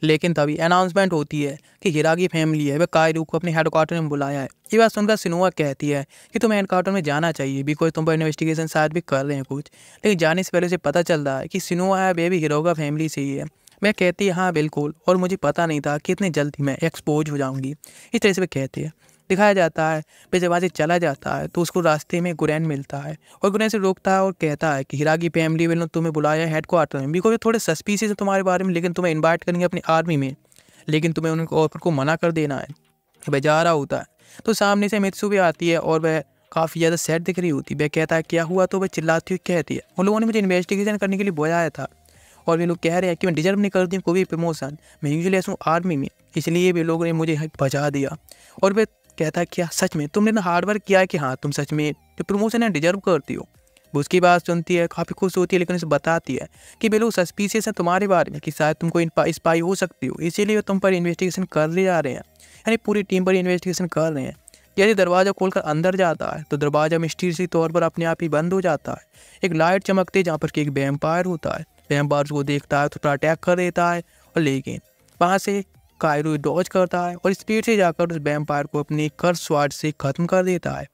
लेकिन तभी अनाउंसमेंट होती है कि हिरागी फैमिली है वह कायरू को अपने हेडक्वार्टर में बुलाया है। ये बात सुनकर सिनुआ कहती है कि तुम्हें हेडक्वार्टर में जाना चाहिए बिकॉज तुम पर इन्वेस्टिगेशन शायद भी कर रहे हैं कुछ। लेकिन जाने से पहले उसे पता चल रहा है कि सिनुआ है वे भी हिरोगा फैमिली से ही है। मैं कहती है हाँ बिल्कुल, और मुझे पता नहीं था कि इतनी जल्दी मैं एक्सपोज हो जाऊंगी। इस तरह से वे कहती है। दिखाया जाता है फिर जब वहाँ से चला जाता है तो उसको रास्ते में गुरैन मिलता है और गुरैन से रोकता है और कहता है कि हिरागी फैमिली वालों ने तुम्हें बुलाया हेडक्वार्टर में बिकॉज थोड़े सस्पिशियस है तुम्हारे बारे में, लेकिन तुम्हें इन्वाइट करेंगे अपनी आर्मी में, लेकिन तुम्हें उनको ऑफर को मना कर देना है। वह जा रहा होता है तो सामने से मित्सु भी आती है और वह काफ़ी ज़्यादा सैड दिख रही होती है। वह कहता है क्या हुआ, तो वह चिल्लाती हुई कहती है उन लोगों ने मुझे इन्वेस्टिगेशन करने के लिए बुलाया था और वे लोग कह रहे हैं कि मैं डिजर्व नहीं करती हूँ कोई भी प्रमोशन, मैं यूजुअली ऐसा हूँ आर्मी में, इसलिए वे लोगों ने मुझे बचा दिया। और वह कहता है क्या सच में तुमने इतना हार्ड वर्क किया है कि हाँ तुम सच में जो प्रमोशन है डिजर्व करती हो। वो उसकी बात सुनती है काफ़ी खुश होती है, लेकिन उसे बताती है कि वे लोग सस्पिशियस हैं तुम्हारे बारे में कि शायद तुमको स्पाई हो सकती हो, इसीलिए तुम पर इन्वेस्टिगेशन कर ले जा रहे हैं, यानी पूरी टीम पर इन्वेस्टिगेशन कर रहे हैं। यदि दरवाज़ा खोलकर अंदर जाता है तो दरवाज़ा मिस्टीरियसली तौर पर अपने आप ही बंद हो जाता है। एक लाइट चमकती है जहाँ पर कि एक वैम्पायर होता है। वैम्पायर को देखता है तो थोड़ा अटैक कर देता है और लेकिन वहाँ से कायरू डॉज करता है और स्पीड से जाकर उस वैम्पायर को अपनी कर्स स्वाड से ख़त्म कर देता है।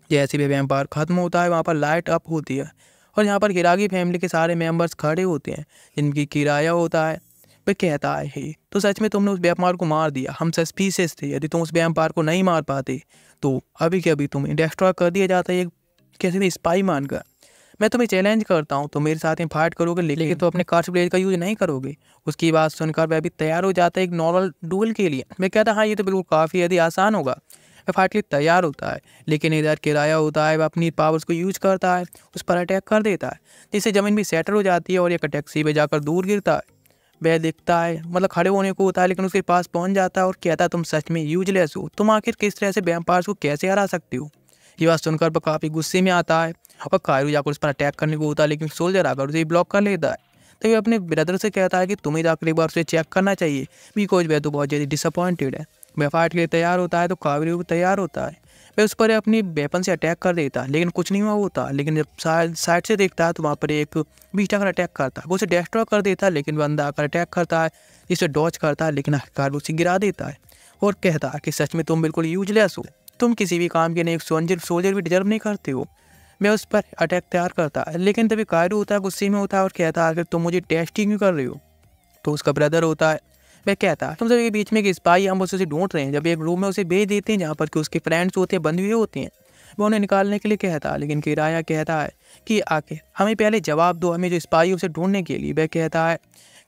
जैसे भी वैम्पायर ख़त्म होता है वहाँ पर लाइट अप होती है और यहाँ पर हिरागी फैमिली के सारे मेंबर्स खड़े होते हैं जिनकी किराया होता है। वह कहता है हे तो सच में तुमने उस वैम्पायर को मार दिया, हम सस्पिशियस थे, यदि तुम उस वैम्पायर को नहीं मार पाते तो अभी के अभी तुम्हें डिस्ट्रॉय कर दिया जाता है एक कैसे भी स्पाई मानकर। मैं तुम्हें चैलेंज करता हूँ तो मेरे साथ में फाइट करोगे, लेकिन तो अपने कार्स ब्लेड का यूज नहीं करोगे। उसकी बात सुनकर वह भी तैयार हो जाता है एक नॉर्मल डुएल के लिए। मैं कहता हाँ ये तो बिल्कुल काफ़ी यदि आसान होगा। वह फाइट के लिए तैयार होता है, लेकिन इधर किराया होता है वह अपनी पावर्स को यूज करता है, उस पर अटैक कर देता है जिससे ज़मीन भी सेटल हो जाती है और एक टैक्सी पे जाकर दूर गिरता है। वह दिखता है मतलब खड़े होने को होता है, लेकिन उसके पास पहुंच जाता है और कहता है तुम सच में यूजलेस हो, तुम आखिर किस तरह से वैम्पायर्स को कैसे हरा सकते हो। ये बात सुनकर वह काफ़ी गुस्से में आता है और कायरू जाकर उस पर अटैक करने को होता है, लेकिन सोल्जर आकर उसे ब्लॉक कर लेता है। तो ये अपने ब्रदर से कहता है कि तुम्हें जाकर एक बार उसे चेक करना चाहिए बिकॉज वह तो बहुत ज़्यादा डिसअपॉइंटेड है। वह फाइट के लिए तैयार होता है तो कायरू भी तैयार होता है। वह उस पर अपनी वेपन से अटैक कर देता है, लेकिन कुछ नहीं हुआ होता। लेकिन जब साइड से देखता है तो वहाँ पर एक बीच आकर अटैक करता है, वो उसे डिस्ट्रॉय कर देता है, लेकिन बंदा आकर अटैक करता है, इसे डॉच करता है, लेकिन आखिरकार उसे गिरा देता है और कहता है कि सच में तुम बिल्कुल यूजलेस हो, तुम किसी भी काम के नहीं, एक सोल्जर भी डिजर्व नहीं करते हो। मैं उस पर अटैक तैयार करता है, लेकिन तभी कायरू होता है गुस्से में होता है और कहता है कि तुम मुझे टेस्टिंग क्यों कर रहे हो। तो उसका ब्रदर होता है वह कहता है तुम सभी के बीच में एक स्पाई हम उसे ढूंढ रहे हैं। जब एक रूम में उसे भेज देते हैं जहाँ पर कि उसके फ्रेंड्स होते हैं, बंद हुए होते हैं, वो उन्हें निकालने के लिए कहता है, लेकिन किराया कहता है कि आखिर हमें पहले जवाब दो, हमें जो स्पाई उसे ढूंढने के लिए। वह कहता है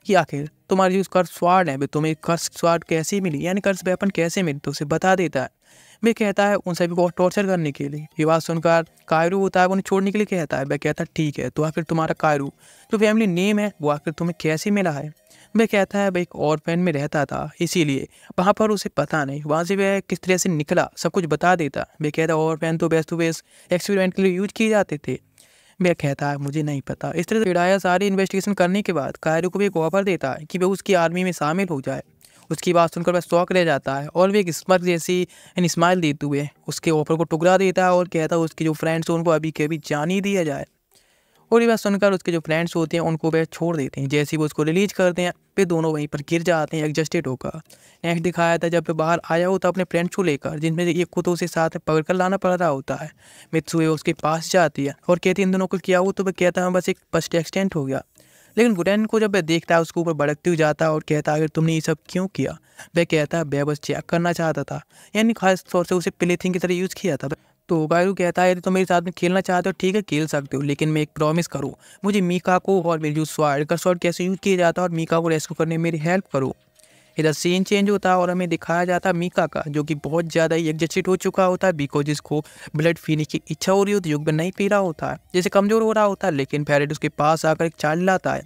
कि आखिर तुम्हारी जो कर्स स्वाड है तुम्हें कर्स स्वाड कैसे मिली, यानी कर्स वेपन कैसे मिली, तो उसे बता देता है। वह कहता है उन सभी को टॉर्चर करने के लिए। ये बात सुनकर कायरू होता है वो उन्हें छोड़ने के लिए कहता है। वह कहता है ठीक है, तो आखिर तुम्हारा कायरू जो फैमिली नेम है वो आखिर तुम्हें कैसे मिला है। वह कहता है वह एक ऑर्फेन में रहता था, इसीलिए वहाँ पर उसे पता नहीं वहाँ से वह किस तरह से निकला, सब कुछ बता देता। वह कहता है ऑर्फेन तो बेस्ट टू बेस्ट एक्सपेरिमेंट के लिए यूज किए जाते थे। वह कहता है मुझे नहीं पता। इस तरह से किराया सारी इन्वेस्टिगेशन करने के बाद कायरू को भी एक ऑफर देता है कि वह उसकी आर्मी में शामिल हो जाए। उसकी बात सुनकर वह शौक रह जाता है और वह एक स्मर्क जैसी स्माइल देते हुए उसके ऑफर को टुकरा देता है और कहता है उसके जो फ्रेंड्स हैं उनको अभी के अभी जान ही दिया जाए। और ये बात सुनकर उसके जो फ्रेंड्स होते हैं उनको वह छोड़ देते हैं। जैसे ही वो उसको रिलीज करते हैं फिर दोनों वहीं पर गिर जाते हैं एग्जस्टेड होकर। नेक्स्ट दिखाया था जब वो बाहर आया होता अपने फ्रेंड्स को लेकर, जिनमें एक को तो उसे साथ में पकड़ कर लाना पड़ रहा होता है। मित्सुए उसके पास जाती है और कहती है इन दोनों को क्या हुआ, तो वह कहता है बस एक फर्स्ट एक्सीडेंट हो गया। लेकिन गुरैन को जब वह देखता है उसके ऊपर भड़कते हुए जाता है और कहता है अगर तुमने ये सब क्यों किया। वह कहता है वह बस चेक करना चाहता था, यानी खास तौर से उसे प्लेथिंग की तरह यूज़ किया था। तो गायरू कहता है यदि तुम मेरे साथ में खेलना चाहते हो ठीक है खेल सकते हो, लेकिन मैं एक प्रॉमिस करो, मुझे मीका को और मेरी जो स्वॉर्ड का शॉट कैसे यूज़ किया जाता है और मीका को रेस्क्यू करने में मेरी हेल्प करो। इधर सीन चेंज होता है और हमें दिखाया जाता है मीका का, जो कि बहुत ज़्यादा ही एग्जस्टेड हो चुका होता है बिकॉज जिसको ब्लड पीने की इच्छा हो रही होती है, युग में नहीं पी रहा होता है, जैसे कमज़ोर हो रहा होता है। लेकिन फेरेट उसके पास आकर एक चाल लाता है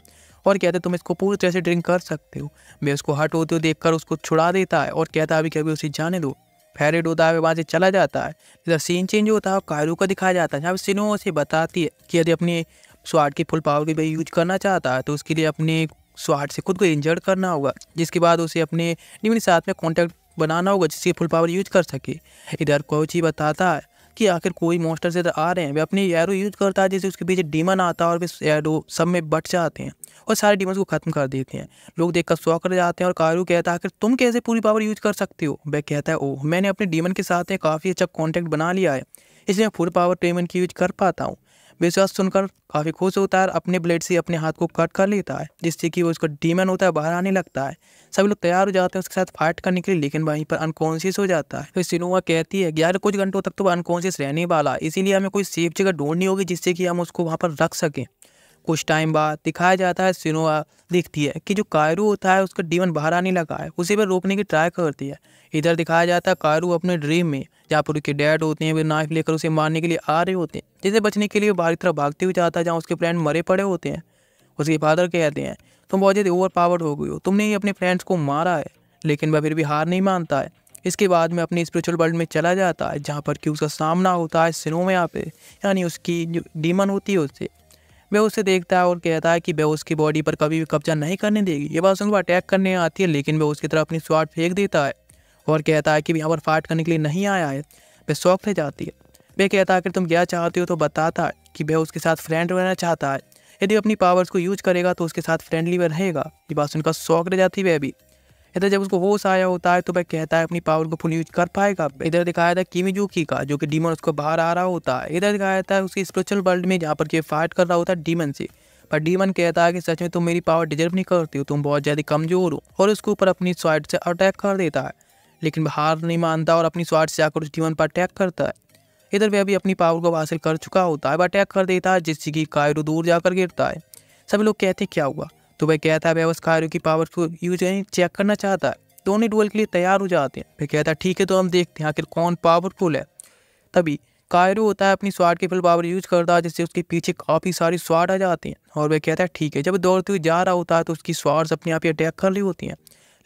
और कहते तुम इसको पूरी तरह से ड्रिंक कर सकते हो। मैं उसको हट होते हुए देखकर उसको छुड़ा देता है और कहता है अभी कभी उसे जाने दो। फेरेट होता है वहाँ से चला जाता है। इधर सीन चेंज होता है और कायरू का दिखाया जाता है जहाँ सिनो उसे बताती है कि यदि अपनी स्वाड की फुल पावर की यूज करना चाहता है तो उसके लिए अपने स्वाड से खुद को इंजर्ड करना होगा, जिसके बाद उसे अपने निम्न साथ में कॉन्टैक्ट बनाना होगा जिससे फुल पावर यूज कर सके। इधर कोची बताता है कि आखिर कोई मॉन्स्टर से आ रहे हैं, वे अपनी एरो यूज करता है जैसे उसके पीछे डीमन आता है और वे एरो सब में बट जाते हैं और सारे डीमंस को खत्म कर देते हैं। लोग देखकर शॉक कर जाते हैं और कायरू कहता है कि तुम कैसे पूरी पावर यूज कर सकते हो। वह कहता है ओह मैंने अपने डीमन के साथ काफ़ी अच्छा कॉन्टैक्ट बना लिया है, इसलिए मैं फुल पावर डीमन की यूज कर पाता हूँ। विश्वास सुनकर काफ़ी खुश होता है, अपने ब्लेड से अपने हाथ को कट कर लेता है जिससे कि वो उसका डीमन होता है बाहर आने लगता है। सभी लोग तैयार हो जाते हैं उसके साथ फाइट करने के लिए, लेकिन वहीं पर अनकॉन्शियस हो जाता है। फिर सिनुआ कहती है 11 कुछ घंटों तक तो अनकॉन्शियस रहने वाला, इसीलिए हमें कोई सेफ जगह ढूंढनी होगी जिससे कि हम उसको वहाँ पर रख सकें। कुछ टाइम बाद दिखाया जाता है सिनुआ देखती है कि जो कायरू होता है उसका डीमन बाहर आने लगा है, उसे पर रोकने की ट्राई करती है। इधर दिखाया जाता है कायरू अपने ड्रीम में जहाँ पर उसके डैड होते हैं वे नाइफ लेकर उसे मारने के लिए आ रहे होते हैं, जिसे बचने के लिए वो बाहर की तरफ भागते हुए जाता है जहाँ उसके फ्रेंड मरे पड़े होते हैं। उसके फादर कहते हैं तुम बहुत ज़्यादा ओवर पावर्ड हो गई हो, तुमने ही अपने फ्रेंड्स को मारा है। लेकिन वह फिर भी हार नहीं मानता है। इसके बाद में अपनी स्पिरिचुअल वर्ल्ड में चला जाता है जहाँ पर कि उसका सामना होता है सिनोमिया पे, यानी उसकी जो डीमन होती है उससे। वह उसे देखता है और कहता है कि वह उसकी बॉडी पर कभी भी कब्जा नहीं करने देगी। ये बात सुनकर अटैक करने आती है, लेकिन वह उसकी तरफ अपनी स्वाड फेंक देता है और कहता है कि यहाँ पर फाइट करने के लिए नहीं आया है। वह शौक से जाती है। वह कहता है कि तुम क्या चाहती हो, तो बताता है कि वह उसके साथ फ्रेंड रहना चाहता है, यदि अपनी पावर्स को यूज करेगा तो उसके साथ फ्रेंडली वह रहेगा। ये बात सुनकर शौक रह जाती है वह भी। इधर जब उसको होश आया होता है तो वह कहता है अपनी पावर को फुल यूज कर पाएगा। इधर दिखाया था किमीजुकी का, जो कि डीमन उसको बाहर आ रहा होता है। इधर दिखाया था उसकी स्पिरिचुअल वर्ल्ड में जहाँ पर कि फाइट कर रहा होता है डीमन से, पर डीमन कहता है कि सच में तुम मेरी पावर डिजर्व नहीं करती हो, तुम बहुत ज़्यादा कमज़ोर हो, और उसके ऊपर अपनी स्वाड से अटैक कर देता है। लेकिन वह हार नहीं मानता और अपनी स्वाड से आकर उस डीमन पर अटैक करता है। इधर वह भी अपनी पावर को हासिल कर चुका होता है, वह अटैक कर देता है जिससे कि कायरू दूर जाकर गिरता है। सभी लोग कहते हैं क्या हुआ, तो वह कहता है वह उस कायरू की पावर को यूज चेक करना चाहता है। दोनों डुएल के लिए तैयार हो जाते हैं। फिर कहता है ठीक है तो हम देखते हैं आखिर कौन पावरफुल है। तभी कायरू होता है अपनी स्वाड की फुल पावर यूज करता है जिससे उसके पीछे काफ़ी सारी स्वाड आ जाती हैं और वह कहता है ठीक है। जब दौड़ते हुए जा रहा होता है तो उसकी स्वाड्स अपने आप ही अटैक कर रही होती हैं,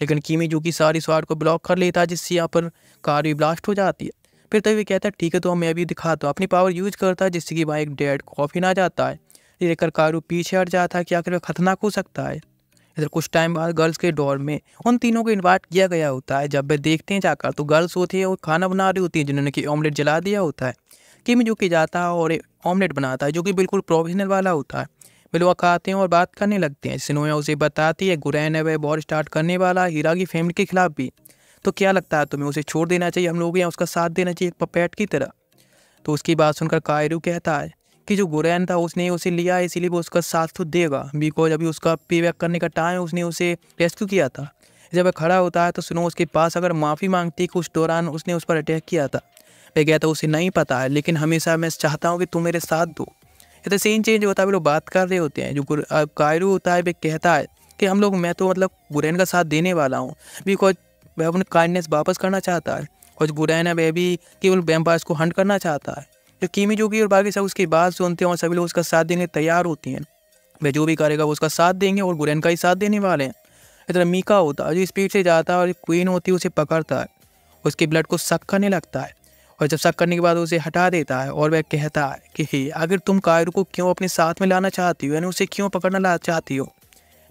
लेकिन किमीजुकी सारी स्वाड को ब्लॉक कर लेता है जिससे यहाँ पर कार भी ब्लास्ट हो जाती है। फिर तभी कहता है ठीक है तो मैं भी दिखाता हूँ। अपनी पावर यूज करता है जिससे कि वहाँ एक डेड कॉफिन आ जाता है। ये देखकर कायरू पीछे हट जाता है कि आखिर वह खतरनाक हो सकता है। इधर कुछ टाइम बाद गर्ल्स के डोर में उन तीनों को इनवाइट किया गया होता है। जब वे देखते हैं जाकर तो गर्ल्स होती है और खाना बना रही होती है जिन्होंने कि ऑमलेट जला दिया होता है। किमीजुकी जाता है और ऑमलेट बनाता है जो कि बिल्कुल प्रोफेशनल वाला होता है। वे लोग खाते हैं और बात करने लगते हैं। सिनोया उसे बताती है गुरैन है वह वॉर स्टार्ट करने वाला हीरा की फैमिली के खिलाफ भी, तो क्या लगता है तुम्हें उसे छोड़ देना चाहिए, हम लोग यहाँ उसका साथ देना चाहिए एक पपेट की तरह। तो उसकी बात सुनकर कायरू कहता है कि जो गुरैन था उसने उसे लिया है इसीलिए वो उसका साथ तो देगा, बिकॉज अभी उसका पे बैक करने का टाइम उसने उसे रेस्क्यू किया था। जब वह खड़ा होता है तो सिनो उसके पास अगर माफ़ी मांगती कि उस दौरान उसने उस पर अटैक किया था। वह कहता उसे नहीं पता है, लेकिन हमेशा मैं चाहता हूँ कि तुम मेरे साथ दो। इधर सीन चेंज होता है, वे लोग बात कर रहे होते हैं। जो कायरू होता है वह कहता है कि हम लोग मैं तो मतलब गुरैन का साथ देने वाला हूँ, बिकॉज वह अपनी काइंडनेस वापस करना चाहता है, और जो गुरैन है वह भी केवल वैम्पायर्स को हंट करना चाहता है। जो किमीजुकी और बाकी सब उसकी बात सुनते हैं और सभी लोग उसका साथ देने तैयार होती हैं। वह जो भी करेगा वो उसका साथ देंगे और गुरैन का ही साथ देने वाले हैं। इधर मीका होता है जो स्पीड से जाता है और क्वीन होती है उसे पकड़ता है, उसके ब्लड को सक करने लगता है, और जब सक करने के बाद उसे हटा देता है और वह कहता है कि हे अगर तुम कायरू को क्यों अपने साथ में लाना चाहती हो, यानी उसे क्यों पकड़ना ला चाहती हो।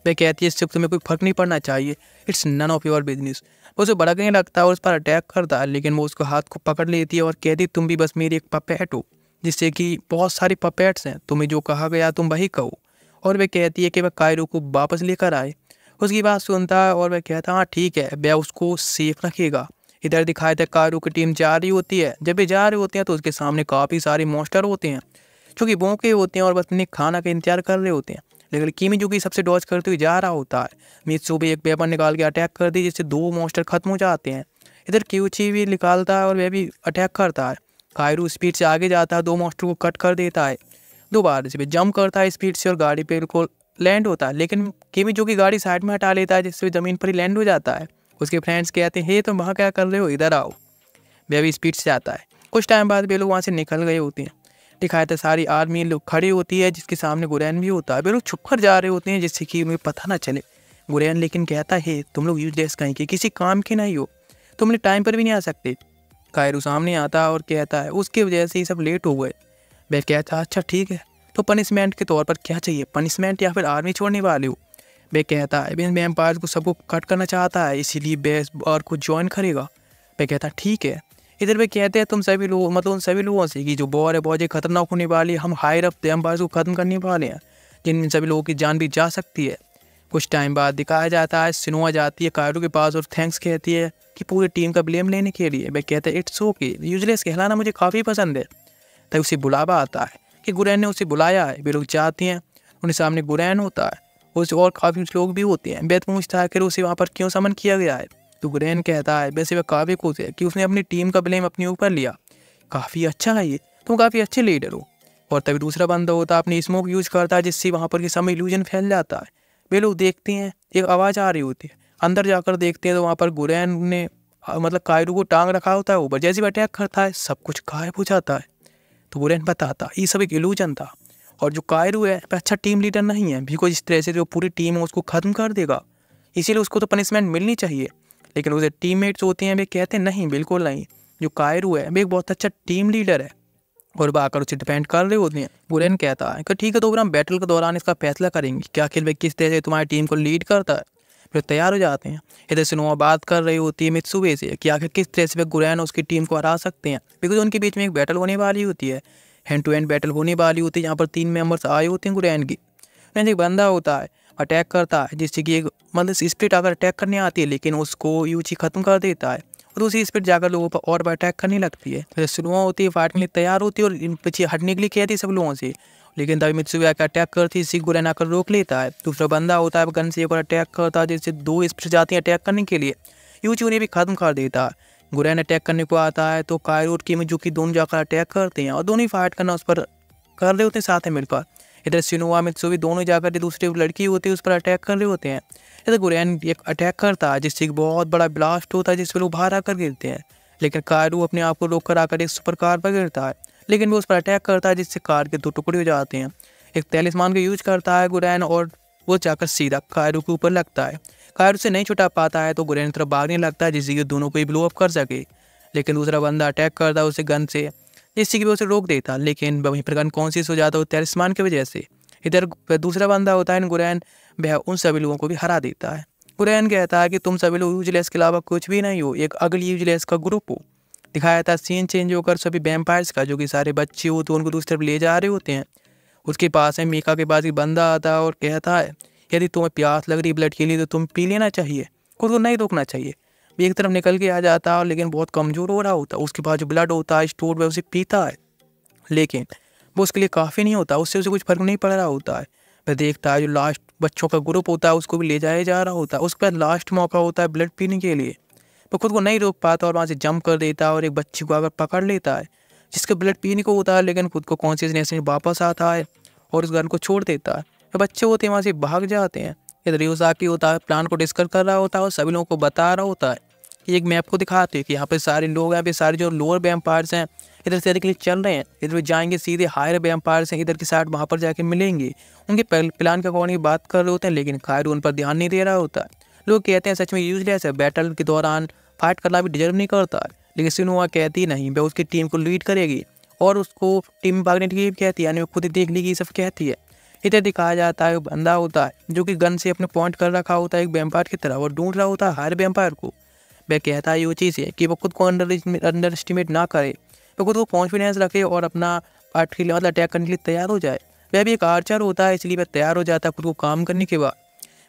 वह कहती है इससे तुम्हें कोई फर्क नहीं पड़ना चाहिए, it's none of your business. वो उसे भड़कने लगता है और उस पर अटैक करता है, लेकिन वो उसको हाथ को पकड़ लेती है और कहती तुम भी बस मेरी एक पपेट हो, जिससे कि बहुत सारी पपेट्स हैं, तुम्हें जो कहा गया तुम वही कहो। और वह कहती है कि वह कायरो को वापस लेकर आए। उसकी बात सुनता है और वह कहता है हाँ ठीक है, वह उसको सेफ रखेगा। इधर दिखाया था कायरो की टीम जा रही होती है। जब वे जा रहे होते हैं तो उसके सामने काफ़ी सारे मॉन्स्टर होते हैं जो कि भौंके होते हैं और बस अपने खाना का इंतजार कर रहे होते हैं। लेकिन किमी जो कि सबसे डॉज करते हुए जा रहा होता है। मित्सु भी एक वेपन निकाल के अटैक कर दी जिससे 2 मॉन्स्टर खत्म हो जाते हैं। इधर क्यूची भी निकालता है और वह भी अटैक करता है। कायरो स्पीड से आगे जाता है, 2 मॉन्स्टर को कट कर देता है। दोबारा से जंप करता है स्पीड से और गाड़ी पे बिल्कुल लैंड होता है। लेकिन किमी जो कि गाड़ी साइड में हटा लेता है जिससे ज़मीन पर ही लैंड हो जाता है। उसके फ्रेंड्स कहते हैं हे तुम वहाँ क्या कर रहे हो, इधर आओ। वह भी स्पीड से आता है। कुछ टाइम बाद वे लोग वहाँ से निकल गए होते हैं। दिखाया था सारी आर्मी लोग खड़ी होती है जिसके सामने गुरैन भी होता है। वे लोग छुप कर जा रहे होते हैं जिससे कि उन्हें पता ना चले। गुरैन लेकिन कहता है तुम लोग यूजलेस कहीं के किसी काम के नहीं हो, तुम लोग टाइम पर भी नहीं आ सकते। कायरो सामने आता है और कहता है उसकी वजह से ये सब लेट हो गए। वह कहता है अच्छा ठीक है, तो पनिशमेंट के तौर पर क्या चाहिए, पनिशमेंट या फिर आर्मी छोड़ने वाले हो। वह कहता है वैम्पायर को सबको कट करना चाहता है इसीलिए बेस और को ज्वाइन करेगा। वह कहता है ठीक है। इधर वे कहते हैं तुम सभी लोग मतलब उन सभी लोगों से कि जो वॉर है बहुत ही खतरनाक होने वाली है, हम हायर ऑफ वैम्पायर्स को ख़त्म करने वाले हैं जिनमें सभी लोगों की जान भी जा सकती है। कुछ टाइम बाद दिखाया जाता है सिनोआ जाती है कायरो के पास और थैंक्स कहती है कि पूरी टीम का ब्लेम लेने के लिए। वह कहते हैं इट्स ओके, यूजलेस कहलाना मुझे काफ़ी पसंद है। तब उसे बुलावा आता है कि गुरैन ने उसे बुलाया है। वे लोग जाती हैं, उनके सामने गुरैन होता है, उसे और काफ़ी लोग भी होते हैं। बेत पूछता है कि उसे वहाँ पर क्यों समन किया गया है। तो गुरैन कहता है वैसे वह काफ़ी खुश है कि उसने अपनी टीम का ब्लेम अपने ऊपर लिया। काफ़ी अच्छा है ये, तुम काफ़ी अच्छे लीडर हो। और तभी दूसरा बंदा होता है अपनी स्मोक यूज करता है जिससे वहाँ पर के समय इल्यूजन फैल जाता है। वे लोग देखते हैं एक आवाज़ आ रही होती है, अंदर जाकर देखते हैं तो वहाँ पर गुरैन ने मतलब कायरो को टांग रखा होता है ऊपर। जैसे ही अटैक करता है सब कुछ गायब हो जाता है। तो गुरैन बताता ये सब एक इल्यूजन था और जो कायरो है वह अच्छा टीम लीडर नहीं है, बिकॉज इस तरह से जो पूरी टीम है उसको ख़त्म कर देगा, इसीलिए उसको तो पनिशमेंट मिलनी चाहिए। लेकिन उसे टीममेट्स होते हैं वे कहते हैं नहीं बिल्कुल नहीं, जो कायरो है वे एक बहुत अच्छा टीम लीडर है और वह आकर उसे डिपेंड कर रहे होते हैं। गुरैन कहता है कि ठीक है तो फिर हम बैटल के दौरान इसका फैसला करेंगे कि आखिर वे किस तरह से तुम्हारी टीम को लीड करता है। फिर तैयार हो जाते हैं। इधर सिनोआ बात कर रही होती है मित्सुबे से कि आखिर किस तरह से वे गुरैन और उसकी टीम को हरा सकते हैं, बिकॉज उनके बीच में एक बैटल होने वाली होती है, हैंड टू हैंड बैटल होने वाली होती है। यहाँ पर 3 मेंबर्स आए होते हैं गुरैन की। एक बंदा होता है अटैक करता है जिससे कि एक मतलब स्प्लिट अगर अटैक करने आती है लेकिन उसको यूची ख़त्म कर देता है और दूसरी स्प्लिट जाकर लोगों पर और अटैक करने लगती है। फिर सिनोआ होती है फाइट के लिए तैयार होती है और इन पीछे हटने के लिए कहती है सब लोगों से, लेकिन तभी मित्सुबे आकर अटैक करती है, इसी गुरैन आकर रोक लेता है। दूसरा बंदा होता है गन से एक और अटैक करता है जिससे 2 स्प्लिट जाती हैं अटैक करने के लिए, यूची उन्हें भी ख़त्म कर देता है। गुरैन अटैक करने को आता है तो कायरो और किमी जो कि दोनों जाकर अटैक करते हैं और दोनों ही फाइट करना उस पर कर रहे होते हैं साथ में मिलकर। इधर सिनोआ मित्सुबे दोनों जाकर दूसरी लड़की होती है उस पर अटैक कर रहे होते हैं। इधर गुरैन एक अटैक करता है जिससे एक बहुत बड़ा ब्लास्ट होता है जिससे लोग बाहर आकर गिरते हैं, लेकिन कायरो अपने आप को रोक कर आकर एक सुपर कार पर गिरता है, लेकिन वो उस पर अटैक करता है जिससे कार के 2 टुकड़े हो जाते हैं। एक तैलिस्मान का यूज करता है गुरैन और वो जाकर सीधा कायरो के ऊपर लगता है। कायरो से नहीं छुटा पाता है तो गुरैन तरफ भागने लगता है जिससे कि दोनों को ही ब्लो अप कर सके, लेकिन दूसरा बंदा अटैक करता है उसे गन से जिससे कि वो उसे रोक देता, लेकिन वहीं पर गन कॉन्शियस हो जाता है तैलिस्मान की वजह से। इधर दूसरा बंदा होता है गुरैन, वह उन सभी लोगों को भी हरा देता है। गुरैन कहता है कि तुम सभी लोग यूजलेस के अलावा कुछ भी नहीं हो, एक अगली यूजलेस का ग्रुप हो। दिखाया था सीन चेंज होकर सभी वैम्पायर्स का जो कि सारे बच्चे होते हैं उनको दूसरी तरफ ले जा रहे होते हैं। उसके पास है मीका के पास एक बंदा आता है और कहता है यदि तुम्हें प्यास लग रही ब्लड के लिए तो तुम पी लेना चाहिए, खुद को नहीं रोकना चाहिए। वो एक तरफ निकल के आ जाता है लेकिन बहुत कमज़ोर हो रहा होता है। उसके पास जो ब्लड होता है स्टोर में उसे पीता है, लेकिन वो उसके लिए काफ़ी नहीं होता, उससे उसे कुछ फर्क नहीं पड़ रहा होता है। वह देखता है जो लास्ट बच्चों का ग्रुप होता है उसको भी ले जाया जा रहा होता है, उसके बाद लास्ट मौका होता है ब्लड पीने के लिए। वो खुद को नहीं रोक पाता और वहाँ से जंप कर देता है और एक बच्ची को अगर पकड़ लेता है जिसका ब्लड पीने को होता है, लेकिन खुद को कॉन्शियसनेस में वापस आता है और उस गन को छोड़ देता है। बच्चे होते हैं वहाँ से भाग जाते हैं। इधर रियोसाकी होता है प्लान को डिस्कस कर रहा होता है और सभी लोगों को बता रहा होता है कि एक मैप को दिखाते हैं कि यहाँ पे सारे लोग हैं, यहाँ पे सारे जो लोअर वैम्पायर्स हैं इधर से के लिए चल रहे हैं, इधर जाएंगे सीधे हायर वैम्पायर्स हैं इधर की साइड, वहाँ पर जाके मिलेंगे। उनके प्लान के अकॉर्डिंग बात कर रहे होते हैं, लेकिन कायरो उन पर ध्यान नहीं दे रहा होता है। लोग कहते हैं सच में यूजलेस है, बैटल के दौरान फाइट करना भी डिजर्व नहीं करता है, लेकिन सिनोआ कहती नहीं, वह उसकी टीम को लीड करेगी और उसको टीम में भागने के लिए कहती है, यानी वो खुद ही देख ली ये सब कहती है। इधर दिखाया जाता है बंदा होता है जो कि गन से अपने पॉइंट कर रखा होता है एक वैम्पायर की तरह और ढूंढ रहा होता है हायर वैम्पायर को। वह कहता है ये चीज़ है कि वो खुद को अंडर एस्टिमेट ना करे, वो खुद को कॉन्फिडेंस रखे और अपना फाइट के लिए मतलब अटैक करने के लिए तैयार हो जाए। वह भी एक आर्चर होता है, इसलिए वह तैयार हो जाता है खुद को काम करने के बाद।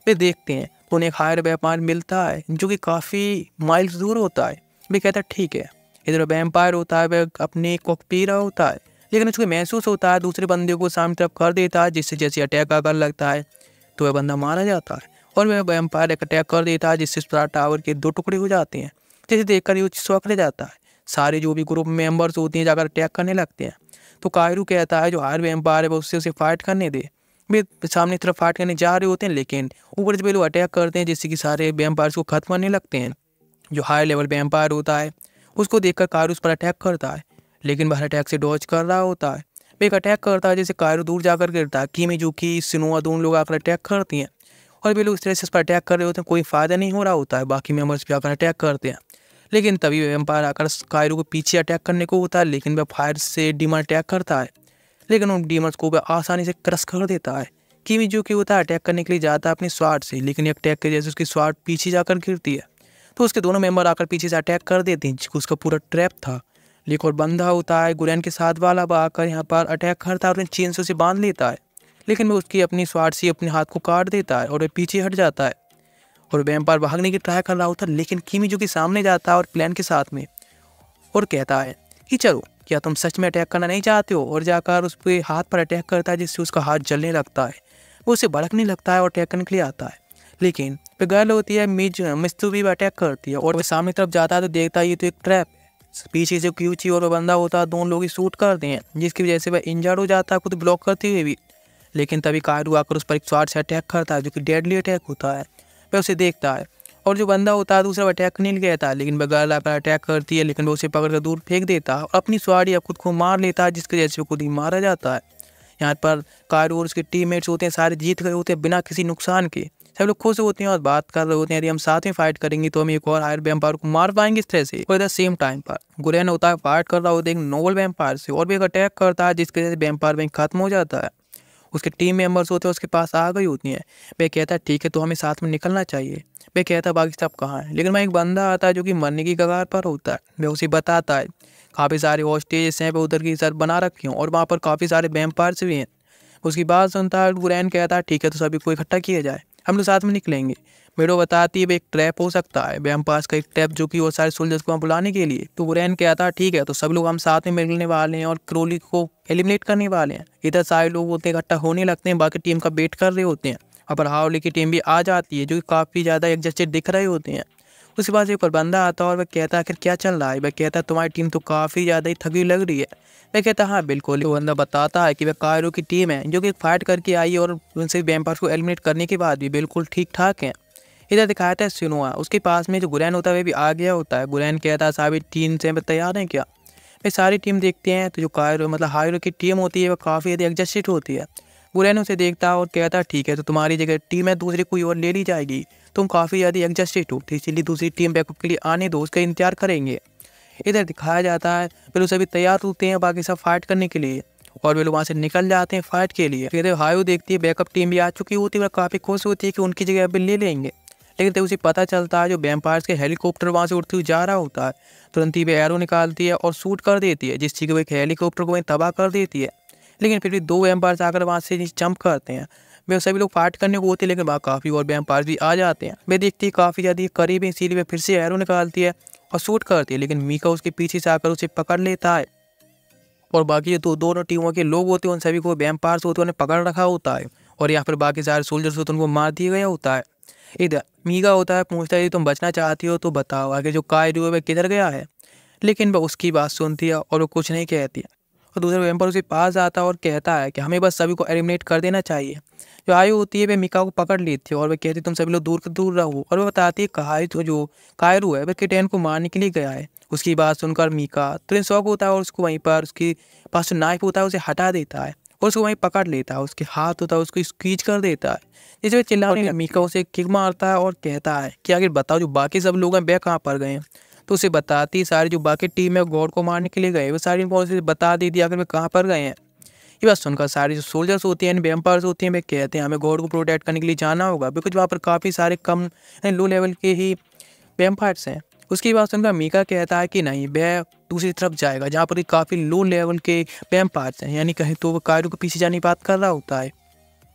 वे देखते हैं तो उन्हें एक हायर वैम्पायर मिलता है जो कि काफ़ी माइल्स दूर होता है। वे कहता है ठीक है, इधर वैम्पायर होता है, वह अपने को पी रहा होता है, लेकिन उसको महसूस होता है दूसरे बंदे को सामने तरफ कर देता है, जिससे जैसे अटैक आकर लगता है तो वह बंदा मारा जाता है और वह वैम्पायर एक अटैक कर देता है, जिससे स्टार टावर के 2 टुकड़े हो जाते हैं। जिसे देखकर ये शौक ले जाता है। सारे जो भी ग्रुप मेंबर्स होते हैं जाकर अटैक करने लगते हैं। तो कायरू कहता है जो हायर वैम्पायर है वो उससे उसे फाइट करने दे। वे सामने तरफ फाइट करने जा रहे होते हैं, लेकिन ऊपर से वे लोग अटैक करते हैं, जिससे कि सारे वैम्पायर्स को खत्म करने लगते हैं। जो हाई लेवल वैम्पायर होता है उसको देखकर कायरू उस पर अटैक करता है, लेकिन वह अटैक से डॉज कर रहा होता है। वे एक अटैक करता है जिससे कायरू दूर जाकर गिरता है। किमीजुकी, शिनोआ दोनों लोग आकर अटैक करती हैं और वे लोग इस तरह से उस पर अटैक कर रहे होते हैं, कोई फ़ायदा नहीं हो रहा होता है। बाकी मेंबर्स भी आकर अटैक करते हैं, लेकिन तभी वैम्पायर आकर कायरू को पीछे अटैक करने को होता है, लेकिन वह फायर से डीमन अटैक करता है, लेकिन उन डीमंस को वह आसानी से क्रश कर देता है। किमीजुकी होता है अटैक करने के लिए जाता है अपनी स्वाट से, लेकिन एक अटैक के जैसे उसकी स्वाट पीछे जाकर गिरती है, तो उसके दोनों मेंबर आकर पीछे से अटैक कर देते हैं, जिसको उसका पूरा ट्रैप था। लेकिन और बंदा होता है गुरैन के साथ वाला, वह आकर यहाँ पर अटैक करता है और उन्हें चेन से उसे बांध लेता है, लेकिन वह उसकी अपनी स्वाट से अपने हाथ को काट देता है और वह पीछे हट जाता है और वैम्पायर भागने की ट्राई कर रहा होता है, लेकिन किमीजुकी सामने जाता है और प्लान के साथ में और कहता है कि चलो क्या तुम सच में अटैक करना नहीं चाहते हो, और जाकर उस पर हाथ पर अटैक करता है, जिससे उसका हाथ जलने लगता है। वो उसे भड़कने लगता है और अटैक करने के लिए आता है, लेकिन फिर गर्ल होती है मित्सु भी अटैक करती है और वह सामने तरफ जाता है तो देखता है ये तो एक ट्रैप है। पीछे से क्यूची और वह बंदा होता है, दोनों लोग ही शूट करते हैं, जिसकी वजह से वह इंजर्ड हो जाता है खुद ब्लॉक करते हुए भी। लेकिन तभी कायरू आकर उस पर एक शॉट से अटैक करता है जो कि डेडली अटैक होता है। वह उसे देखता है और जो बंदा होता है दूसरा अटैक करने नहीं कहता है, लेकिन वह गर्ल आकर अटैक करती है, लेकिन वो उसे पकड़ कर दूर फेंक देता है और अपनी स्वाट या खुद को मार लेता है, जिसकी वजह से वो खुद ही मारा जाता है। यहाँ पर कायरू और उसके टीममेट्स होते हैं सारे जीत गए होते हैं बिना किसी नुकसान के। सब लोग खुश होते हैं और बात कर रहे होते हैं, यदि हम साथ में फाइट करेंगे तो हम एक और हायर वैम्पायर को मार पाएंगे इस तरह से। और एट द सेम टाइम पर गुरैन होता है फाइट कर रहा होता है एक नोबल वैम्पायर से और भी एक अटैक करता है, जिसकी वजह से वैम्पायर वहीं खत्म हो जाता है। उसके टीम मेंबर्स होते हैं उसके पास आ गई होती हैं। वह कहता है ठीक है तो हमें साथ में निकलना चाहिए। वह कहता है बाकी सब कहाँ हैं, लेकिन वहाँ एक बंदा आता है जो कि मरने की कगार पर होता है। वह उसे बताता है काफ़ी सारे हॉस्टेजेस हैं, वह उधर की सर बना रखी हूँ और वहाँ पर काफ़ी सारे वैम्पायर्स भी हैं। उसकी बात सुनता है गुरैन कहता है ठीक है तो सभी को इकट्ठा किया जाए, हम लोग साथ में निकलेंगे। मेडो बताती है वह एक ट्रैप हो सकता है, वैम्पायर्स का एक ट्रैप जो कि वो सारे सोल्जर्स को वहाँ बुलाने के लिए। तो गुरैन कहता है ठीक है तो सब लोग हम साथ में मिलने वाले हैं और क्रोली को एलिमिनेट करने वाले हैं। इधर सारे लोग होते हैं इकट्ठा होने लगते हैं, बाकी टीम का वेट कर रहे होते हैं। और पर हावली की टीम भी आ जाती है जो कि काफ़ी ज़्यादा एग्जस्टेड दिख रहे होते हैं। उसके बाद एक और बंदा आता है और वह कहता है आखिर क्या चल रहा है। वह कहता है तुम्हारी टीम तो काफ़ी ज़्यादा ही थकी लग रही है। वह कहता है हाँ बिल्कुल। वो बंदा बताता है कि वह कायरो की टीम है जो कि फाइट करके आई है और उनसे वैम्पायर्स को एलिमिनेट करने के बाद भी बिल्कुल ठीक ठाक हैं। इधर दिखाया था शिनोआ, उसके पास में जो गुरैन होता है वह भी आ गया होता है। गुरैन कहता है सारी टीम से तैयार हैं क्या। वे सारी टीम देखते हैं तो जो कायरो मतलब हायरो की टीम होती है वह काफ़ी ज़्यादा एग्जस्टेड होती है। गुरैन उसे देखता है और कहता है ठीक है तो तुम्हारी जगह टीम है दूसरी कोई और ले ली जाएगी, तुम काफ़ी ज़्यादा एग्जस्टेड हो तो इसीलिए दूसरी टीम बैकअप के लिए आने दो, उसका इंतजार करेंगे। इधर दिखाया जाता है वे लोग सभी तैयार होते हैं बाकी सब फाइट करने के लिए और वे लोग वहाँ से निकल जाते हैं फाइट के लिए। फिर हायो देखती है बैकअप टीम भी आ चुकी होती है, वह काफ़ी खुश होती है कि उनकी जगह अभी ले लेंगे। लेकिन तब उसे पता चलता है जो वैम्पायर्स के हेलीकॉप्टर वहाँ से उड़ते हुए जा रहा होता है। तुरंत ही वे एरो निकालती है और शूट कर देती है, जिससे कि वो एक हेलीकॉप्टर को वहीं तबाह कर देती है। लेकिन फिर भी 2 वैम्पायर्स आकर वहाँ से जंप करते हैं। वे सभी लोग फाइट करने को होते हैं, लेकिन वहाँ काफ़ी और वैम्पायर्स भी आ जाते हैं। वे देखती है काफ़ी ज़्यादा करीब है, इसीलिए वे फिर से एरो निकालती है और शूट करती है, लेकिन मीका उसके पीछे से आकर उसे पकड़ लेता है। और बाकी जो दोनों टीमों के लोग होते हैं उन सभी को वैम्पायर्स होते हैं उन्हें पकड़ रखा होता है और यहाँ पर बाकी सारे सोल्जर्स होते हैं उनको मार दिया गया होता है। इधर मीका होता है पूछता है तुम बचना चाहती हो तो बताओ आगे जो कायरू है वह किधर गया है। लेकिन वह उसकी बात सुनती है और वो कुछ नहीं कहती है। और दूसरा वैम्पायर उसके पास आता है और कहता है कि हमें बस सभी को एलिमिनेट कर देना चाहिए। जो आयु होती है वह मीका को पकड़ लेती है और वह कहती है तुम सभी लोग दूर रहो। और वह बताती है कहा तो जो कायरू है वह किटैन को मारने के लिए गया है। उसकी बात सुनकर मीका तुरंत शौक होता है और उसको वहीं पर उसके पास जो नाइफ होता है उसे हटा देता है और उसको वहीं पकड़ लेता है। उसके हाथ होता है उसको स्क्वीज कर देता है, जिसे चिल्लाने मीका उसे किक मारता है और कहता है कि आखिर बताओ जो बाकी सब लोग हैं वे कहाँ पर गए हैं। तो उसे बताती सारी जो बाकी टीम है गॉड को मारने के लिए गए, वो सारी इन्फॉर्मेशन बता दी थी आखिर वे कहाँ पर गए हैं। ये बात सुनकर सारे जो सोल्जर्स होते हैं वैम्पायर्स होते हैं वे कहते हैं हमें गॉड को प्रोटेक्ट करने के लिए जाना होगा, बिकॉज वहाँ पर काफ़ी सारे कम लो लेवल के ही वैम्पायर्स हैं उसकी बात सुनकर मीका कहता है कि नहीं, वह दूसरी तरफ जाएगा जहाँ पर काफ़ी लो लेवल के वैम्पायर्स हैं, यानी कहीं तो वो कायरो के पीछे जाने की बात कर रहा होता है।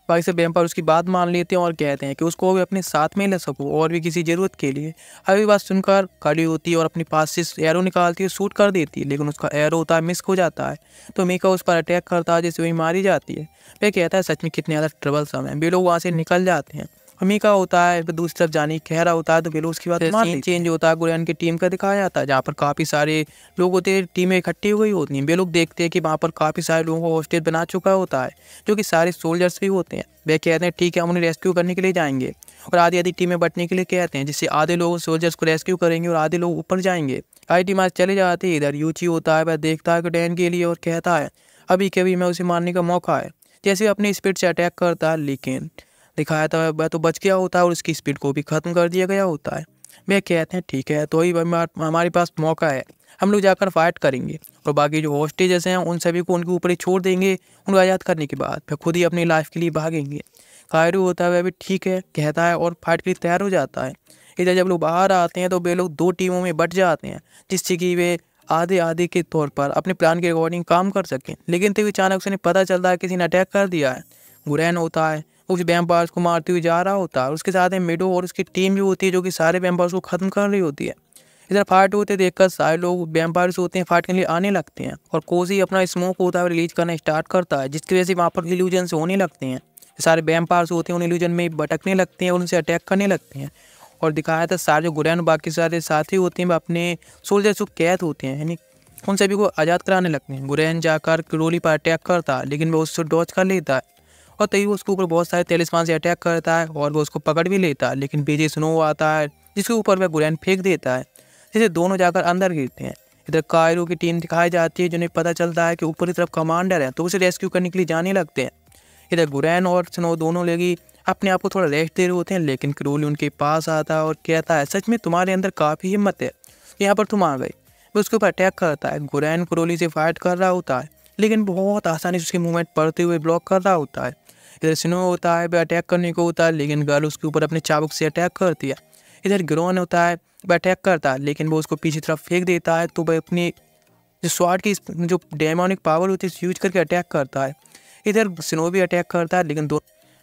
बाकी से वैम्पायर उसकी बात मान लेते हैं और कहते हैं कि उसको भी अपने साथ में ले सको और भी किसी ज़रूरत के लिए। अभी बात सुनकर खड़ी होती है और अपने पास से एरो निकालती है, शूट कर देती है, लेकिन उसका एरो होता है मिस हो जाता है। तो मीका उस पर अटैक करता है जिससे वही मारी जाती है। वह कहता है सच में कितने ज़्यादा ट्रबलसम है। वे लोग वहाँ से निकल जाते हैं। मीका होता है फिर दूसरी तरफ जाने की कह रहा होता है तो वे लोग उसकी बात मान लेते हैं। चेंज होता है गुरैन की टीम का दिखाया जाता है जहाँ पर काफ़ी सारे लोग होते हैं, टीमें इकट्ठी हुई होती हैं। वे लोग देखते हैं कि वहाँ पर काफ़ी सारे लोगों को हॉस्टेज बना चुका होता है जो कि सारे सोल्जर्स भी होते हैं। वे कहते हैं ठीक है हम उन्हें रेस्क्यू करने के लिए जाएंगे और आधी आधी टीमें बंटने के लिए कहते हैं, जिससे आधे लोग सोल्जर्स को रेस्क्यू करेंगे और आधे लोग ऊपर जाएंगे। आई टीम आज चले जाते हैं। इधर यूची होता है, वह देखता है डैन के लिए और कहता है अभी कभी मैं उसे मारने का मौका है। जैसे अपनी स्पीड से अटैक करता है, लेकिन दिखाया था वह तो बच गया होता है और उसकी स्पीड को भी ख़त्म कर दिया गया होता है। वे कहते हैं ठीक है तो ही हमारे पास मौका है, हम लोग जाकर फाइट करेंगे और बाकी जो हॉस्टेजेस हैं उन सभी को उनके ऊपर ही छोड़ देंगे। उनको आज़ाद करने के बाद फिर खुद ही अपनी लाइफ के लिए भागेंगे। कायरो होता है वह भी ठीक है कहता है और फाइट के लिए तैयार हो जाता है। इधर जब लोग बाहर आते हैं तो वे लोग दो टीमों में बट जाते हैं जिससे कि वे आधे आधे के तौर पर अपने प्लान के अकॉर्डिंग काम कर सकें। लेकिन तभी अचानक से पता चलता है किसी ने अटैक कर दिया है। गुरैन होता है उस वैम्पायर्स को मारते हुए जा रहा होता है। उसके साथ में मिडो और उसकी टीम भी होती है जो कि सारे वैम्पायर्स को ख़त्म कर रही होती है। इधर फाइट होते देखकर सारे लोग वैम्पायर्स होते हैं फाइट के लिए आने लगते हैं और कोजी अपना स्मोक होता है रिलीज करना स्टार्ट करता है, जिसकी वजह से वहाँ पर इल्यूजन होने लगते हैं। सारे वैम्पायर्स होते हैं उन इल्यूजन में भटकने लगते हैं और उनसे अटैक करने लगते हैं। और दिखाया था सारे जो गुरैन बाकी सारे साथी होते हैं वह अपने सोल्जर्स को कैद होते हैं, यानी उन सभी को आज़ाद कराने लगते हैं। गुरैन जाकर क्रोली पर अटैक करता है लेकिन वह उससे डॉज कर लेता है और तभी वो उसके ऊपर बहुत सारे तेलिस्मान से अटैक करता है और वो उसको पकड़ भी लेता है। लेकिन बीजे स्नो आता है जिसके ऊपर वह गुरैन फेंक देता है, जिससे दोनों जाकर अंदर गिरते हैं। इधर कायरो की टीम दिखाई जाती है जिन्हें पता चलता है कि ऊपर की तरफ कमांडर है तो उसे रेस्क्यू करने के लिए जाने लगते हैं। इधर गुरैन और स्नो दोनों लोग अपने आप को थोड़ा रेस्ट दे रहे होते हैं, लेकिन क्रोली उनके पास आता है और कहता है सच में तुम्हारे अंदर काफ़ी हिम्मत है, यहाँ पर तुम आ गए। वो उसके ऊपर अटैक करता है। गुरैन क्रोली से फाइट कर रहा होता है लेकिन बहुत आसानी से उसके मूवमेंट पड़ते हुए ब्लॉक कर रहा होता है। इधर स्नो होता है वह अटैक करने को होता है लेकिन गर्ल उसके ऊपर अपने चाबुक से अटैक करती है। इधर ग्रोन होता है वह अटैक करता है लेकिन वो उसको पीछे तरफ फेंक देता है तो वह अपनी जो स्वॉर्ड की जो डेमोनिक पावर होती है यूज करके अटैक करता है। इधर स्नो भी अटैक करता है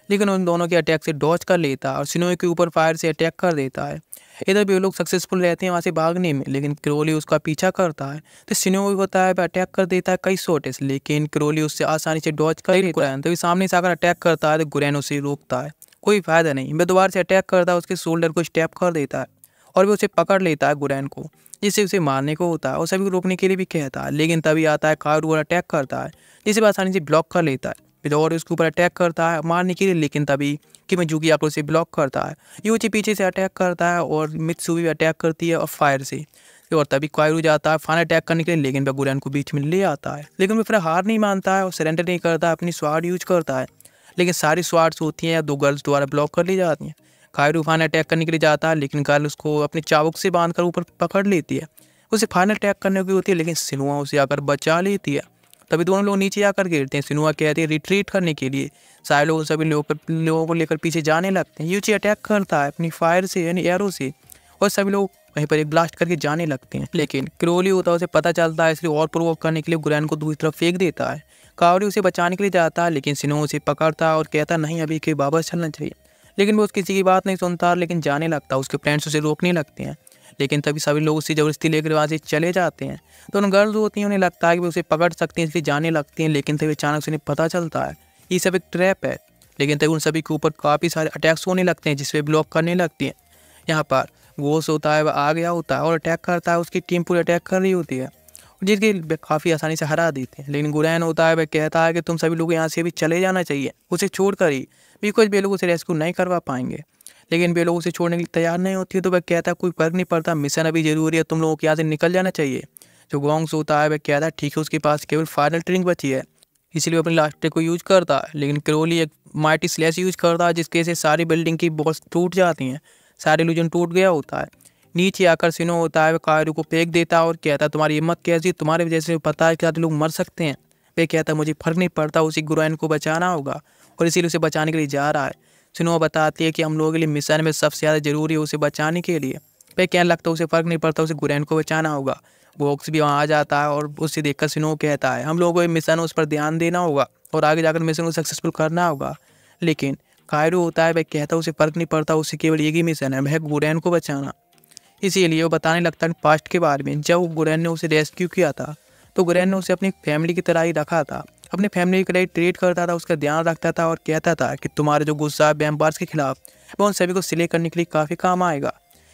लेकिन उन दोनों के अटैक से डॉज कर लेता है और स्नो के ऊपर फायर से अटैक कर देता है। इधर भी वो लोग सक्सेसफुल रहते हैं वहाँ से भागने में, लेकिन क्रोली उसका पीछा करता है तो स्नो भी होता है अटैक कर देता है कई शॉट से, लेकिन क्रोली उससे आसानी से डॉज कर लेता है। तभी सामने से आकर अटैक करता है तो गुरैन उसे रोकता है, कोई फायदा नहीं। वह दोबारा से अटैक करता है, उसके शोल्डर को स्टेप कर देता है और वो उसे पकड़ लेता है गुरैन को, जिससे उसे मारने को होता है और सभी को रोकने के लिए भी कहता है। लेकिन तभी आता है कायरो और अटैक करता है जिसे आसानी से ब्लॉक कर लेता है। फिर और उसके ऊपर अटैक करता है मारने के लिए, लेकिन तभी किमिजुकी आप उसे ब्लॉक करता है। यूची पीछे से अटैक करता है और मित्सु भी अटैक करती है और फायर से। और तभी कायरो जाता है फाइनल अटैक करने के लिए, लेकिन वह गुरैन को बीच में ले आता है। लेकिन वह फिर हार नहीं मानता है और सरेंडर नहीं करता, अपनी स्वाड यूज करता है। लेकिन सारी स्वाड्स होती हैं या दो गर्ल्स द्वारा ब्लॉक कर ली जाती हैं। कायरो फाइनल अटैक करने के लिए जाता है लेकिन गर्ल उसको अपने चाबुक से बांधकर ऊपर पकड़ लेती है। उसे फाइनल अटैक करने की होती है लेकिन सिनुआ उसे आकर बचा लेती है। तभी दोनों लोग नीचे आकर गिरते हैं। सिनुआ कहती है रिट्रीट करने के लिए। सारे लोग सभी लोगों को लेकर पीछे जाने लगते हैं। यूची अटैक करता है अपनी फायर से यानी एरो से और सभी लोग वहीं पर एक ब्लास्ट करके जाने लगते हैं। लेकिन क्रोली होता है उसे पता चलता है, इसलिए और प्रोवोक करने के लिए गुरैन को दूसरी तरफ फेंक देता है। कावरी उसे बचाने के लिए जाता है लेकिन सिनुआ उसे पकड़ता है और कहता नहीं अभी के वापस चलना चाहिए। लेकिन वो उस किसी की बात नहीं सुनता लेकिन जाने लगता। उसके फ्रेंड्स उसे रोकने लगते हैं लेकिन तभी सभी लोग उससे जबरदस्ती लेकर वहाँ से चले जाते हैं। दोनों गर्ल्स होती हैं, उन्हें लगता है कि वो उसे पकड़ सकती हैं इसलिए जाने लगती हैं। लेकिन तभी अचानक से उन्हें पता चलता है ये सब एक ट्रैप है। लेकिन तभी उन सभी के ऊपर काफ़ी सारे अटैक्स होने लगते हैं जिससे ब्लॉक करने लगती हैं। यहाँ पर गोस होता है वह आ गया होता है और अटैक करता है। उसकी टीम पूरी अटैक कर रही होती है जिसकी काफ़ी आसानी से हरा देते हैं। लेकिन गुरैन होता है वह कहता है कि तुम सभी लोग यहाँ से भी चले जाना चाहिए उसे छोड़ कर ही, बिकॉज वे लोग उसे रेस्क्यू नहीं करवा पाएंगे। लेकिन वे लोग उसे छोड़ने के लिए तैयार नहीं होती है तो वह कहता है कोई फर्क नहीं पड़ता, मिशन अभी जरूरी है, तुम लोगों को यहाँ से निकल जाना चाहिए। जो गोंग्स होता है वह कहता है ठीक है उसके पास केवल फाइनल ट्रिंक बची है इसलिए वो अपनी लास्ट ट्रिक को यूज करता है। लेकिन क्रोली एक माइटी स्लैश यूज करता है जिसके से सारी बिल्डिंग की वॉल्स टूट जाती हैं, सारे इल्यूजन टूट गया होता है। नीचे आकर सिनो होता है वह कायरो को फेंक देता है और कहता है तुम्हारी हिम्मत कैसी, तुम्हारी वजह से पता है कि लोग मर सकते हैं। वह कहता है मुझे फर्क नहीं पड़ता, उसी गुरैन को बचाना होगा और इसीलिए उसे बचाने के लिए जा रहा है। सिनो बताती है कि हम लोगों के लिए मिशन में सबसे ज़्यादा जरूरी है उसे बचाने के लिए। भाई कहने लगता है उसे फ़र्क नहीं पड़ता, उसे गुरेन को बचाना होगा। वोक्स भी वहाँ आ जाता है और उसे देखकर स्नो कहता है हम लोगों को ये मिशन उस पर ध्यान देना होगा और आगे जाकर मिशन को सक्सेसफुल करना होगा। लेकिन कायरो होता है, वह कहता है उसे फ़र्क नहीं पड़ता, उसे केवल एक ही मिशन है, वह गुरेन को बचाना। इसीलिए वो बताने लगता है पास्ट के बारे में। जब गुरेन ने उसे रेस्क्यू किया था तो गुरेन ने उसे अपनी फैमिली की तरह ही रखा था, अपनी फैमिली की तरह ही ट्रीट करता था, उसका ध्यान रखता था और कहता था कि तुम्हारे जो गुस्सा है वैम्पायर्स के खिलाफ वो उन सभी को सिले करने के लिए काफ़ी काम आएगा।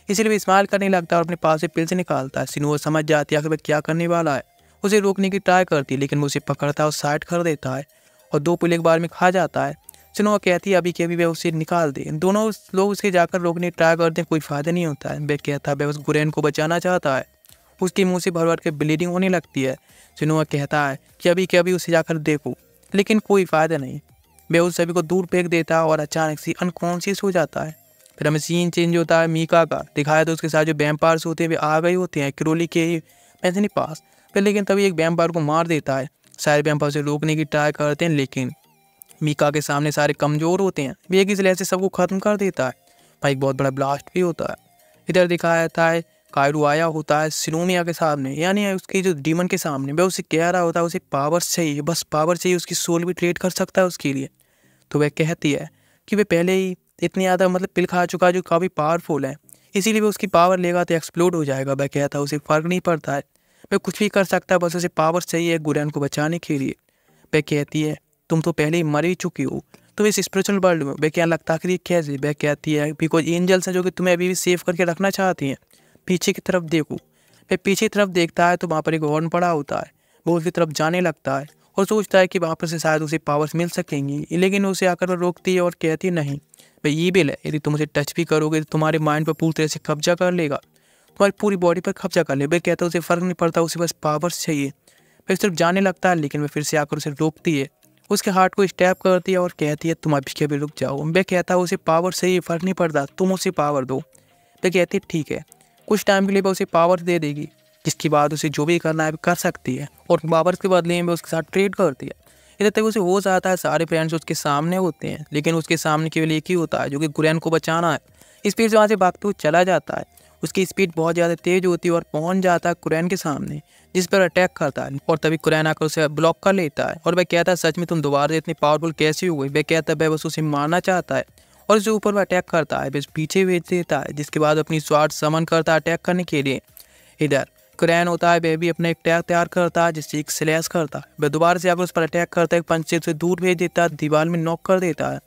इसीलिए वो इस्तेमाल करने लगता है और अपने पास से पिल से निकालता है। सिनुआ समझ जाती है कि वह क्या करने वाला है, उसे रोकने की ट्राई करती है लेकिन वो उसे पकड़ता है और साइड कर देता है और 2 पिल एक बार में खा जाता है। सिनुआ कहती है अभी के अभी वह उसे निकाल दे। दोनों लोग उसके जाकर रोकने की ट्राई करते हैं, कोई फ़ायदा नहीं होता है। वह कहता है वह बस गुरेन को बचाना चाहता है। उसके मुंह से भर भर के ब्लीडिंग होने लगती है। सिनुआ कहता है कि अभी के अभी उसे जाकर देखो, लेकिन कोई फ़ायदा नहीं। वह उस सभी को दूर फेंक देता है और अचानक से अनकॉन्शियस हो जाता है। फिर हमें सीन चेंज होता है मीका का, दिखाया तो उसके साथ जो वैम्पायर्स होते हैं वे आ गए होते हैं क्रोली के पैसे पास। फिर लेकिन तभी एक वैम्पायर को मार देता है। सारे वैम्पायर से रोकने की ट्राई करते हैं लेकिन मीका के सामने सारे कमज़ोर होते हैं। वे एक ही स्लेश से सबको ख़त्म कर देता है। भाई एक बहुत बड़ा ब्लास्ट भी होता है। इधर दिखाया जाता है कायरू आया होता है सिनोमिया के सामने, यानी उसके जो डीमन के सामने। वह उसे कह रहा होता है उसे पावर्स चाहिए, बस पावर चाहिए, उसकी सोल भी ट्रेड कर सकता है उसके लिए। तो वह कहती है कि वह पहले ही इतनी ज़्यादा पिल खा चुका है जो काफ़ी पावरफुल है, इसीलिए वह उसकी पावर लेगा तो एक्सप्लोड हो जाएगा। वह कहता है उसे फ़र्क नहीं पड़ता है, वह कुछ भी कर सकता है, बस उसे पावर चाहिए गुरेन को बचाने के लिए। वह कहती है तुम तो पहले ही मर ही चुकी हो, तुम इस स्पिरिचुअल वर्ल्ड में। वह क्या लगता है कि ये कैसे? वह कहती है बिकॉज एंजल्स हैं जो कि तुम्हें अभी भी सेव करके रखना चाहती हैं। पीछे की तरफ देखो। वह पीछे की तरफ देखता है तो वहाँ पर एक हॉर्न पड़ा होता है। वो उसकी तरफ जाने लगता है और सोचता है कि वहाँ पर से शायद उसे पावर्स मिल सकेंगी, लेकिन उसे आकर वो रोकती है और कहती है नहीं, भाई ये बिल है, यदि तुम उसे टच भी करोगे तो तुम्हारे माइंड पर पूरी तरह से कब्जा कर लेगा, तुम्हारी पूरी बॉडी पर कब्जा कर ले। वह कहता है उसे फ़र्क नहीं पड़ता, उसे बस पावर्स चाहिए। वह सिर्फ जाने लगता है लेकिन वह फिर से आकर उसे रोकती है, उसके हार्ट को स्टैप करती है और कहती है तुम अभी के अभी रुक जाओ। वह कहता है उसे पावर चाहिए, फ़र्क नहीं पड़ता, तुम उसे पावर दो। वह कहती है ठीक है। कुछ टाइम के लिए वह उसे पावर दे देगी, जिसके बाद उसे जो भी करना है कर सकती है और पावर्स के बदले में उसके साथ ट्रेड करती है। इधर तक उसे होश आता है सारे फ्रेंड्स उसके सामने होते हैं, लेकिन उसके सामने केवल एक ही होता है जो कि गुरेन को बचाना है। स्पीड से वहाँ से भागते हुए चला जाता है। उसकी स्पीड बहुत ज़्यादा तेज़ होती है और पहुँच जाता है कुरैन के सामने, जिस पर अटैक करता है और तभी कुरैन आकर उसे ब्लॉक कर लेता है और वह कहता है सच में तुम दोबारा से इतनी पावरफुल कैसे हो गई? वह कहता है वह बस उसे मारना चाहता है और उसके ऊपर वह अटैक करता है, बस पीछे भेज देता है, जिसके बाद अपनी स्वार्ड समन करता है अटैक करने के लिए। इधर कुरैन होता है वह भी अपना एक अटैक तैयार करता है जिससे एक स्लैश करता है। वह दोबारा से आकर उस पर अटैक करता है, एक पंच से उसे दूर भेज देता है, दीवार में नॉक कर देता है।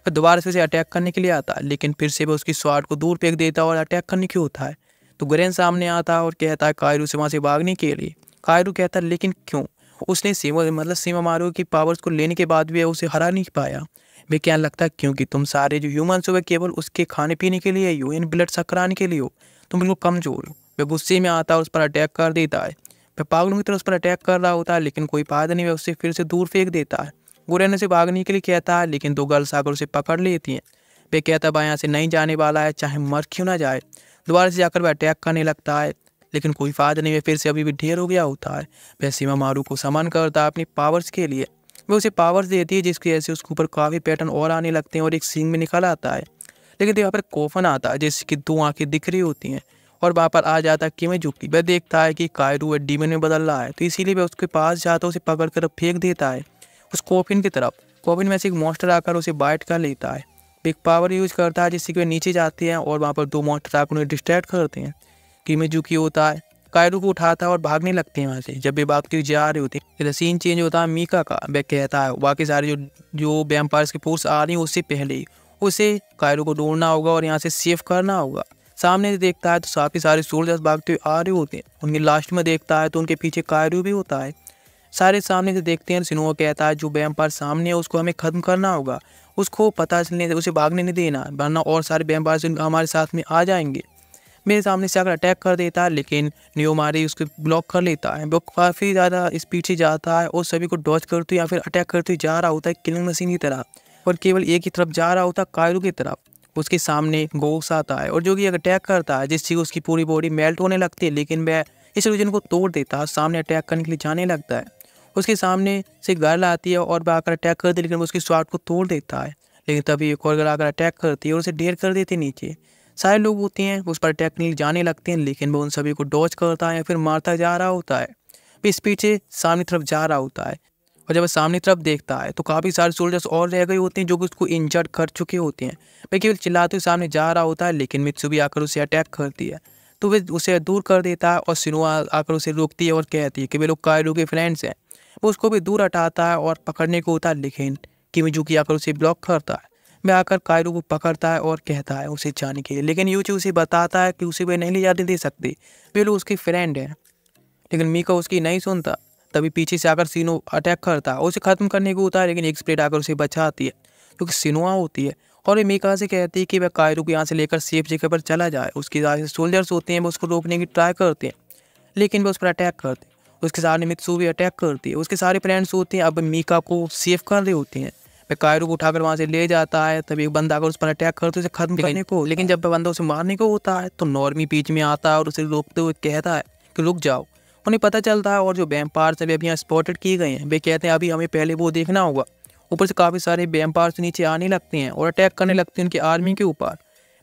फिर दोबारा से उसे अटैक करने के लिए आता है लेकिन फिर से वह उसकी स्वार्ड को दूर फेंक देता है और अटैक करने की होता है। तो गुरेन सामने आता है और कहता है कायरू से वहाँ से भागने के लिए। कायरू कहता है लेकिन क्यों? उसने सीमा मारू की पावर्स को लेने के बाद भी उसे हरा नहीं पाया। वे क्या लगता है क्योंकि तुम सारे जो ह्यूमंस हो वे केवल उसके खाने पीने के लिए ही हो, इन ब्लड सक्राने के लिए हो, तुम बिल्कुल कमजोर हो। वह गुस्से में आता है, उस पर अटैक कर देता है। वह पागलों की तरह उस पर अटैक कर रहा होता है लेकिन कोई फायदा नहीं, वह उससे फिर से दूर फेंक देता है। गुरेन उसे भागने के लिए कहता है लेकिन 2 गर्ल्स आकर उसे पकड़ लेती हैं। वे कहता है यहाँ से नहीं जाने वाला है, चाहे मर क्यों ना जाए। दोबारा से जाकर वह अटैक करने लगता है लेकिन कोई फायदा नहीं, वह फिर से अभी भी ढेर हो गया होता है। वह सीमा मारू को समन करता है अपनी पावर्स के लिए। वह उसे पावर्स देती है जिसकी वजह से उसके ऊपर काफ़ी पैटर्न और आने लगते हैं और एक सींग में निकल आता है। लेकिन यहाँ पर कोफन आता है जिसकी 2 आंखें दिख रही होती हैं और वहाँ पर आ जाता है किमेजुकी। वह देखता है कि कायरू डीमन में बदल रहा है तो इसीलिए वह उसके पास जाता है, उसे पकड़ कर फेंक देता है उस कोफिन की तरफ। कोफिन में से एक मॉन्स्टर आकर उसे बाइट कर लेता है। एक पावर यूज करता है जिससे कि वे नीचे जाते हैं और वहाँ पर 2 मॉन्स्टर आकर उन्हें डिस्ट्रैक्ट करते हैं। किमेजुकी होता है कायरू को उठाता है और भागने लगते हैं वहाँ से। जब वे भागते जा रहे होते हैं इधर सीन चेंज होता है मीका का। वह कहता है बाकी सारे जो वैम्पायर्स की फोर्स आ रही है उससे पहले ही उसे कायरू को ढूंढना होगा और यहाँ से सेव करना होगा। सामने से देखता है तो काफ़ी सारे सोल्जर्स भागते हुए आ रहे होते हैं। उनके लास्ट में देखता है तो उनके पीछे कायरू भी होता है। सारे सामने से देखते हैं। सिनुआ कहता है जो वैम्पायर सामने है उसको हमें ख़त्म करना होगा, उसको पता चलने उसे भागने नहीं देना, वरना और सारे वैम्पायर हमारे साथ में आ जाएंगे। मेरे सामने से आकर अटैक कर देता है लेकिन नियोमारी उसको ब्लॉक कर लेता है। वो काफ़ी ज़्यादा स्पीड से जाता है और सभी को डॉज करते या फिर अटैक करते जा रहा होता है किलिंग मशीन की तरह, और केवल एक ही तरफ जा रहा होता है कायरू की तरफ। उसके सामने गोक्स आता है और जो कि अटैक करता है जिससे उसकी पूरी बॉडी मेल्ट होने लगती है, लेकिन वह इस रीजन को तोड़ देता है, सामने अटैक करने के लिए जाने लगता है। उसके सामने से गर्ल आती है और वह आकर अटैक करती है लेकिन उसकी स्वार्ड को तोड़ देता है। लेकिन तभी एक और गर्ल आकर अटैक करती है और उसे ढेर कर देती है नीचे। सारे लोग होते हैं उस पर अटैक करने जाने लगते हैं, लेकिन वो उन सभी को डॉज करता है या फिर मारता जा रहा होता है। फिर इस पीछे सामने तरफ जा रहा होता है और जब वो सामने तरफ देखता है तो काफ़ी सारे सोल्जर्स और रह गए होते हैं जो कि उसको इंजर्ड कर चुके होते हैं। वह केवल चिल्लाते हुए सामने जा रहा होता है, लेकिन मित्सुबी आकर उसे अटैक करती है तो वह उसे दूर कर देता है और शिनोआ आकर उसे रोकती है और कहती है कि वे लोग कायरो के फ्रेंड्स हैं। वो उसको भी दूर हटाता है और पकड़ने को होता है, लेकिन किमिजुकी आकर उसे ब्लॉक करता है। वह आकर कायरो को पकड़ता है और कहता है उसे जाने के लिए, लेकिन यूची उसे बताता है कि उसे वे नहीं ले जाने दे सकते, वे लोग उसके फ्रेंड हैं। लेकिन मीका उसकी नहीं सुनता। तभी पीछे से आकर सीनो अटैक करता है, उसे खत्म करने को होता है, लेकिन एक स्प्लिट आकर उसे बचाती है जो कि सिनोआ होती है और ये मीका से कहती है कि वह कायरो को यहाँ से लेकर सेफ जगह पर चला जाए। उसके साथ सोल्जर्स होते हैं वो उसको रोकने की ट्राई करते हैं, लेकिन वो उस पर अटैक करते हैं। उसके सामने मित्सु भी अटैक करती है। उसके सारे फ्रेंड्स होते हैं अब मीका को सेफ कर रहे होते हैं। वह कायरो को उठाकर वहाँ से ले जाता है। तभी एक बंदा आकर उस पर अटैक करते उसे खत्म करने को, लेकिन जब वह बंदा उसे मारने को होता है तो नॉर्मी बीच में आता है और उसे रोकते हुए कहता है कि रुक जाओ। उन्हें पता चलता है और जो वैम्पायर्स अभी यहाँ स्पॉटेड किए गए हैं वे कहते हैं अभी हमें पहले वो देखना होगा। ऊपर से काफ़ी सारे वैम्पायर्स नीचे आने लगते हैं और अटैक करने लगते हैं उनकी आर्मी के ऊपर।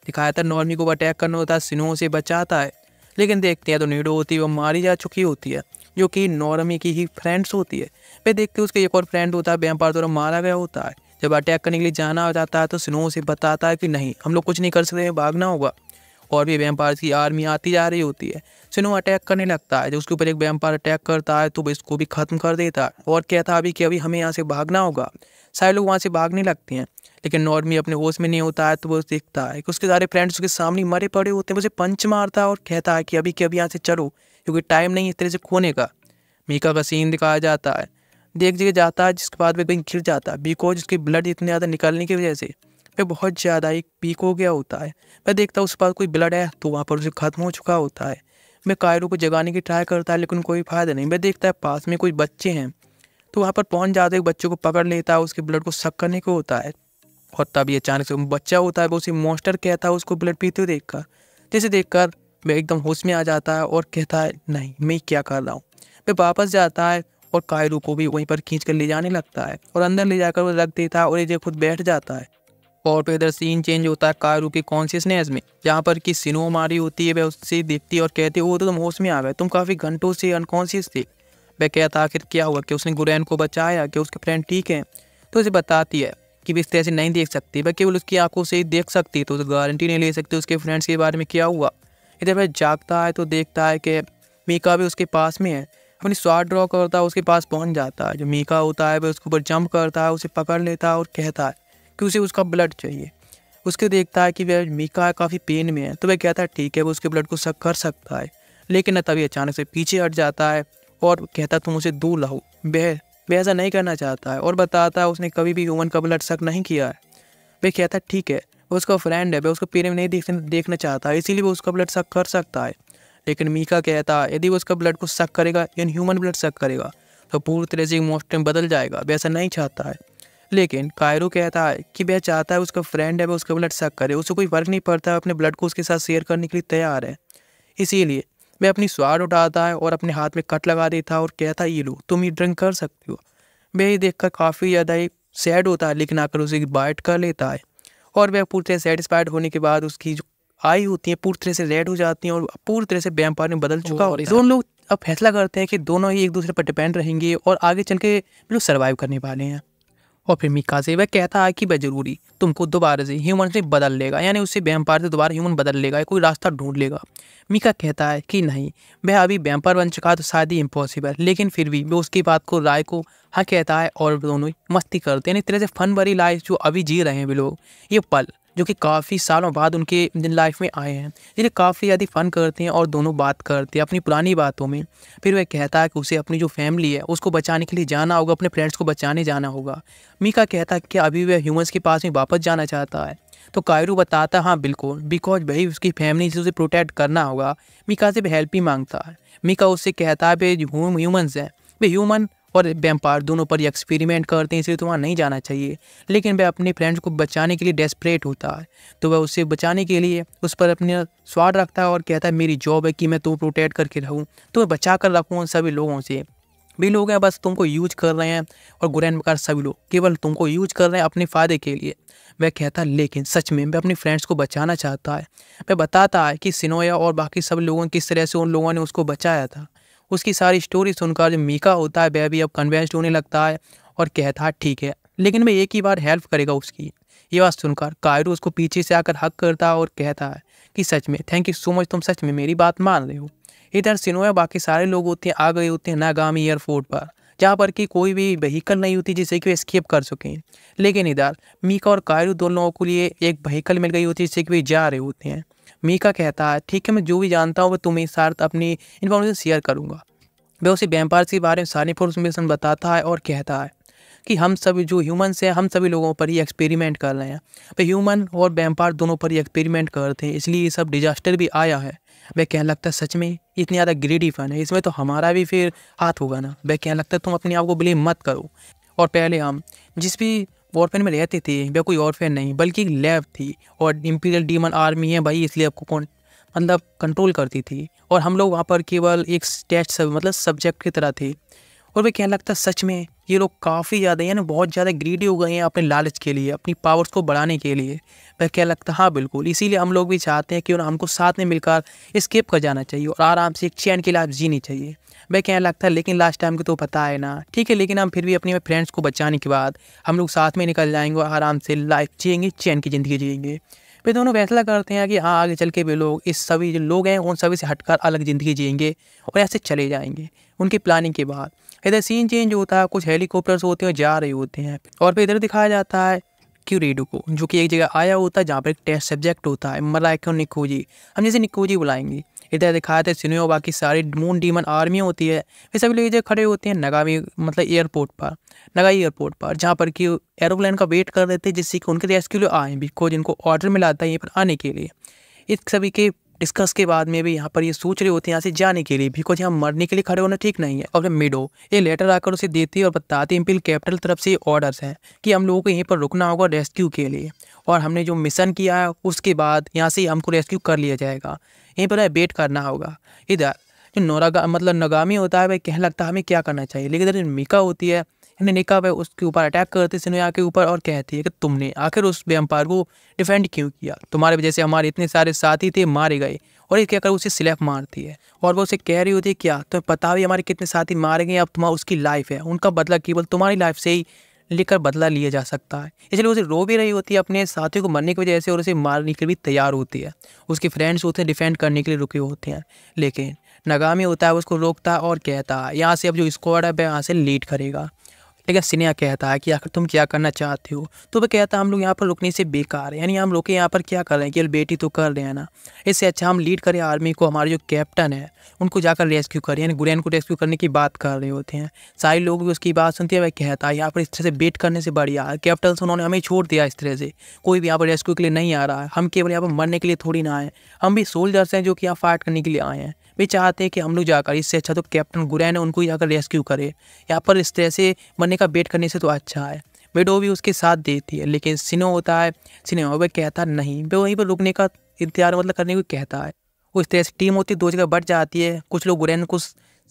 दिखाया था नॉर्मी को अटैक करना होता है, सिनो से बचाता है, लेकिन देखते हैं तो नीडो होती है वो मारी जा चुकी होती है जो कि नॉर्मी की ही फ्रेंड्स होती है। वे देखते हैं उसका एक और फ्रेंड होता है वैम्पायर द्वारा मारा गया होता है। जब अटैक करने के लिए जाना हो जाता है तो सिनो से बताता है कि नहीं हम लोग कुछ नहीं कर सकते, भागना होगा। और भी वैम्पायर्स की आर्मी आती जा रही होती है। सिनो अटैक करने लगता है, जब उसके ऊपर एक वैम्पायर अटैक करता है तो वो इसको भी खत्म कर देता है और कहता है अभी कि अभी हमें यहाँ से भागना होगा। सारे लोग वहाँ से भागने लगते हैं, लेकिन नॉर्मी अपने होश में नहीं होता है तो वो देखता है कि उसके सारे फ्रेंड्स उसके सामने मरे पड़े होते हैं। वो उसे पंच मारता है और कहता है कि अभी यहाँ से चलो क्योंकि टाइम नहीं इस तरह से खोने का। मीका का सीन दिखाया जाता है, देख जगह जाता है जिसके बाद वह कहीं गिर जाता है बिकॉज उसकी ब्लड इतनी ज़्यादा निकलने की वजह से वह बहुत ज़्यादा एक पीक हो गया होता है। वह देखता है उस पास कोई ब्लड है तो वहाँ पर उसे खत्म हो चुका होता है। वह कायरो को जगाने की ट्राई करता है लेकिन कोई फ़ायदा नहीं। वह देखता है पास में कोई बच्चे हैं तो वहाँ पर पहुँच जाते हैं, बच्चों को पकड़ लेता है, उसके ब्लड को सक करने को होता है। और तभी अचानक से बच्चा होता है वो उसे मॉन्स्टर कहता है उसको ब्लड पीते हुए देखकर। जैसे देखकर वह एकदम होश में आ जाता है और कहता है नहीं मैं क्या कर रहा हूँ। वह वापस जाता है और कायरो को भी वहीं पर खींच कर ले जाने लगता है और अंदर ले जाकर वो रख देता है और ये खुद बैठ जाता है। और फिर इधर सीन चेंज होता है कायरो की कॉन्शियसनेस में, जहाँ पर कि सिनो मारी होती है। वह उससे देखती है और कहती है वो तो तुम होश में आ गए, तुम काफ़ी घंटों से अनकॉन्शियस थे। वह कहता आखिर क्या हुआ, कि उसने गुरैन को बचाया, कि उसके फ्रेंड ठीक हैं। तो उसे बताती है कि वो इस तरह से नहीं देख सकती, वह केवल उसकी आंखों से ही देख सकती, तो उसे गारंटी नहीं ले सकती उसके फ्रेंड्स के बारे में क्या हुआ। इधर वह जागता है तो देखता है कि मीका भी उसके पास में है। अपनी स्वाड ड्रॉ करता है, उसके पास पहुंच जाता है। जो मीका होता है वह उसके ऊपर जंप करता है, उसे पकड़ लेता है और कहता है कि उसे उसका ब्लड चाहिए। उसके देखता है कि वह मीका काफ़ी पेन में है तो वह कहता है ठीक है वो उसके ब्लड को सक कर सकता है, लेकिन तभी अचानक से पीछे हट जाता है और कहता तुम उसे दूर लाओ। वह ऐसा नहीं करना चाहता है और बताता है उसने कभी भी ह्यूमन का ब्लड सक नहीं किया है। वह कहता है ठीक है वो उसका फ्रेंड है, वह उसको पेन में नहीं देखना चाहता है, इसीलिए वो उसका ब्लड सक कर सकता है। लेकिन मीका कहता है यदि वो उसका ब्लड को सक करेगा यानी ह्यूमन ब्लड सक करेगा तो पूरी तरह से मॉन्स्टर बदल जाएगा, वह ऐसा नहीं चाहता है। लेकिन कायरो कहता है कि वह चाहता है उसका फ्रेंड है वह उसका ब्लड सक करे, उसको कोई फ़र्क नहीं पड़ता, अपने ब्लड को उसके साथ शेयर करने के लिए तैयार है। इसीलिए वह अपनी स्वाड उठाता है और अपने हाथ में कट लगा देता है और कहता है ये लो तुम ये ड्रिंक कर सकते हो। वह ये देखकर काफ़ी ज़्यादा ही सैड होता है, लेकिन आकर उसे बाइट कर लेता है और वह पूरी तरह सेटिस्फाइड होने के बाद उसकी जो आई होती है पूरी तरह से रेड हो जाती हैं और पूरी तरह से वैम्पायर में बदल चुका होता है। दोनों लोग अब फैसला करते हैं कि दोनों ही एक दूसरे पर डिपेंड रहेंगे और आगे चल के लोग सर्वाइव करने वाले हैं। और फिर मीका से वह कहता है कि वह जरूरी तुमको दोबारा से ह्यूमन से बदल लेगा, यानी उससे वैम्पायर से दोबारा ह्यूमन बदल लेगा, कोई रास्ता ढूंढ लेगा। मीका कहता है कि नहीं वह अभी वैम्पायर बन चुका है तो शायद ही इम्पॉसिबल, लेकिन फिर भी वो उसकी बात को राय को हाँ कहता है और दोनों ही मस्ती करते हैं। यानी इस तरह से फन भरी लाइफ जो अभी जी रहे हैं वे लोग, ये पल जो कि काफ़ी सालों बाद उनके लाइफ में आए हैं, जिन्हें काफ़ी ज़्यादा फन करते हैं और दोनों बात करते हैं अपनी पुरानी बातों में। फिर वह कहता है कि उसे अपनी जो फैमिली है उसको बचाने के लिए जाना होगा, अपने फ्रेंड्स को बचाने जाना होगा। मीका कहता है कि अभी वह ह्यूमंस के पास में वापस जाना चाहता है, तो कायरो बताता है हाँ बिल्कुल, बिकॉज भाई उसकी फैमिली से उसे प्रोटेक्ट करना होगा। मीका से हेल्प ही मांगता है। मीका उससे कहता है वे ह्यूमंस हैं, वे ह्यूमन और वैम्पायर दोनों पर एक्सपेरिमेंट करते हैं, इसलिए तुम्हारा नहीं जाना चाहिए। लेकिन वह अपने फ्रेंड्स को बचाने के लिए डेस्परेट होता है, तो वह उससे बचाने के लिए उस पर अपने स्वाद रखता है और कहता है मेरी जॉब है कि मैं तुम्हें प्रोटेक्ट करके रहूँ, तुम्हें बचा कर रखूँ उन सभी लोगों से। भी लोग हैं बस तुमको यूज कर रहे हैं, और गुरैन बेकार सभी लोग केवल तुमको यूज कर रहे हैं अपने फ़ायदे के लिए। वह कहता है लेकिन सच में वह अपने फ्रेंड्स को बचाना चाहता है। वह बताता है कि सिनोया और बाकी सब लोगों ने किस तरह से उन लोगों ने उसको बचाया था। उसकी सारी स्टोरी सुनकर जो मीका होता है वह भी अब कन्विंस्ड होने लगता है और कहता है ठीक है, लेकिन वह एक ही बार हेल्प करेगा उसकी। ये बात सुनकर कायरो उसको पीछे से आकर हक करता है और कहता है कि सच में थैंक यू सो मच, तुम सच में मेरी बात मान रहे हो। इधर सिनोया बाकी सारे लोग होते हैं आ गए होते हैं नागामी एयरपोर्ट पर, जहाँ पर कि कोई भी व्हीकल नहीं होती जिससे कि वे एस्केप कर सकें। लेकिन इधर मीका और कायरो दोनों लोगों के लिए एक व्हीकल मिल गई होती है जिससे कि वे जा रहे होते हैं। मीका कहता है ठीक है, मैं जो भी जानता हूँ वह तुम्हें साथ अपनी इन्फॉर्मेशन शेयर करूँगा। वह उसे वैम्पायर्स के बारे में सारी इन्फॉर्मेशन बताता है और कहता है कि हम सभी जो ह्यूमन्स हैं हम सभी लोगों पर ही एक्सपेरिमेंट कर रहे हैं। वे ह्यूमन और वैम्पायर दोनों पर ही एक्सपेरिमेंट करते हैं, इसलिए ये सब डिजास्टर भी आया है। वह कहने लगता है सच में इतनी ज़्यादा ग्रेडी फन है, इसमें तो हमारा भी फिर हाथ होगा ना। वह कहने लगता है तुम अपने आप को ब्लेम मत करो, और पहले हम जिस भी वॉरफेन में रहते थे वह कोई वॉरफेन नहीं बल्कि एक लैब थी, और इम्पीरियल डीमन आर्मी है भाई, इसलिए आपको कौन मतलब कंट्रोल करती थी, और हम लोग वहाँ पर केवल एक टेस्ट मतलब सब्जेक्ट की तरह थे। और वे कहने लगता है सच में ये लोग काफ़ी ज़्यादा यानी बहुत ज़्यादा ग्रीडी हो गए हैं अपने लालच के लिए, अपनी पावर्स को बढ़ाने के लिए। वह कहने लगता है हाँ बिल्कुल, इसीलिए हम लोग भी चाहते हैं कि हमको साथ में मिलकर एस्केप कर जाना चाहिए और आराम से एक चैन की लाइफ जीनी चाहिए। वह कहने लगता है लेकिन लास्ट टाइम को तो पता है ना, ठीक है लेकिन हम फिर भी अपने फ्रेंड्स को बचाने के बाद हम लोग साथ में निकल जाएंगे और आराम से लाइफ जिएंगे, चैन की ज़िंदगी जिएंगे। वे दोनों फैसला करते हैं कि हाँ आगे चल के वे लोग इस सभी जो लोग हैं उन सभी से हटकर अलग ज़िंदगी जिएंगे और ऐसे चले जाएंगे। उनकी प्लानिंग के बाद इधर सीन चेंज होता है, कुछ हेलीकॉप्टर्स होते हैं जा रहे होते हैं, और फिर इधर दिखाया जाता है क्यूरेडो को जो कि एक जगह आया होता है जहाँ पर एक टेस्ट सब्जेक्ट होता है मलाइका निकोजी, हम जैसे निकोजी बुलाएंगे। इधर दिखाया था सिनियो बाकी सारी मून डीमन आर्मी होती है, वे सभी लोग इधर खड़े होते हैं नगामी मतलब एयरपोर्ट पर, नगाई एयरपोर्ट पर, जहाँ पर कि एरोप्लेन का वेट कर रहे थे जिससे कि उनके रेस्क्यू लिए आए, बिकॉज इनको ऑर्डर मिला था यहीं पर आने के लिए। इस सभी के डिस्कस के बाद में भी यहाँ पर ये सोच रहे होते हैं यहाँ से जाने के लिए, बिकॉज यहाँ मरने के लिए खड़े होना ठीक नहीं है। और मिडो ये लेटर आकर उसे देती है और बताती है इम्पीरियल कैपिटल तरफ से ऑर्डर्स हैं कि हम लोगों को यहीं पर रुकना होगा रेस्क्यू के लिए, और हमने जो मिशन किया है उसके बाद यहाँ से हमको रेस्क्यू कर लिया जाएगा, यहीं पर वेट करना होगा। इधर जो नोरागा मतलब नगामी होता है वह कहने लगता है हमें क्या करना चाहिए, लेकिन इधर मिका होती है निका वह उसके ऊपर अटैक करती सिनोया के ऊपर और कहती है कि तुमने आखिर उस वैम्पायर को डिफेंड क्यों किया, तुम्हारे वजह से हमारे इतने सारे साथी थे मारे गए। और ये कहकर उसे स्लैप मारती है और वो उसे कह रही होती है क्या तुम्हें पता भी हमारे कितने साथी मारे गए, अब तुम्हारा उसकी लाइफ है, उनका बदला केवल तुम्हारी लाइफ से ही लेकर बदला लिया जा सकता है। इसलिए उसे रो भी रही होती है अपने साथियों को मरने की वजह से और उसे मारने के लिए भी तैयार होती है। उसके फ्रेंड्स होते हैं डिफेंड करने के लिए रुके होते हैं, लेकिन नगामी होता है उसको रोकता है और कहता है यहाँ से अब जो स्क्वाड है वह यहाँ से लीड करेगा। लेकिन सिनिया कहता है कि आखिर तुम क्या करना चाहते हो, तो वह कहता है हम लोग यहाँ पर रुकने से बेकार है, यानी हम रुके यहाँ पर क्या कर रहे हैं, केवल बेटी तो कर रहे हैं ना, इससे अच्छा हम लीड करें आर्मी को, हमारे जो कैप्टन है उनको जाकर रेस्क्यू करें, यानी गुरैन को रेस्क्यू करने की बात कर रहे होते हैं। सारे लोग भी उसकी बात सुनते हैं। वह कहता है यहाँ पर इस तरह से वेट करने से बढ़िया है, कैप्टन उन्होंने हमें छोड़ दिया, इस तरह से कोई भी यहाँ पर रेस्क्यू के लिए नहीं आ रहा है, हम केवल यहाँ पर मरने के लिए थोड़ी ना आए, हम भी सोल्जर्स हैं जो कि यहाँ फाइट करने के लिए आए हैं। वे चाहते हैं कि हम लोग जाकर, इससे अच्छा तो कैप्टन गुरैन है उनको ही जाकर रेस्क्यू करे, यहाँ पर इस तरह से मरने का वेट करने से तो अच्छा है। विडो भी उसके साथ देती है, लेकिन सिनो होता है सिनो वह कहता नहीं, वह वहीं पर रुकने का इंतजार मतलब करने को कहता है। वो इस तरह से टीम होती है, दो जगह बढ़ जाती है, कुछ लोग गुरैन को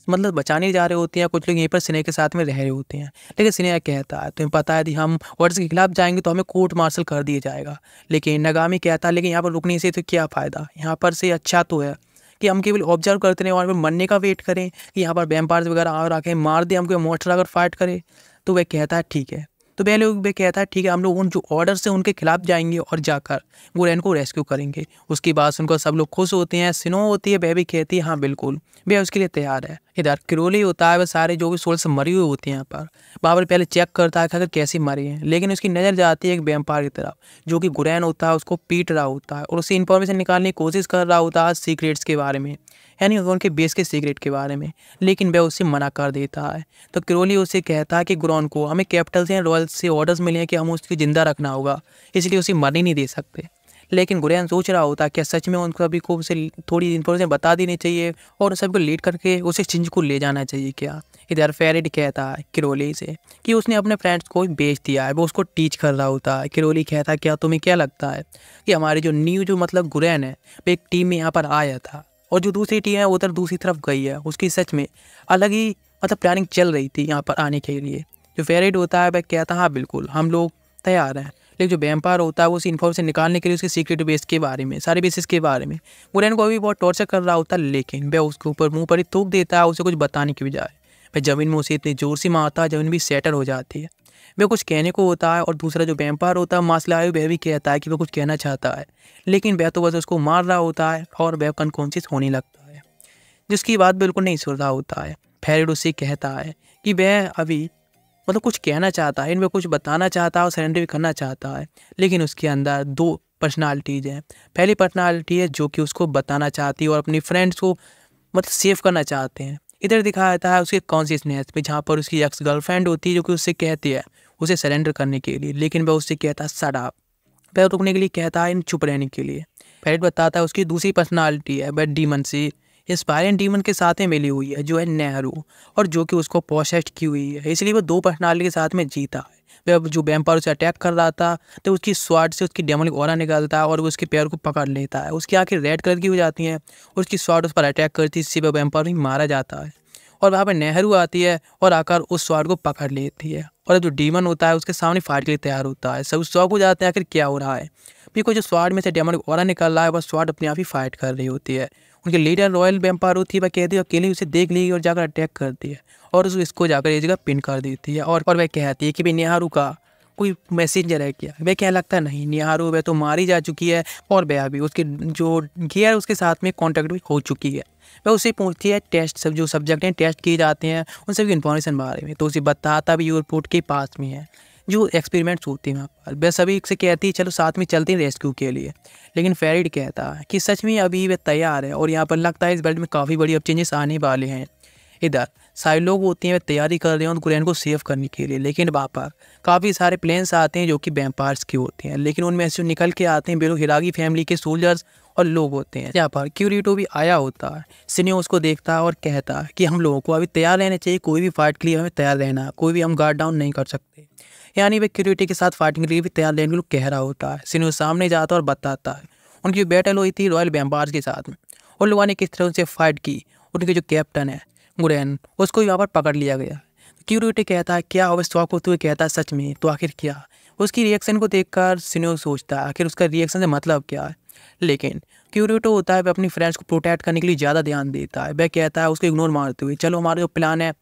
मतलब बचाने जा रहे होते हैं, कुछ लोग यहीं पर सिने के साथ में रह रहे होते हैं। लेकिन सिने कहता है तुम्हें पता है यदि हम ऑर्डर्स के खिलाफ जाएंगे तो हमें कोर्ट मार्शल कर दिया जाएगा। लेकिन नगामी कहता है लेकिन यहाँ पर रुकने से तो क्या फ़ायदा, यहाँ पर से अच्छा तो है कि हम केवल ऑब्जर्व करते रहें, वहाँ पर मरने का वेट करें कि यहाँ पर वैम्पायर्स वगैरह आ आके मार दे हमको, मोस्टर अगर फाइट करे। तो वह कहता है ठीक है, तो पहले वह कहता है ठीक है हम लोग उन जो ऑर्डर्स हैं उनके खिलाफ जाएंगे और जाकर गुरैन को रेस्क्यू करेंगे। उसकी बात सुनकर सब लोग खुश होते हैं। सिनो होती है वह भी कहती है हाँ बिल्कुल वह उसके लिए तैयार है। इधर किरोली होता है, वह सारे जो भी सोल्स मरी हुई होती हैं यहाँ पर, वहाँ पर पहले चेक करता है कि अगर कैसी मरी है, लेकिन उसकी नज़र जाती है एक वैम्पायर की तरफ जो कि गुरैन होता है, उसको पीट रहा होता है और उससे इन्फॉर्मेशन निकालने की कोशिश कर रहा होता है सीक्रेट्स के बारे में, यानी उनके बेस के सीक्रेट के बारे में, लेकिन वह उससे मना कर देता है। तो किरोली उससे कहता है कि गुरैन को हमें कैपिटल से रॉयल से ऑर्डर्स मिले हैं कि हमें उसकी ज़िंदा रखना होगा, इसलिए उसे मरने नहीं दे सकते। लेकिन गुरैन सोच रहा होता क्या सच में उन सभी को उसे थोड़ी इन्फॉर्मेशन बता देनी चाहिए और सभी को लीड करके उसे चिंज को ले जाना चाहिए क्या। इधर फेरिड कहता है किरोली से कि उसने अपने फ्रेंड्स को बेच दिया है, वो उसको टीच कर रहा होता है। किरोली कहता है क्या तुम्हें क्या लगता है कि हमारी जो न्यू जो मतलब गुरैन है वो एक टीम में यहाँ पर आया था और जो दूसरी टीम है उधर दूसरी तरफ गई है, उसकी सच में अलग ही मतलब प्लानिंग चल रही थी यहाँ पर आने के लिए। जो फेरेट होता है वह कहता है हाँ बिल्कुल हम लोग तैयार हैं। लेकिन जो वैम्पायर होता है वो उस इन्फॉर्मेशन निकालने के लिए उसके सीक्रेट बेस के बारे में, सारे बेसिस के बारे में मुरैन को अभी बहुत टॉर्चर कर रहा होता है, लेकिन वह उसके ऊपर मुंह पर ही थूक देता है उसे कुछ बताने की बजाय। वह ज़मीन में उसे इतनी जोर से मारता है ज़मीन भी सेटल हो जाती है। वह कुछ कहने को होता है और दूसरा जो वैम्पायर होता है मास्लायो वह भी कहता है कि वह कुछ कहना चाहता है, लेकिन वह तो बस उसको मार रहा होता है और वह अनकॉन्शियस होने लगता है, जिसकी बात बिल्कुल नहीं सुन रहा होता है। फेरेड उससे कहता है कि वह अभी मतलब कुछ कहना चाहता है, इनमें कुछ बताना चाहता है और सरेंडर भी करना चाहता है, लेकिन उसके अंदर दो पर्सनालिटीज़ हैं। पहली पर्सनालिटी है जो कि उसको बताना चाहती है और अपनी फ्रेंड्स को मतलब सेव करना चाहते हैं। इधर दिखाया जाता है उसके कॉन्शियसनेस पे, जहाँ पर उसकी एक्स गर्लफ्रेंड होती है जो कि उससे कहती है उसे सरेंडर करने के लिए, लेकिन वह उससे कहता है शट अप। वह रुकने के लिए कहता है इन चुप रहने के लिए। फेरेड बताता है उसकी दूसरी पर्सनालिटी है वह डीमन से इंस्पायरिंग डीमन के साथ में मिली हुई है जो है नेहरू, और जो कि उसको पोसेस्ड की हुई है, इसलिए वो दो पर्सनालिटी के साथ में जीता है। वह जो वैम्पायर उसे अटैक कर रहा था तो उसकी स्वाड से उसकी डेमोनिक ऑरा निकलता है और वो उसके पैर को पकड़ लेता है। उसकी आंखें रेड कलर की हो जाती हैं और उसकी स्वाड उस पर अटैक करती है, इससे वह वैम्पायर ही मारा जाता है। और वहाँ पर नेहरू आती है और आकर उस स्वाड को पकड़ लेती है और जो डीमन होता है उसके सामने फाइट के लिए तैयार होता है। सब शौक हो जाते हैं आखिर क्या हो रहा है, बिकॉज जो स्वाड में से डेमोनिक ऑरा निकल रहा है वह स्वाड अपने आप ही फाइट कर रही होती है। उनके लीडर रॉयल वैम्पायर होती है, वह कहती है अकेले उसे देख लेगी और जाकर अटैक करती है और इसको जाकर एक जगह पिन कर देती है। और वह कहती है कि भाई नेहरू का कोई मैसेंजर है क्या। वह क्या लगता नहीं नेहरू वह तो मारी जा चुकी है और वह भी उसके जो गियर उसके साथ में कॉन्टैक्ट भी हो चुकी है। वह उससे पूछती है टेस्ट सब जो सब्जेक्ट हैं टेस्ट किए जाते हैं उन सभी इन्फॉर्मेशन बारे में, तो उसे बताता भी एयरपोर्ट के पास में है जो एक्सपेरिमेंट्स होते हैं वहाँ पर। वह सभी से कहती है चलो साथ में चलते हैं रेस्क्यू के लिए, लेकिन फेरेड कहता है कि सच में अभी वह तैयार है और यहाँ पर लगता है इस वर्ल्ड में काफ़ी बड़ी अब चेंजेस आने वाले हैं। इधर सारे लोग होते हैं वे तैयारी कर रहे हैं गुरेन को सेव करने के लिए, लेकिन वहाँ पर काफ़ी सारे प्लेन्स आते हैं जो कि वैम्पायर्स के होते हैं, लेकिन उनमें से निकल के आते हैं बेलो हिरागी फैमिली के सोल्जर्स और लोग होते हैं। यहाँ पर क्यूरिटो भी आया होता है। सिनियो उसको देखता है और कहता है कि हम लोगों को अभी तैयार रहना चाहिए, कोई भी फाइट के लिए हमें तैयार रहना, कोई भी हम गार्ड डाउन नहीं कर सकते। यानी वे क्यूरिटी के साथ फाइटिंग के लिए भी तैयार रहने के लिए कह रहा होता है। सिनियो सामने जाता है और बताता है उनकी बैटल हुई थी रॉयल वैम्पायर्स के साथ में और लोगों ने किस तरह उनसे फाइट की। उनके जो कैप्टन है गुरेन उसको यहाँ पर पकड़ लिया गया। क्यूरिटी कहता है क्या हो, शौक होते हुए कहता है सच में, तो आखिर क्या। उसकी रिएक्शन को देखकर सिनियो सोचता है आखिर उसका रिएक्शन से मतलब क्या है, लेकिन क्यूरिटो होता है वह अपनी फ्रेंड्स को प्रोटेक्ट करने के लिए ज़्यादा ध्यान देता है। वह कहता है उसको इग्नोर मारते हुए चलो हमारा जो प्लान है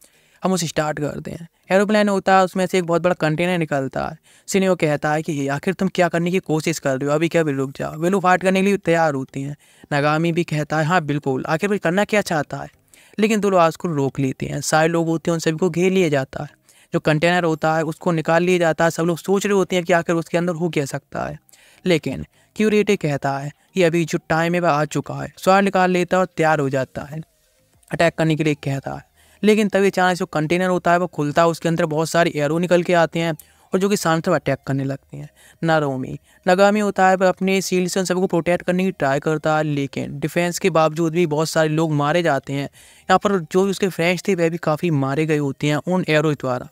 हम उसे स्टार्ट करते हैं। एरोप्लेन होता है उसमें से एक बहुत बड़ा कंटेनर निकलता है। सिनियो कहता है कि आखिर तुम क्या करने की कोशिश कर रहे हो, अभी क्या भी रुक जाओ। वे लोग फाइट करने के लिए तैयार होती हैं। नागामी भी कहता है हाँ बिल्कुल, आखिर वो करना क्या चाहता है, लेकिन दो लोग आज को रोक लेते हैं। सारे लोग होते हैं उन सभी को घेर लिया जाता है। जो कंटेनर होता है उसको निकाल लिया जाता है। सब लोग सोच रहे होते हैं कि आखिर उसके अंदर हो क्या सकता है, लेकिन क्यूरिटी कहता है कि अभी जो टाइम है वह आ चुका है। स्वाड निकाल लेता है और तैयार हो जाता है अटैक करने के लिए कहता है, लेकिन तभी अचानक जो कंटेनर होता है वो खुलता है। उसके अंदर बहुत सारे एरो निकल के आते हैं और जो कि सामने तरफ अटैक करने लगते हैं। नागामी होता है वह अपने शील्ड से उन सबको प्रोटेक्ट करने की ट्राई करता है, लेकिन डिफेंस के बावजूद भी बहुत सारे लोग मारे जाते हैं। यहाँ पर जो उसके फ्रेंड्स थे वह भी काफ़ी मारे गए होते हैं उन एरो द्वारा,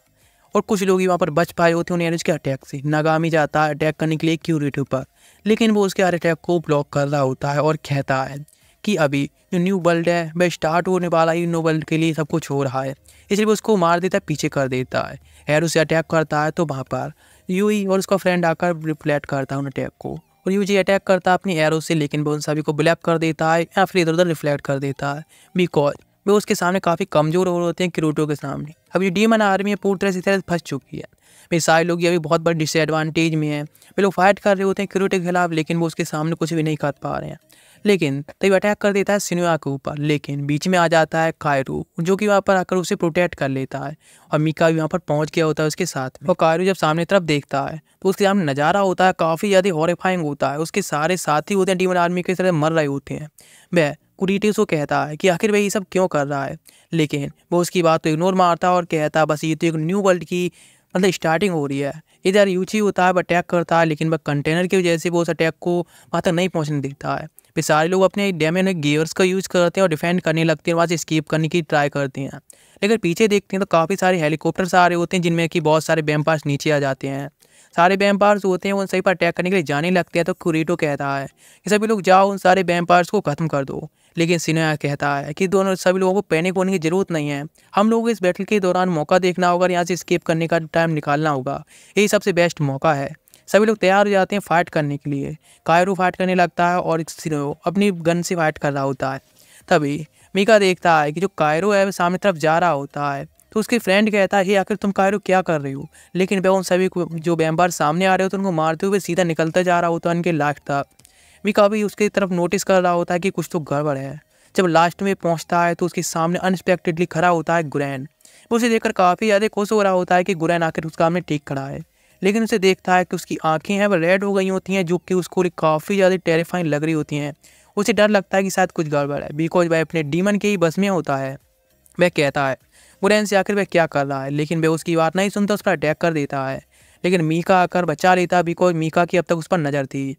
और कुछ लोग वहाँ पर बच पाए होते हैं उन एरोज के अटैक से। नागामी जाता है अटैक करने के लिए क्यूरिटी पर, लेकिन वो उसके हर अटैक को ब्लॉक कर रहा होता है और कहता है कि अभी जो न्यू वर्ल्ड है वह स्टार्ट होने वाला है, न्यू वर्ल्ड के लिए सब कुछ हो रहा है, इसलिए वो उसको मार देता है, पीछे कर देता है। एरो से अटैक करता है तो वहाँ पर यूई और उसका फ्रेंड आकर रिफ्लेक्ट करता है उन अटैक को, और यूजी अटैक करता है अपनी एरो से, लेकिन वो उन सभी को ब्लैक कर देता है या फिर इधर उधर रिफ्लेक्ट कर देता है, बिकॉज वे उसके सामने काफ़ी कमज़ोर हो होते हैं क्यूरिटो के सामने। अब ये डीमन आर्मी पूरी तरह से फंस चुकी है। वे सारे लोग ये अभी बहुत बड़ी डिसएडवांटेज में है। वे लोग फाइट कर रहे होते हैं क्यूरिटो के खिलाफ, लेकिन वो उसके सामने कुछ भी नहीं कर पा रहे हैं। लेकिन तभी अटैक कर देता है सिनुआ के ऊपर, लेकिन बीच में आ जाता है कायरू जो कि वहाँ पर आकर उसे प्रोटेक्ट कर लेता है, और मीका भी वहाँ पर पहुँच गया होता है उसके साथ में। और कायरू जब सामने तरफ देखता है तो उसके सामने नज़ारा होता है काफ़ी ज़्यादा हॉरिफाइंग होता है। उसके सारे साथी होते हैं डीमन आर्मी की तरह मर रहे होते हैं। वह कुरीटिस को कहता है कि आखिर वह ये सब क्यों कर रहा है, लेकिन वो उसकी बात तो इग्नोर मारता है और कहता है बस ये तो एक न्यू वर्ल्ड की मतलब स्टार्टिंग हो रही है। इधर यूची होता है, वह अटैक करता है, लेकिन वह कंटेनर की वजह से वो उस अटैक को वहाँ तक नहीं पहुँचने देता है। फिर सारे लोग अपने डैमेज गियर्स का यूज़ करते हैं और डिफेंड करने लगते हैं, वहाँ से एस्केप करने की ट्राई करते हैं। लेकिन पीछे देखते हैं तो काफ़ी सारे हेलीकॉप्टर्स आ रहे होते हैं जिनमें कि बहुत सारे वैम्पायर्स नीचे आ जाते हैं। सारे वैम्पायर्स होते हैं वो उन सभी पर अटैक करने के लिए जाने लगते हैं तो कुरीटो कहता है कि सभी लोग जाओ उन सारे वैम्पायर्स को खत्म कर दो। लेकिन शिनोया कहता है कि दोनों सभी लोगों को पैनिक होने की जरूरत नहीं है, हम लोगों को इस बैटल के दौरान मौका देखना होगा और यहाँ से स्केप करने का टाइम निकालना होगा, यही सबसे बेस्ट मौका है। सभी लोग तैयार हो जाते हैं फाइट करने के लिए। कायरो फाइट करने लगता है और शिनोया अपनी गन से फाइट कर रहा होता है। तभी मीका देखता है कि जो कायरो है वो सामने तरफ जा रहा होता है तो उसके फ्रेंड कहता है कि आखिर तुम कायरो क्या कर रही हो, लेकिन वह उन सभी को जो वैम्पायर सामने आ रहे होते हैं उनको मारते हुए सीधा निकलता जा रहा होता है उनके लास्ट तक। मीका भी उसकी तरफ नोटिस कर रहा होता है कि कुछ तो गड़बड़ है। जब लास्ट में पहुंचता है तो उसके सामने अनएक्सपेक्टेडली खड़ा होता है गुरैन। वो उसे देखकर काफ़ी ज़्यादा खुश हो रहा होता है कि गुरैन आखिर उसके सामने ठीक खड़ा है, लेकिन उसे देखता है कि उसकी आंखें हैं वो रेड हो गई होती हैं जो कि उसको काफ़ी ज़्यादा टेरिफाइंग लग रही होती हैं। उसे डर लगता है कि शायद कुछ गड़बड़ है बिकॉज वह अपने डीमन के ही बस में होता है। वह कहता है गुरैन से आखिर वह क्या कर रहा है, लेकिन वह उसकी बात नहीं सुनता, उस पर अटैक कर देता है। लेकिन मीका आकर बचा लेता है बिकॉज मीका की अब तक उस पर नज़र थी।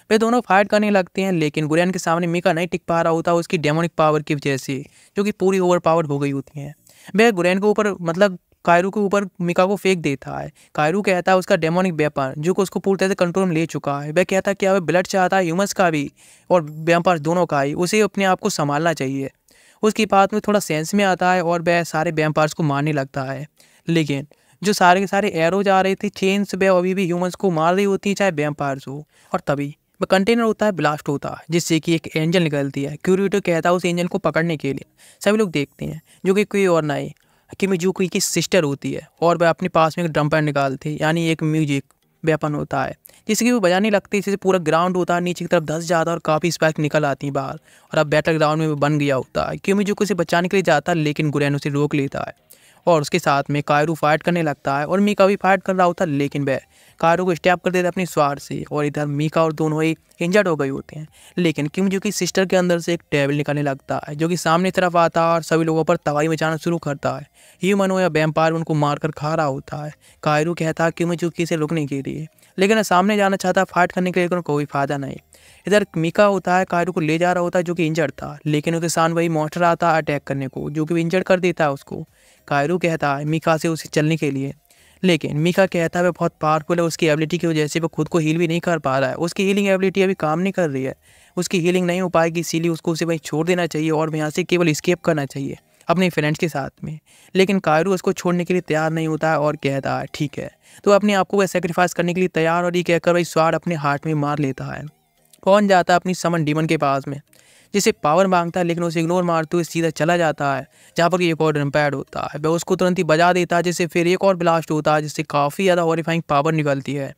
वे दोनों फाइट करने लगते हैं लेकिन गुरैन के सामने मीका नहीं टिक पा रहा होता उसकी डेमोनिक पावर की वजह से, जो कि पूरी ओवर पावर हो गई होती हैं। वह गुरैन के ऊपर मतलब कायरो के ऊपर मीका को फेंक देता है। कायरो कहता है उसका डेमोनिक वेपन जो कि उसको पूरी तरह से कंट्रोल में ले चुका है। वह कहता है कि वह ब्लड चाहता है ह्यूमंस का भी और वैम्पायर्स दोनों का ही, उसे अपने आप को संभालना चाहिए। उसकी बात में थोड़ा सेंस में आता है और वह सारे वैम्पायर्स को मारने लगता है। लेकिन जो सारे के सारे एरोज आ रहे थे चेन्स वह अभी भी ह्यूमंस को मार रही होती है चाहे वैम्पायर्स हो। और तभी वह कंटेनर होता है ब्लास्ट होता है जिससे कि एक एंजल निकलती है। क्यूरेटो कहता है उस एंजल को पकड़ने के लिए। सभी लोग देखते हैं जो कि कोई और नहीं किमिजुकी की सिस्टर होती है और वह अपने पास में एक ड्रम पैड निकालती है यानी एक म्यूजिक वेपन होता है जिससे कि वो बजाने लगती है। इससे पूरा ग्राउंड होता है नीचे की तरफ धंस जाता है और काफ़ी स्पाइक निकल आती हैं बाहर और अब बैटल ग्राउंड में वो बन गया होता है। किमिजुकी उसे बचाने के लिए जाता है लेकिन गुरैन उसे रोक लेता है और उसके साथ में कायरो फाइट करने लगता है और मीका भी फाइट कर रहा होता है लेकिन वह कायरो को स्टैप कर देता है अपनी स्वार से और इधर मीका और दोनों ही इंजर्ड हो गए होते हैं। लेकिन किमिजुकी सिस्टर के अंदर से एक टेबल निकलने लगता है जो कि सामने तरफ आता है और सभी लोगों पर तबाही मचाना शुरू करता है। ह्यूमन हो या वैम्पायर उनको मारकर खा रहा होता है। कायरो कहता है किमिजुकी से रुकने के लिए, लेकिन सामने जाना चाहता है फाइट करने के लिए, लेकिन कोई फायदा नहीं। इधर मीका होता है कायरो को ले जा रहा होता है जो कि इंजर्ड था, लेकिन उसके साथ वही मॉन्स्टर आता है अटैक करने को जो कि इंजर्ड कर देता है उसको। कायरो कहता है मीका से उसे चलने के लिए, लेकिन मीका कहता है वह बहुत पावरफुल है, उसकी एबिलिटी की वजह से वो खुद को हील भी नहीं कर पा रहा है। उसकी हीलिंग एबिलिटी अभी काम नहीं कर रही है, उसकी हीलिंग नहीं हो पाएगी, इसीलिए उसको उसे वहीं छोड़ देना चाहिए और यहाँ से केवल स्केप करना चाहिए अपने फ्रेंड्स के साथ में। लेकिन कायरो उसको छोड़ने के लिए तैयार नहीं होता है और कहता है ठीक है, तो अपने आप को वह सेक्रीफाइस करने के लिए तैयार और ये कहकर वही स्वाड अपने हार्ट में मार लेता है। कौन जाता है अपनी समन डीमन के पास में जिसे पावर मांगता है, लेकिन उसे इग्नोर मारते हुए सीधा चला जाता है जहाँ पर एक और ड्रमपैड होता है। वह उसको तुरंत ही बजा देता है जिससे फिर एक और ब्लास्ट होता है जिससे काफ़ी ज़्यादा हॉरिफाइंग पावर निकलती है।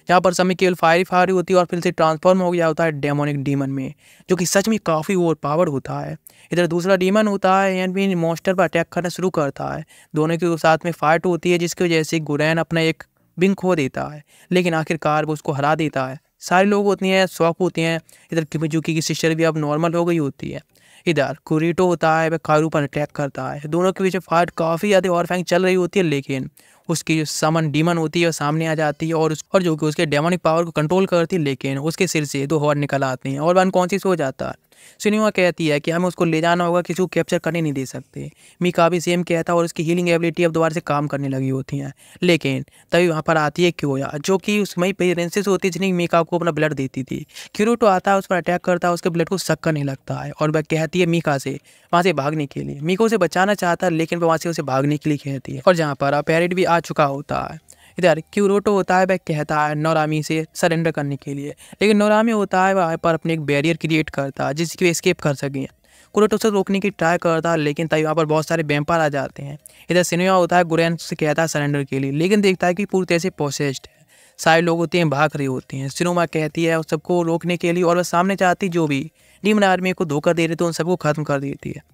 जहाँ पर समय केवल फायर ही होती है और फिर से ट्रांसफॉर्म हो गया होता है डेमोनिक डीमन में, जो कि सच में काफ़ी ओवर पावर होता है। इधर दूसरा डीमन होता है एंड भी मॉन्स्टर पर अटैक करना शुरू करता है। दोनों के साथ में फाइट होती है जिसकी वजह से गुरैन अपना एक विंग खो देता है, लेकिन आखिरकार वो उसको हरा देता है। सारे लोग होती हैं शॉक होते हैं। इधर किमिजुकी की सिस्टर भी अब नॉर्मल हो गई होती है। इधर कुरीटो होता है वह कायरो पर अटैक करता है। दोनों के बीच फाइट काफ़ी ज़्यादा हॉरिफाइंग चल रही होती है, लेकिन उसकी जो समन डीमन होती है वो सामने आ जाती है और जो कि उसके डेमोनिक पावर को कंट्रोल करती है, लेकिन उसके सिर से दो हॉर्न निकल आते हैं और वह अनकॉन्शियस हो जाता है। शिनोया कहती है कि हमें उसको ले जाना होगा, किसी को कैप्चर करने नहीं दे सकते। मीका भी सेम कहता है और उसकी हीलिंग एबिलिटी अब दोबारा से काम करने लगी होती हैं। लेकिन तभी वहाँ पर आती है क्योया जो कि उसमें पेरेंसेस होती है जिन्हें मीका को अपना ब्लड देती थी। क्यूरोटो आता है उस पर अटैक करता है, उसके ब्लड को सक करने लगता है और वह कहती है मीका से वहाँ से भागने के लिए। मीका उसे बचाना चाहता है लेकिन वह वहाँ से उसे भागने के लिए कहती है और जहाँ पर पैरेट भी आ चुका होता है। इधर क्यूरोटो होता है वह कहता है नोरामी से सरेंडर करने के लिए, लेकिन नोरामी होता है वहाँ पर अपने एक बैरियर क्रिएट करता है जिसकी वे स्केप कर सकें। कुरोटो से रोकने की ट्राई करता है लेकिन तभी वहाँ पर बहुत सारे वैम्पायर आ जाते हैं। इधर शिनोया होता है गुरैन से कहता है सरेंडर के लिए, लेकिन देखता है कि पूरी तरह से पोसेस्ड है। सारे लोग होते हैं भाग रहे होते हैं। शिनोया कहती है उस सबको रोकने के लिए और वह सामने चाहती जो भी डीमन आर्मी को धोखा दे रहे थे उन सबको खत्म कर देती है।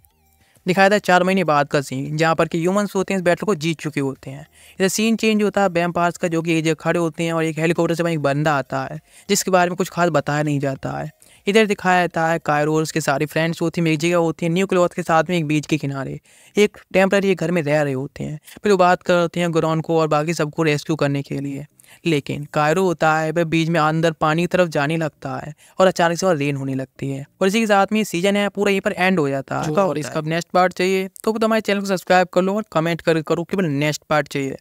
दिखाया था 4 महीने बाद का सीन जहाँ पर कि ह्यूमंस होते हैं इस बैटल को जीत चुके होते हैं। इधर सीन चेंज होता है वैम्पायर्स का जो कि एक जगह खड़े होते हैं और एक हेलीकॉप्टर से वहीं एक बंदा आता है जिसके बारे में कुछ खास बताया नहीं जाता है। इधर दिखाया जाता है कायरो और उसके सारी फ्रेंड्स होती हैं एक जगह होती है न्यू क्लॉथ के साथ में एक बीच के किनारे एक टेम्पररी घर में रह रहे होते हैं। फिर वो बात करते हैं गुरॉन को और बाकी सबको रेस्क्यू करने के लिए, लेकिन कायरो होता है वह बीच में अंदर पानी की तरफ जाने लगता है और अचानक से और रेन होने लगती है और इसी के साथ में सीजन है पूरा यहीं पर एंड हो जाता है। और इसका नेक्स्ट पार्ट चाहिए तो हमारे चैनल को सब्सक्राइब कर लो और कमेंट करो कि नेक्स्ट पार्ट चाहिए।